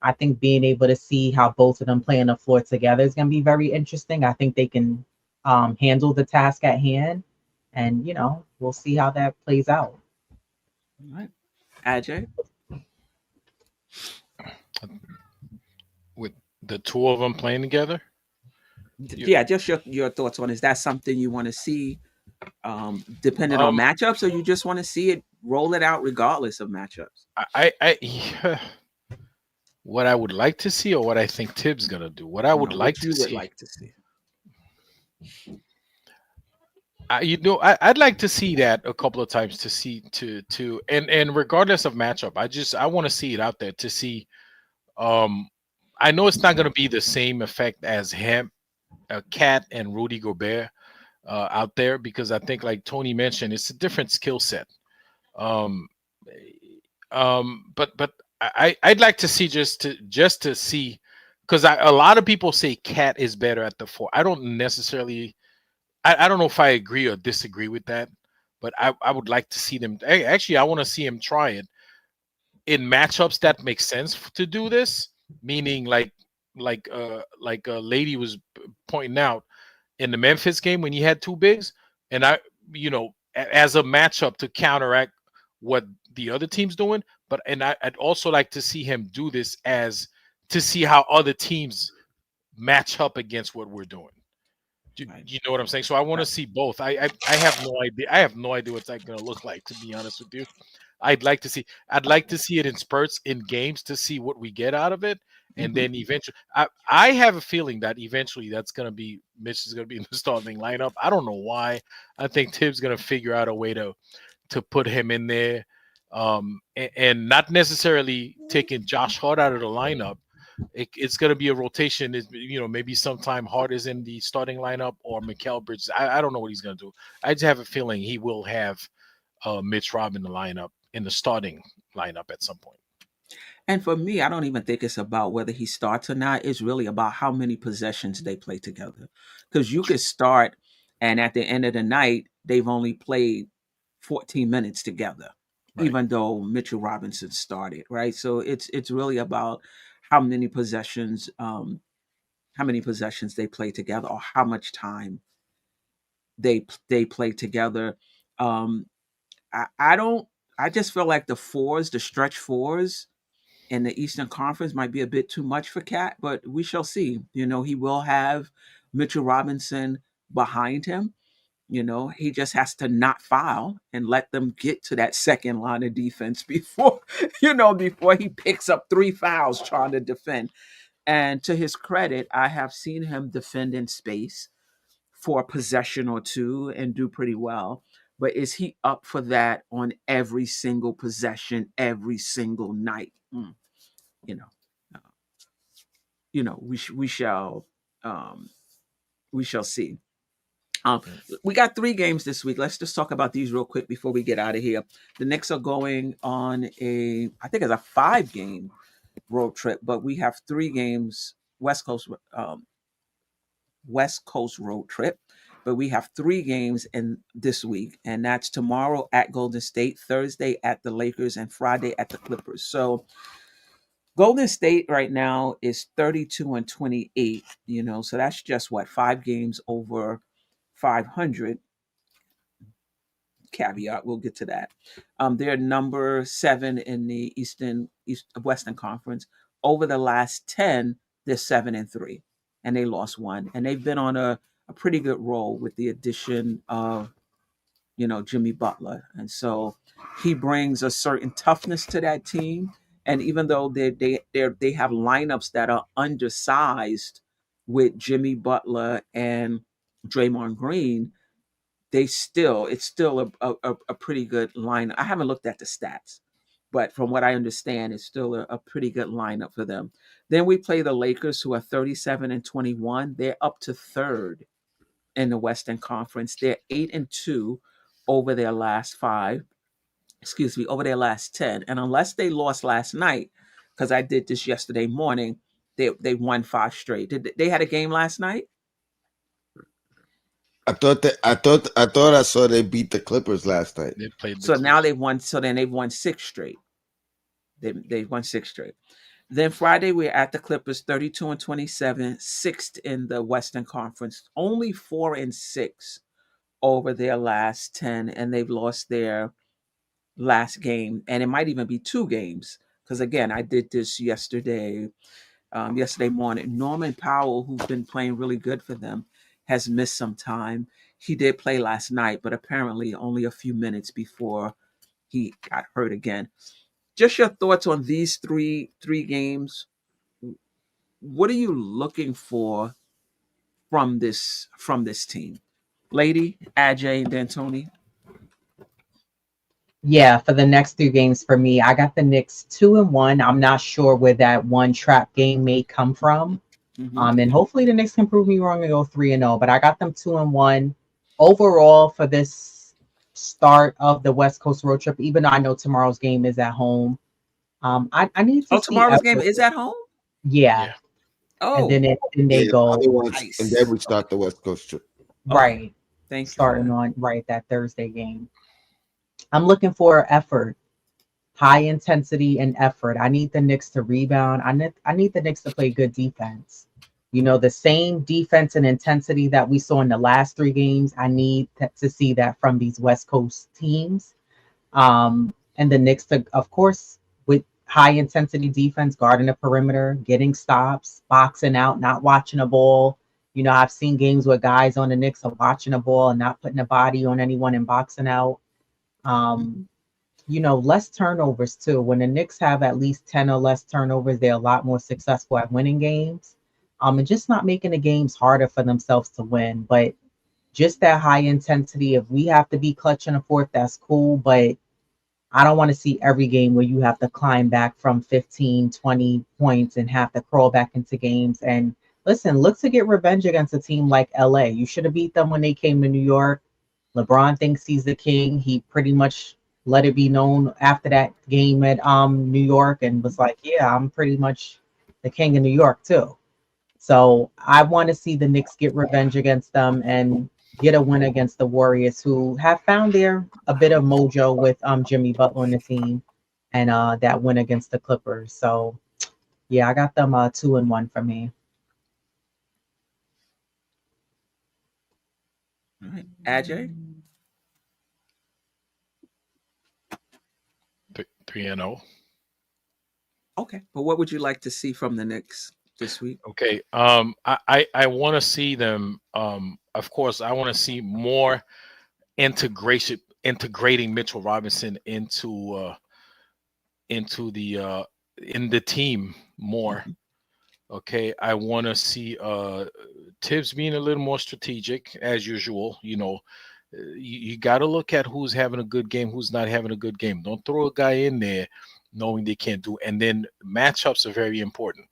I think being able to see how both of them play on the floor together is going to be very interesting. I think they can handle the task at hand, and we'll see how that plays out. all right. Ajay. With the two of them playing together. You, Yeah, just your thoughts on, is that something you want to see depending on um, matchups, or you just want to see it roll it out regardless of matchups? yeah, what I would like to see, or what I think Tibbs gonna do. What I would No, like what to you would see, like to see. I'd like to see that a couple of times to see and regardless of matchup, I want to see it out there to see. Um, I know it's not gonna be the same effect as him, Cat and Rudy Gobert out there because I think, like Tony mentioned, it's a different skill set. Um, but I'd like to see just to see because a lot of people say Cat is better at the four. I don't necessarily. I don't know if I agree or disagree with that, but I would like to see them. Actually, I want to see him try it in matchups that make sense to do this. Meaning, like a lady was pointing out in the Memphis game when you had two bigs, and as a matchup to counteract what the other team's doing. But I'd also like to see him do this as to see how other teams match up against what we're doing. Do Right. you know what I'm saying? So I want to Right. see both. I have no idea. I have no idea what's that going to look like. To be honest with you, I'd like to see. I'd like to see it in spurts in games to see what we get out of it, and Hmm. then eventually, I have a feeling that eventually that's going to be Mitch is going to be in the starting lineup. I don't know why. I think Tibbs going to figure out a way to put him in there, and not necessarily taking Josh Hart out of the lineup. It's going to be a rotation. Maybe sometime Hart is in the starting lineup or Mikal Bridges. I don't know what he's going to do. I just have a feeling he will have Mitch Robin in the lineup in the starting lineup at some point. And for me, I don't even think it's about whether he starts or not. It's really about how many possessions they play together. Because you could start, and at the end of the night, they've only played 14 minutes together, Right. even though Mitchell Robinson started, right? So it's really about how many possessions, they play together, or how much time they play together. Um, I don't. I just feel like the stretch fours in the Eastern Conference might be a bit too much for Cat, but we shall see. He will have Mitchell Robinson behind him. He just has to not foul and let them get to that second line of defense before, before he picks up 3 fouls trying to defend. And to his credit, I have seen him defend in space for a possession or two and do pretty well. But is he up for that on every single possession, every single night? You know, uh, um, we shall see. Um, Yeah. we got 3 games this week. Let's just talk about these real quick before we get out of here. The Knicks are going on I think it's a 5-game road trip, but we have 3 games West Coast road trip. But we have 3 games in this week, and that's tomorrow at Golden State, Thursday at the Lakers, and Friday at the Clippers. So Golden State right now is 32-28, so that's just what, 5 games over 500. Caveat, we'll get to that. They're number 7 in the Western Conference. Over the last 10, they're 7-3, and they lost 1. And they've been on a pretty good roll with the addition of Jimmy Butler, and so he brings a certain toughness to that team. And even though they have lineups that are undersized with Jimmy Butler and Draymond Green, it's still a pretty good lineup. I haven't looked at the stats, but from what I understand, it's still a pretty good lineup for them. Then we play the Lakers, who are 37-21. They're up to third in the Western Conference. They're 8-2 over their last 5. Excuse me, over their last 10. And unless they lost last night, because I did this yesterday morning, they won 5 straight. Did they had a game last night? I thought I saw they beat the Clippers last night. They played the So now Clips. they've won. So then they've won 6 straight. They've won 6 straight. Then Friday we're at the Clippers, 32-27, sixth in the Western Conference, only 4-6 over their last 10, and they've lost their last game, and it might even be 2 games, because again, I did this yesterday morning. Norman Powell, who's been playing really good for them, has missed some time. He did play last night, but apparently only a few minutes before he got hurt again. Just your thoughts on these three games. What are you looking for from this team? Lady, Ajay, and then Tony. Yeah, for the next 3 games for me, I got the Knicks 2-1. I'm not sure where that one trap game may come from. Mm-hmm. And hopefully the Knicks can prove me wrong and go 3-0. But I got them 2-1 overall for this start of the West Coast road trip. Even though I know tomorrow's game is at home, I need to Oh, see tomorrow's game effort. is at home. Yeah, Yeah. and Oh, then they Yeah, the go other ones, and then nice. we start the West Coast trip. Okay, right, thank you for starting that. on right that Thursday game. I'm looking for effort, high intensity and effort. I need the Knicks to rebound. I need the Knicks to play good defense. The same defense and intensity that we saw in the last 3 games. I need to see that from these West Coast teams. And the Knicks to, of course, with high intensity defense, guarding the perimeter, getting stops, boxing out, not watching a ball. I've seen games where guys on the Knicks are watching a ball and not putting a body on anyone and boxing out. Um, less turnovers too. When the Knicks have at least 10 or less turnovers, they're a lot more successful at winning games. And just not making the games harder for themselves to win. But just that high intensity, if we have to be clutch in the fourth, that's cool. But I don't want to see every game where you have to climb back from 15, 20 points and have to crawl back into games. And listen, look to get revenge against a team like LA. You should have beat them when they came to New York. LeBron thinks he's the king. He pretty much let it be known after that game at New York and was like, yeah, I'm pretty much the king of New York too. So I want to see the Knicks get revenge against them and get a win against the Warriors, who have found their a bit of mojo with Jimmy Butler on the team, and that win against the Clippers. So yeah, I got them 2-1 for me. All right. Ajay? 3-0. Okay. But what would you like to see from the Knicks this week? Okay. I want to see them. Of course, I want to see more integrating Mitchell Robinson into the in the team more. Mhm. Okay. I want to see Tibbs being a little more strategic as usual. You got to look at who's having a good game, who's not having a good game. Don't throw a guy in there knowing they can't do. And then matchups are very important.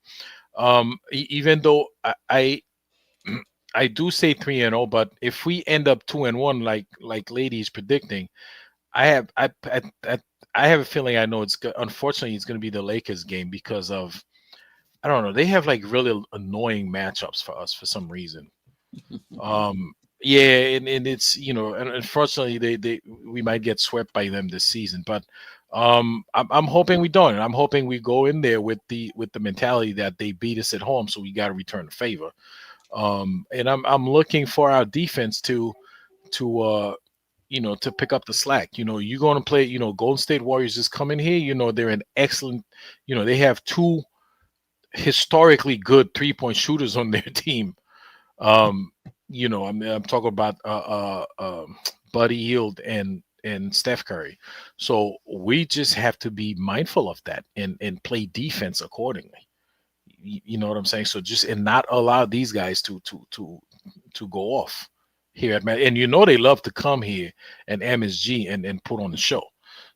Even though I do say 3-0, but if we end up 2-1, like Lady is predicting, I have I have a feeling I know unfortunately it's going to be the Lakers game because of I don't know, they have like really annoying matchups for us for some reason. Yeah, and it's and unfortunately they we might get swept by them this season, but I'm hoping we don't. I'm hoping we go in there with the mentality that they beat us at home, so we got to return the favor. And I'm looking for our defense to to pick up the slack. You're going to play. Golden State Warriors just come in here. They're an excellent. They have two historically good 3-point shooters on their team. Um, I'm talking about Buddy Hield and Steph Curry. So we just have to be mindful of that and play defense accordingly. You know what I'm saying? So just and not allow these guys to go off here at Man. And they love to come here and MSG and put on the show.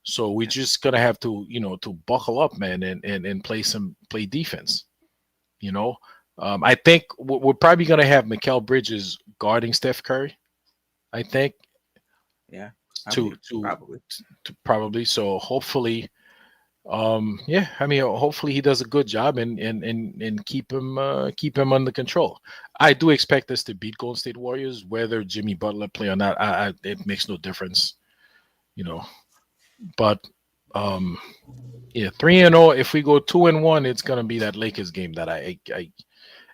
So we're just gonna have to to buckle up, man, and play defense. You know, I think we're probably going to have Mikal Bridges guarding Steph Curry. I think Yeah, to probably, to probably. to probably. So hopefully, yeah. I mean, hopefully he does a good job and keep him under control. I do expect us to beat Golden State Warriors, whether Jimmy Butler play or not. It makes no difference, you know. But um, yeah, 3-0. If we go 2-1, it's gonna be that Lakers game that I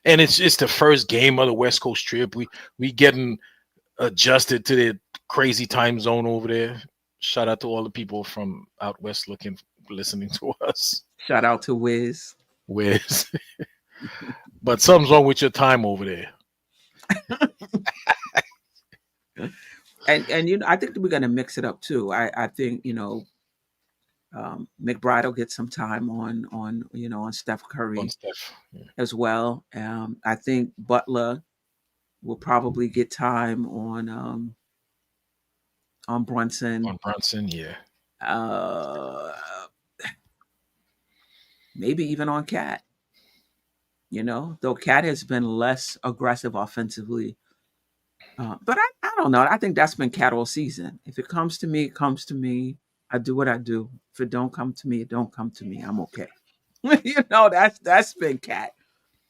and it's the first game of the West Coast trip. We getting adjusted to the crazy time zone over there. Shout out to all the people from out west listening to us. Shout out to Wiz. Where's but something's wrong with your time over there. And I think that we're gonna mix it up too. I think McBride will get some time on Steph On Curry Steph. Yeah. as well. I think Butler will probably get time on Brunson. On Brunson, yeah. Uh, maybe even on Cat. Though Cat has been less aggressive offensively. But I don't know. I think that's been Cat all season. If it comes to me, it comes to me. I do what I do. If it don't come to me, it don't come to me. I'm okay. That's been Cat.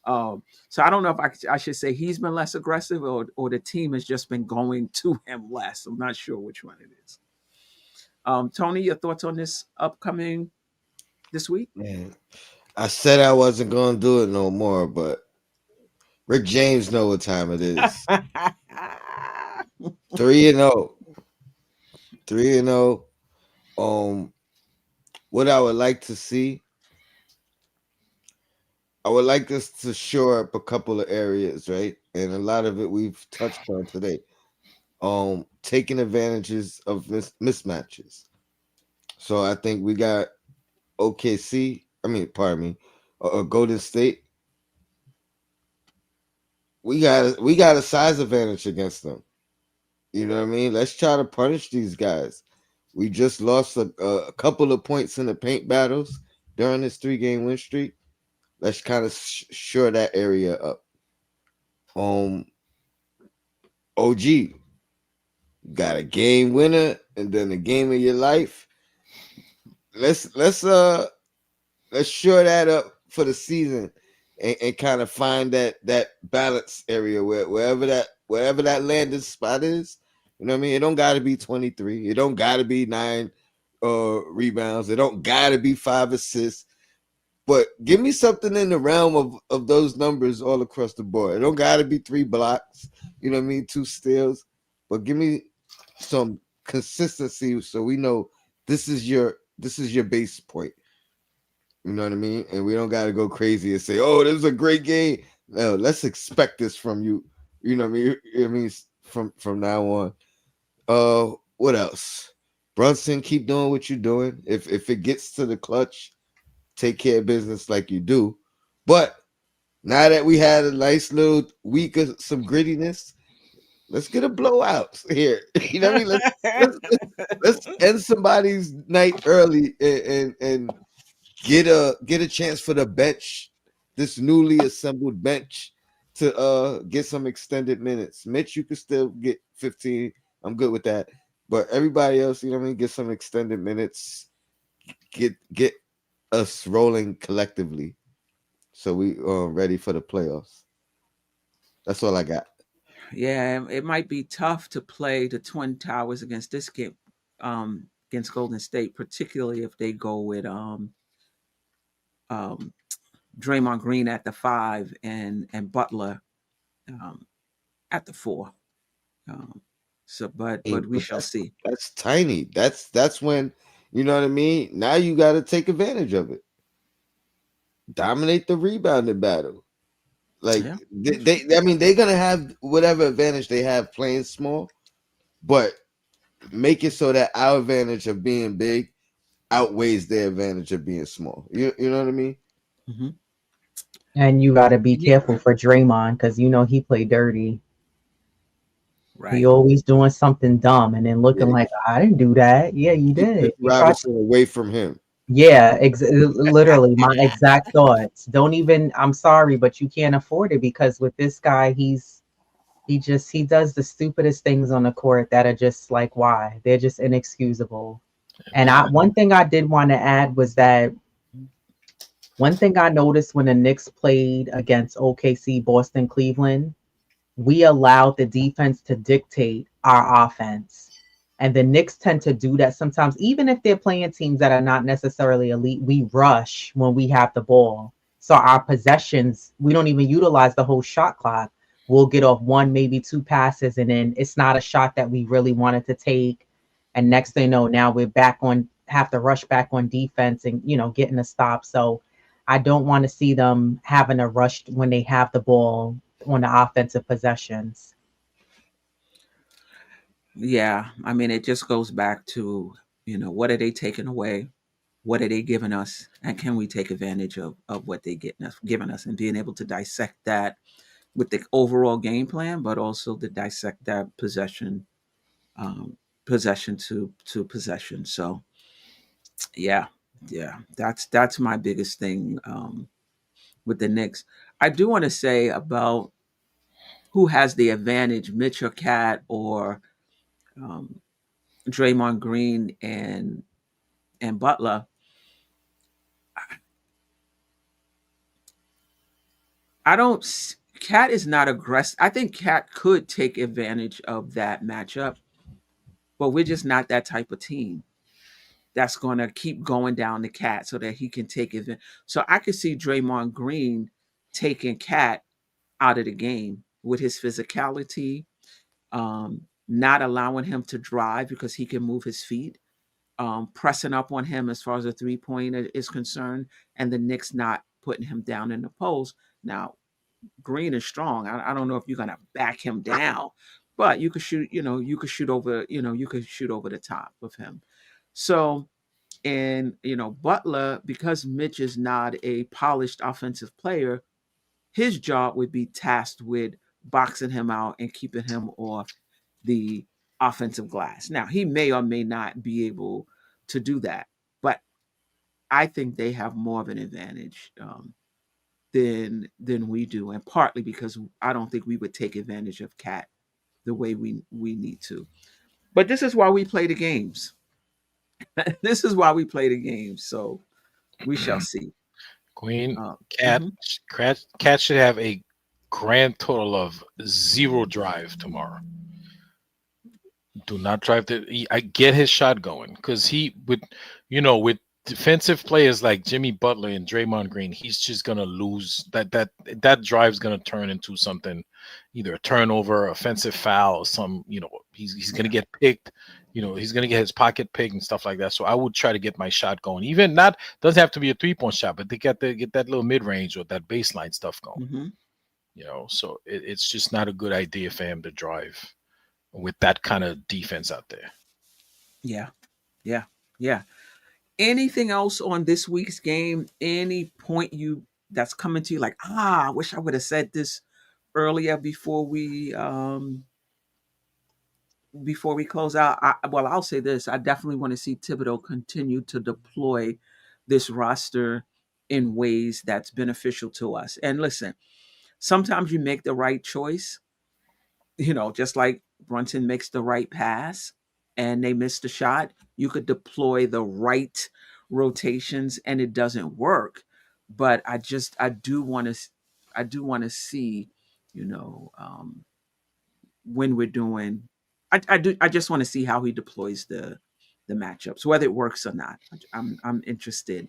So I don't know if I should say he's been less aggressive or the team has just been going to him less. I'm not sure which one it is. Tony, your thoughts on this upcoming this week? Man, I said I wasn't gonna do it no more, but Rick James know what time it is. 3-0. 3-0. Um, what I would like to see, I would like us to shore up a couple of areas, right? And a lot of it we've touched on today. Taking advantages of mismatches. So I think we got OKC. I mean, pardon me, Golden State. We got a size advantage against them. You know what I mean? Let's try to punish these guys. We just lost a couple of points in the paint battles during this 3-game win streak. Let's kind of shore that area up. Um, OG got a game winner and then a game of your life. let's let's shore that up for the season and kind of find that balance area wherever that landing spot is. You know what I mean? It don't gotta be 23. It don't gotta be 9 rebounds. It don't gotta be 5 assists. But give me something in the realm of those numbers all across the board. It don't gotta be 3 blocks, you know what I mean, 2 steals. But give me some consistency so we know this is your base point. You know what I mean? And we don't got to go crazy and say, "Oh, this is a great game." No, let's expect this from you. You know what I mean? I mean, from now on. What else? Brunson, keep doing what you're doing. If it gets to the clutch, take care of business like you do. But now that we had a nice little week of some grittiness, let's get a blowout here. You know what I mean? Let's end somebody's night early and get a chance for the bench, this newly assembled bench, to get some extended minutes. Mitch, you can still get 15. I'm good with that. But everybody else, you know what I mean, get some extended minutes. Get us rolling collectively so we ready for the playoffs. That's all I got. Yeah, it might be tough to play the Twin Towers against this game, against Golden State, particularly if they go with um, Draymond Green at the 5 and Butler um, at the 4. Um, but we But shall see. that's tiny. That's when, you know what I mean. Now you got to take advantage of it. Dominate the rebounding battle. Like Yeah, I mean, they're gonna have whatever advantage they have playing small, but make it so that our advantage of being big outweighs their advantage of being small. You know what I mean? hmm And you got to be yeah, careful for Draymond because you know he play dirty. He right. always doing something dumb and then looking Yeah, like I didn't do that. Yeah, you keep Mitch did. You tried. Robinson away from him. Yeah, literally my exact thoughts. Don't even. I'm sorry, but you can't afford it because with this guy, he does the stupidest things on the court that are just like why they're just inexcusable. And I Man, one thing I did want to add was that one thing I noticed when the Knicks played against OKC, Boston, Cleveland, we allowed the defense to dictate our offense. And the Knicks tend to do that sometimes, even if they're playing teams that are not necessarily elite. We rush when we have the ball. So our possessions, we don't even utilize the whole shot clock. We'll get off one, maybe two passes, and then it's not a shot that we really wanted to take. And next thing you know, now we're back on, have to rush back on defense and, getting a stop. So I don't want to see them having a rush when they have the ball on the offensive possessions. Yeah, I mean, it just goes back to, what are they taking away? What are they giving us? And can we take advantage of what they giving us and being able to dissect that with the overall game plan, but also to dissect that um, possession to possession. So yeah, yeah, that's my biggest thing with the Knicks. I do want to say about who has the advantage, Mitch or Cat or um, Draymond Green and Butler. I don't. Cat is not aggressive. I think Cat could take advantage of that matchup, but we're just not that type of team that's going to keep going down the Cat so that he can take advantage. So I could see Draymond Green taking Cat out of the game with his physicality, not allowing him to drive because he can move his feet, pressing up on him as far as the 3 point is concerned, and the Knicks not putting him down in the post. Now, Green is strong. I don't know if you're gonna back him down, but you could shoot. You could shoot over. You could shoot over the top of him. So, and Butler, because Mitch is not a polished offensive player, his job would be tasked with boxing him out and keeping him off the offensive glass. Now, he may or may not be able to do that, but I think they have more of an advantage than we do, and partly because I don't think we would take advantage of Cat the way we need to. But this is why we play the games. This is why we play the game. So we shall see. Queen, cat, Mhm. cat should have a grand total of 0 drive tomorrow. Do not drive I get his shot going because he with, with defensive players like Jimmy Butler and Draymond Green, he's just gonna lose that drive's gonna turn into something, either a turnover, offensive foul, or some, he's gonna Yeah. get picked. He's gonna get his pocket picked and stuff like that. So I would try to get my shot going. Even not doesn't have to be a 3-point shot, but they get that little mid range or that baseline stuff going. Mhm. So it's just not a good idea for him to drive with that kind of defense out there. Yeah. Yeah. Yeah. Anything else on this week's game? Any point that's coming to you like, I wish I would have said this earlier before we close out? Well, I'll say this: I definitely want to see Thibodeau continue to deploy this roster in ways that's beneficial to us. And listen, sometimes you make the right choice, just like Brunson makes the right pass and they miss the shot. You could deploy the right rotations and it doesn't work. But I do want to see, you know, when we're doing, I just want to see how he deploys the matchups, whether it works or not. I'm interested.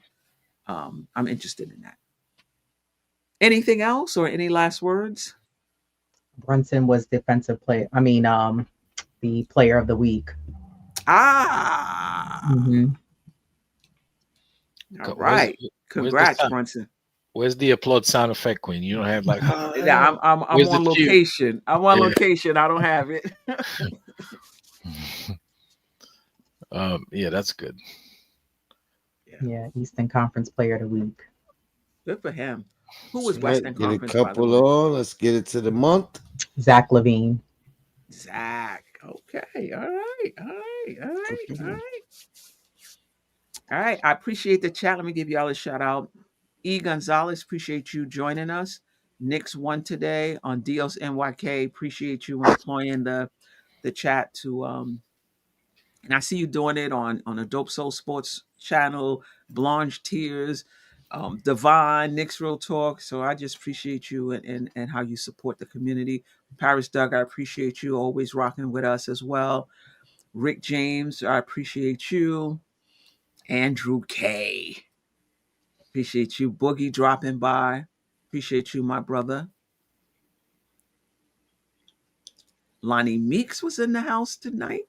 I'm interested in that. Anything else or any last words? Brunson was defensive player. I mean, the player of the week. Ah, Hmm. all Where's right. where's the Congrats, sound? Brunson. Where's the applaud sound effect, Queen? You don't have like, Yeah, I'm where's the on cue? location. I'm on Yeah. location. I don't have it. Yeah, that's good. Yeah, Yeah, Eastern Conference player of the week. good for him. Who That's was right. Western Get a Conference, by the couple way? on. Let's get it to the month. Zach Levine. Zach. Okay. All right. All right. All right. All right. All right. I appreciate the chat. Let me give y'all a shout out. E. Gonzalez, appreciate you joining us. Knicks won today on Dios NYK. Appreciate you employing the chat to and I see you doing it on a Dope Soul Sports channel, Blanche Tears, Divine, Knicks Real Talk. So I just appreciate you and how you support the community. Paris Doug, I appreciate you always rocking with us as well. Rick James, I appreciate you. Andrew K. Appreciate you. Boogie dropping by. Appreciate you, my brother. Lonnie Meeks was in the house tonight.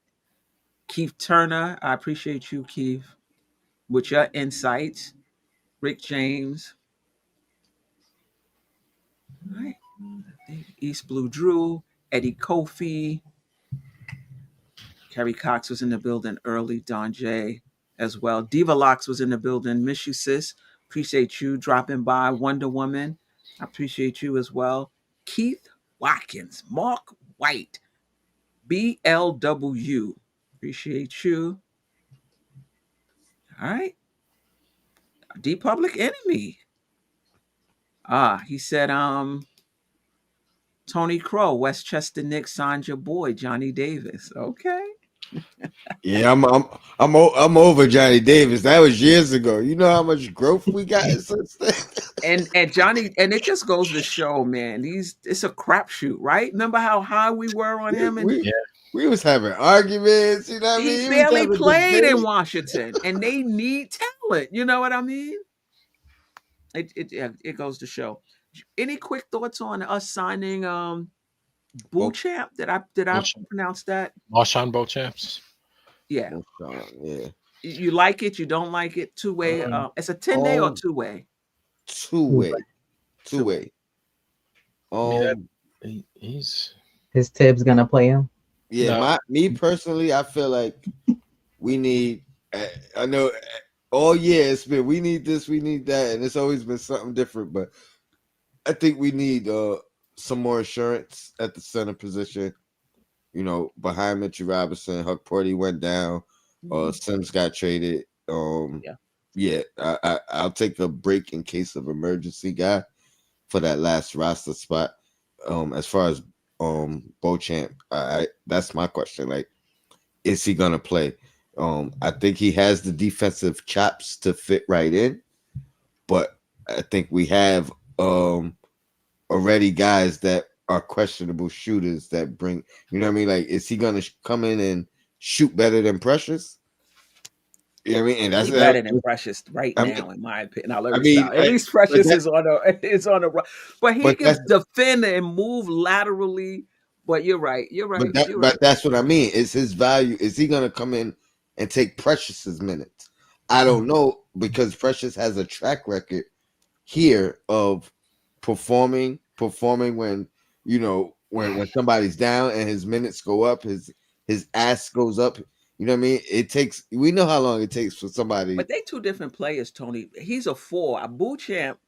Keith Turner, I appreciate you, Keith, with your insights. Rick James. All right. East Blue Drew, Eddie Kofi, Kerry Cox was in the building early, Don J as well. Diva Locks was in the building. Miss you, sis. Appreciate you dropping by. Wonder Woman, I appreciate you as well. Keith Watkins, Mark White, BLW, appreciate you. All right. D Public Enemy. He said, Tony Crowe, Westchester Knicks signed your boy, Johnny Davis. Okay. Yeah, I'm over Johnny Davis. That was years ago. You know how much growth we got since then. And Johnny, and it just goes to show, man, it's a crapshoot, right? Remember how high we were on we, him, and we Yeah. we was having arguments. You know what I he mean? He was barely having played in debate. Washington, and they need talent. You know what I mean? It goes to show. Any quick thoughts on us signing Both, Champ? Did I Marshawn pronounce that? Marshawn Beauchamps. Yeah. both yeah. You like it? You don't like it? Two way. Um, It's a 10-day or um, 2 way. two Who- way, two 2 way. way. I mean that Um, he's Is Tibbs gonna play him? yeah, no. me personally, I feel like we need. I know all year it's been we need this, we need that, and it's always been something different. But I think we need some more assurance at the center position. You know, behind Mitch Robinson, Huck Porty went down. Mhm. Sims got traded. Yeah. Yeah, I'll take a break in case of emergency guy for that last roster spot. As far as Beauchamp, that's my question. Like, is he gonna play? I think he has the defensive chops to fit right in, but I think we have already guys that are questionable shooters that bring. You know what I mean? Like, is he gonna come in and shoot better than Precious? You know what I mean? And He that's better than Precious right I mean, now, in my opinion. Now let I me mean, stop. At least but Precious that, is on a but he but can that's defend and move laterally. But you're right. You're right. You're but right. that's what I mean. Is his value? Is he gonna come in and take Precious's minutes? I don't know because Precious has a track record here of performing when when somebody's down and his minutes go up, his ass goes up. You know what I mean? It takes. We know how long it takes for somebody. But they two different players, Tony. He's a four. A boot champ,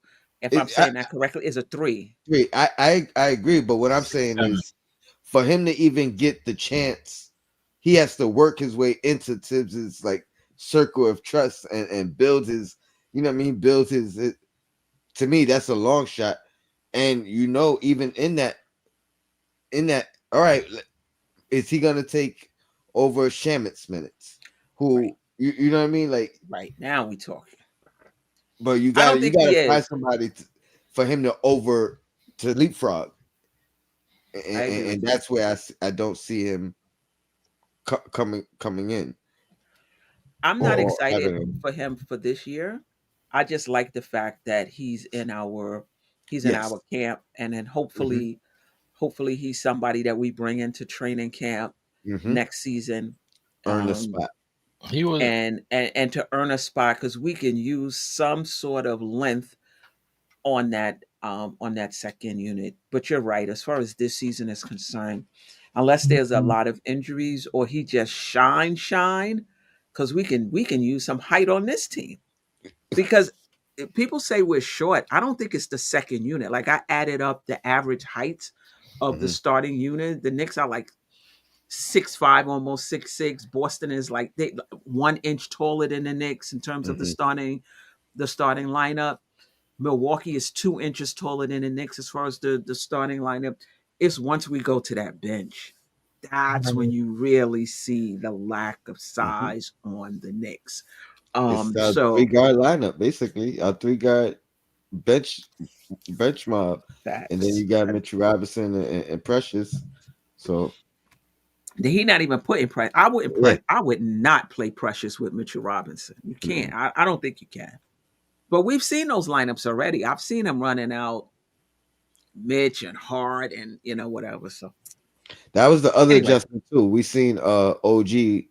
if I'm It, saying that correctly, is a three. I agree, but what I'm saying 6'7". is, for him to even get the chance, he has to work his way into Tibbs's like circle of trust and build his. You know what I mean? Build his. To me, that's a long shot, and even in that, all right, is he gonna take over Shamit's minutes? Right. Who you know what I mean? Like, Right. Now we talking. but you I got don't to you think got he to find is. somebody for him to leapfrog, I agree and with you. that's where I don't see him coming in I'm not or excited having him. for him for this year. I just like the fact that he's in Yes, our camp, and then hmm hopefully he's somebody that we bring into training camp hmm next season, earn the um, spot. He was and to earn a spot because we can use some sort of length on that second unit. But you're right, as far as this season is concerned, unless there's a lot of injuries or he just shine, because we can use some height on this team. Because if people say we're short, I don't think it's the second unit. Like I added up the average heights of the hmm starting unit. The Knicks are like 6'5", almost 6'6". Boston is like 1 inch taller than the Knicks in terms of hmm the starting lineup. Milwaukee is 2 inches taller than the Knicks as far as the starting lineup. It's once we go to that bench, that's when you really see the lack of hmm size on the Knicks. It's our three So guard lineup basically. Our three guard bench bench mob, and then facts. you got Mitch Robinson and Precious. So He not even putting pressure. I wouldn't yeah. play. I would not play Precious with Mitchell Robinson. You can't. Mm-mm. I don't think you can. But we've seen those lineups already. I've seen him running out Mitch and Hart and whatever. So That was the other anyway, adjustment too. We seen OG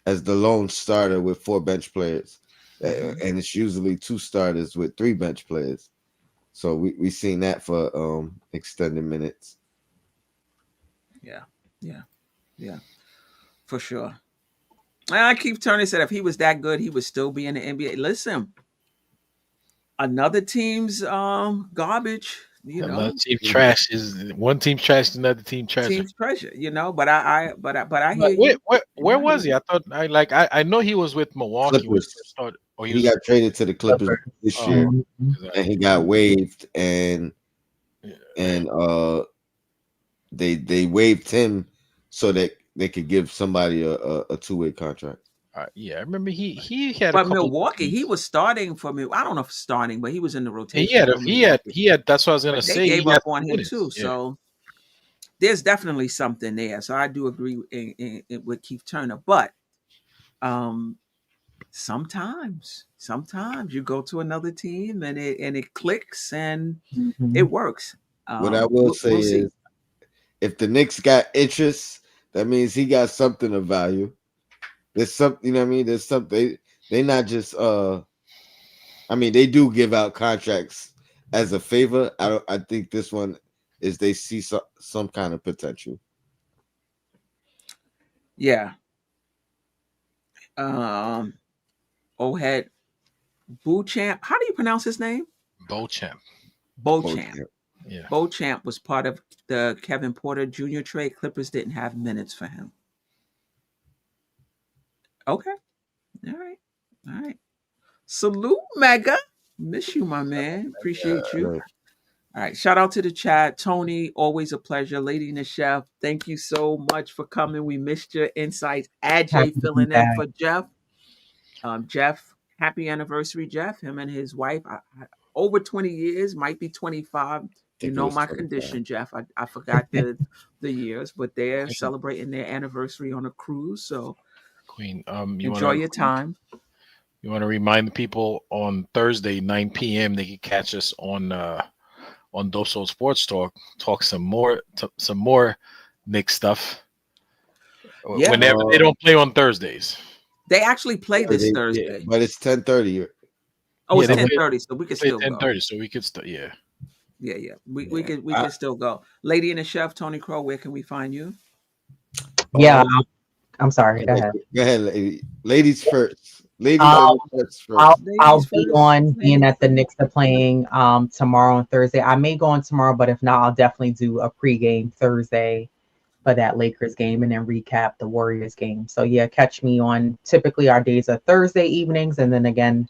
as the lone starter with four bench players, hmm and it's usually two starters with three bench players. So we seen that for extended minutes. yeah, yeah, yeah, for sure. I keep turning said if he was that good, he would still be in the NBA. Listen, another team's garbage. another team Mhm. trash is one team trash, another team trash. Team's pressure. But I But hear you. where I hear was he? you. I know he was with Milwaukee when he first Clippers. started. Oh, he He was. got traded to the Clippers this Oh, year, Mhm. 'cause and he I got remember. waived, and Yeah, and they waived him so that they could give somebody a two-way contract. yeah, I remember he had a But couple good Milwaukee, he games. was starting for me. I don't know if starting, but he was in the He rotation had a, for Milwaukee. he had. That's what I was gonna But they say. gave He had up some on him too. minutes. Yeah, So there's definitely something there. So I do agree with Keith Turner. But um, sometimes you go to another team and it clicks and it Mhm. works. What I will say We'll see. is, if the Knicks got interest, that means he got something of value. There's something, you know what I mean? There's something they not just I mean, they do give out contracts as a favor. I think this one is they see some kind of potential. Yeah. Um, Ohead Bouchamp. How do you pronounce his name? Beauchamp. Beauchamp. Okay. Yeah, Beauchamp was part of the Kevin Porter Jr. trade. Clippers didn't have minutes for him. Okay. All right. All right. Salute, Mega. Miss you, my man. Appreciate you. Right. All right. Shout out to the chat. Tony, always a pleasure. Lady&TheChef, thank you so much for coming. We missed your insights. Happy Ajay to be filling in back. for Geoff. Jeff, happy anniversary, Jeff. Him and his wife, over 20 years, might be 25. I You think it know was my 25. condition, Jeff. I forgot the years, but they're celebrating their anniversary on a cruise. So Queen, enjoy your time. you want to remind the people on Thursday 9 p.m. they can catch us on Dope Soul Sports talk some more Knicks stuff. Yeah, Whenever they don't play on Thursdays. they actually play this Yeah, Thursday. but it's 10:30. Oh, Yeah, it's 10:30, so we they can play still go. 10:30, so we could still yeah. Yeah. We Yeah. can still go. Lady&TheChef, Tony Crowe, where can we find you? Yeah, Um, I'm sorry. Go ahead. Go ahead, lady. Ladies first. Ladies Um, first. I'll Ladies be first. on being Ladies at the first. Knicks are playing tomorrow and Thursday. I may go on tomorrow, but if not, I'll definitely do a pregame Thursday for that Lakers game and then recap the Warriors game. So yeah, catch me on typically our days are Thursday evenings and then again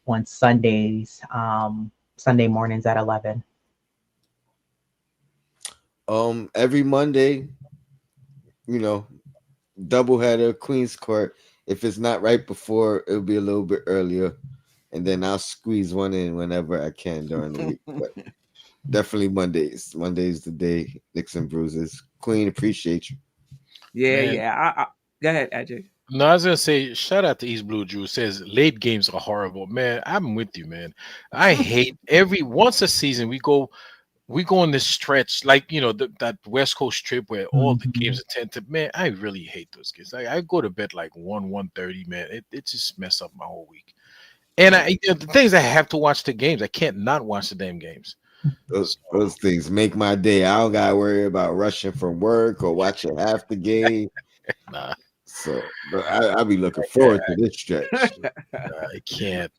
on Sundays, Sunday mornings at 11. Every Monday, you know, doubleheader, Queens Court. If it's not right before, it'll be a little bit earlier, and then I'll squeeze one in whenever I can during the week. But definitely Mondays. Mondays the day. Knicks and Bruises. Queen, appreciate you. Man. Go ahead, Ajay. No, I was gonna say, shout out to East Blue Drew. Says late games are horrible. Man, I'm with you, man. I hate every once a season we go on this stretch, like that West Coast trip where all the Mhm. games are 10 to man. I really hate those games. I go to bed like 1:30, man. It just mess up my whole week. And the things I have to watch the games, I can't not watch the damn games. So Those things make my day. I don't gotta worry about rushing from work or watching half the game. nah, So I'll be looking forward to this stretch. I can't.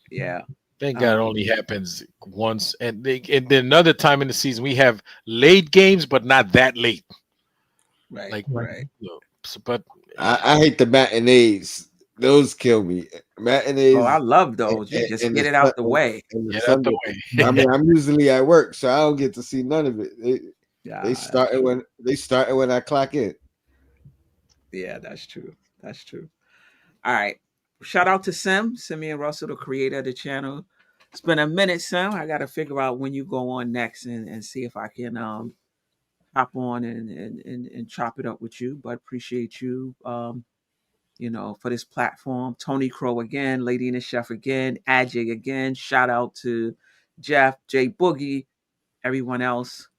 Yeah. Thank God it Um, only happens once, and then another time in the season we have late games, but not that late. right, Like, Right. right. but I hate the matinees. Those kill me. Oh, I Matinees love those. You just and the get it out the sun way. and the get out the Sunday. I way. mean, I'm usually at work, so I don't get to see none of it. They Yeah, that's started true. when I clock in. Yeah, that's true. That's true. All right. Shout out to Simeon Russell, the creator of the channel. It's been a minute, Sim. I got to figure out when you go on next and see if I can hop on and chop it up with you. But appreciate you, for this platform. Tony Crowe again, Lady&TheChef again, Ajay again. Shout out to Geoff, J Boogie, everyone else.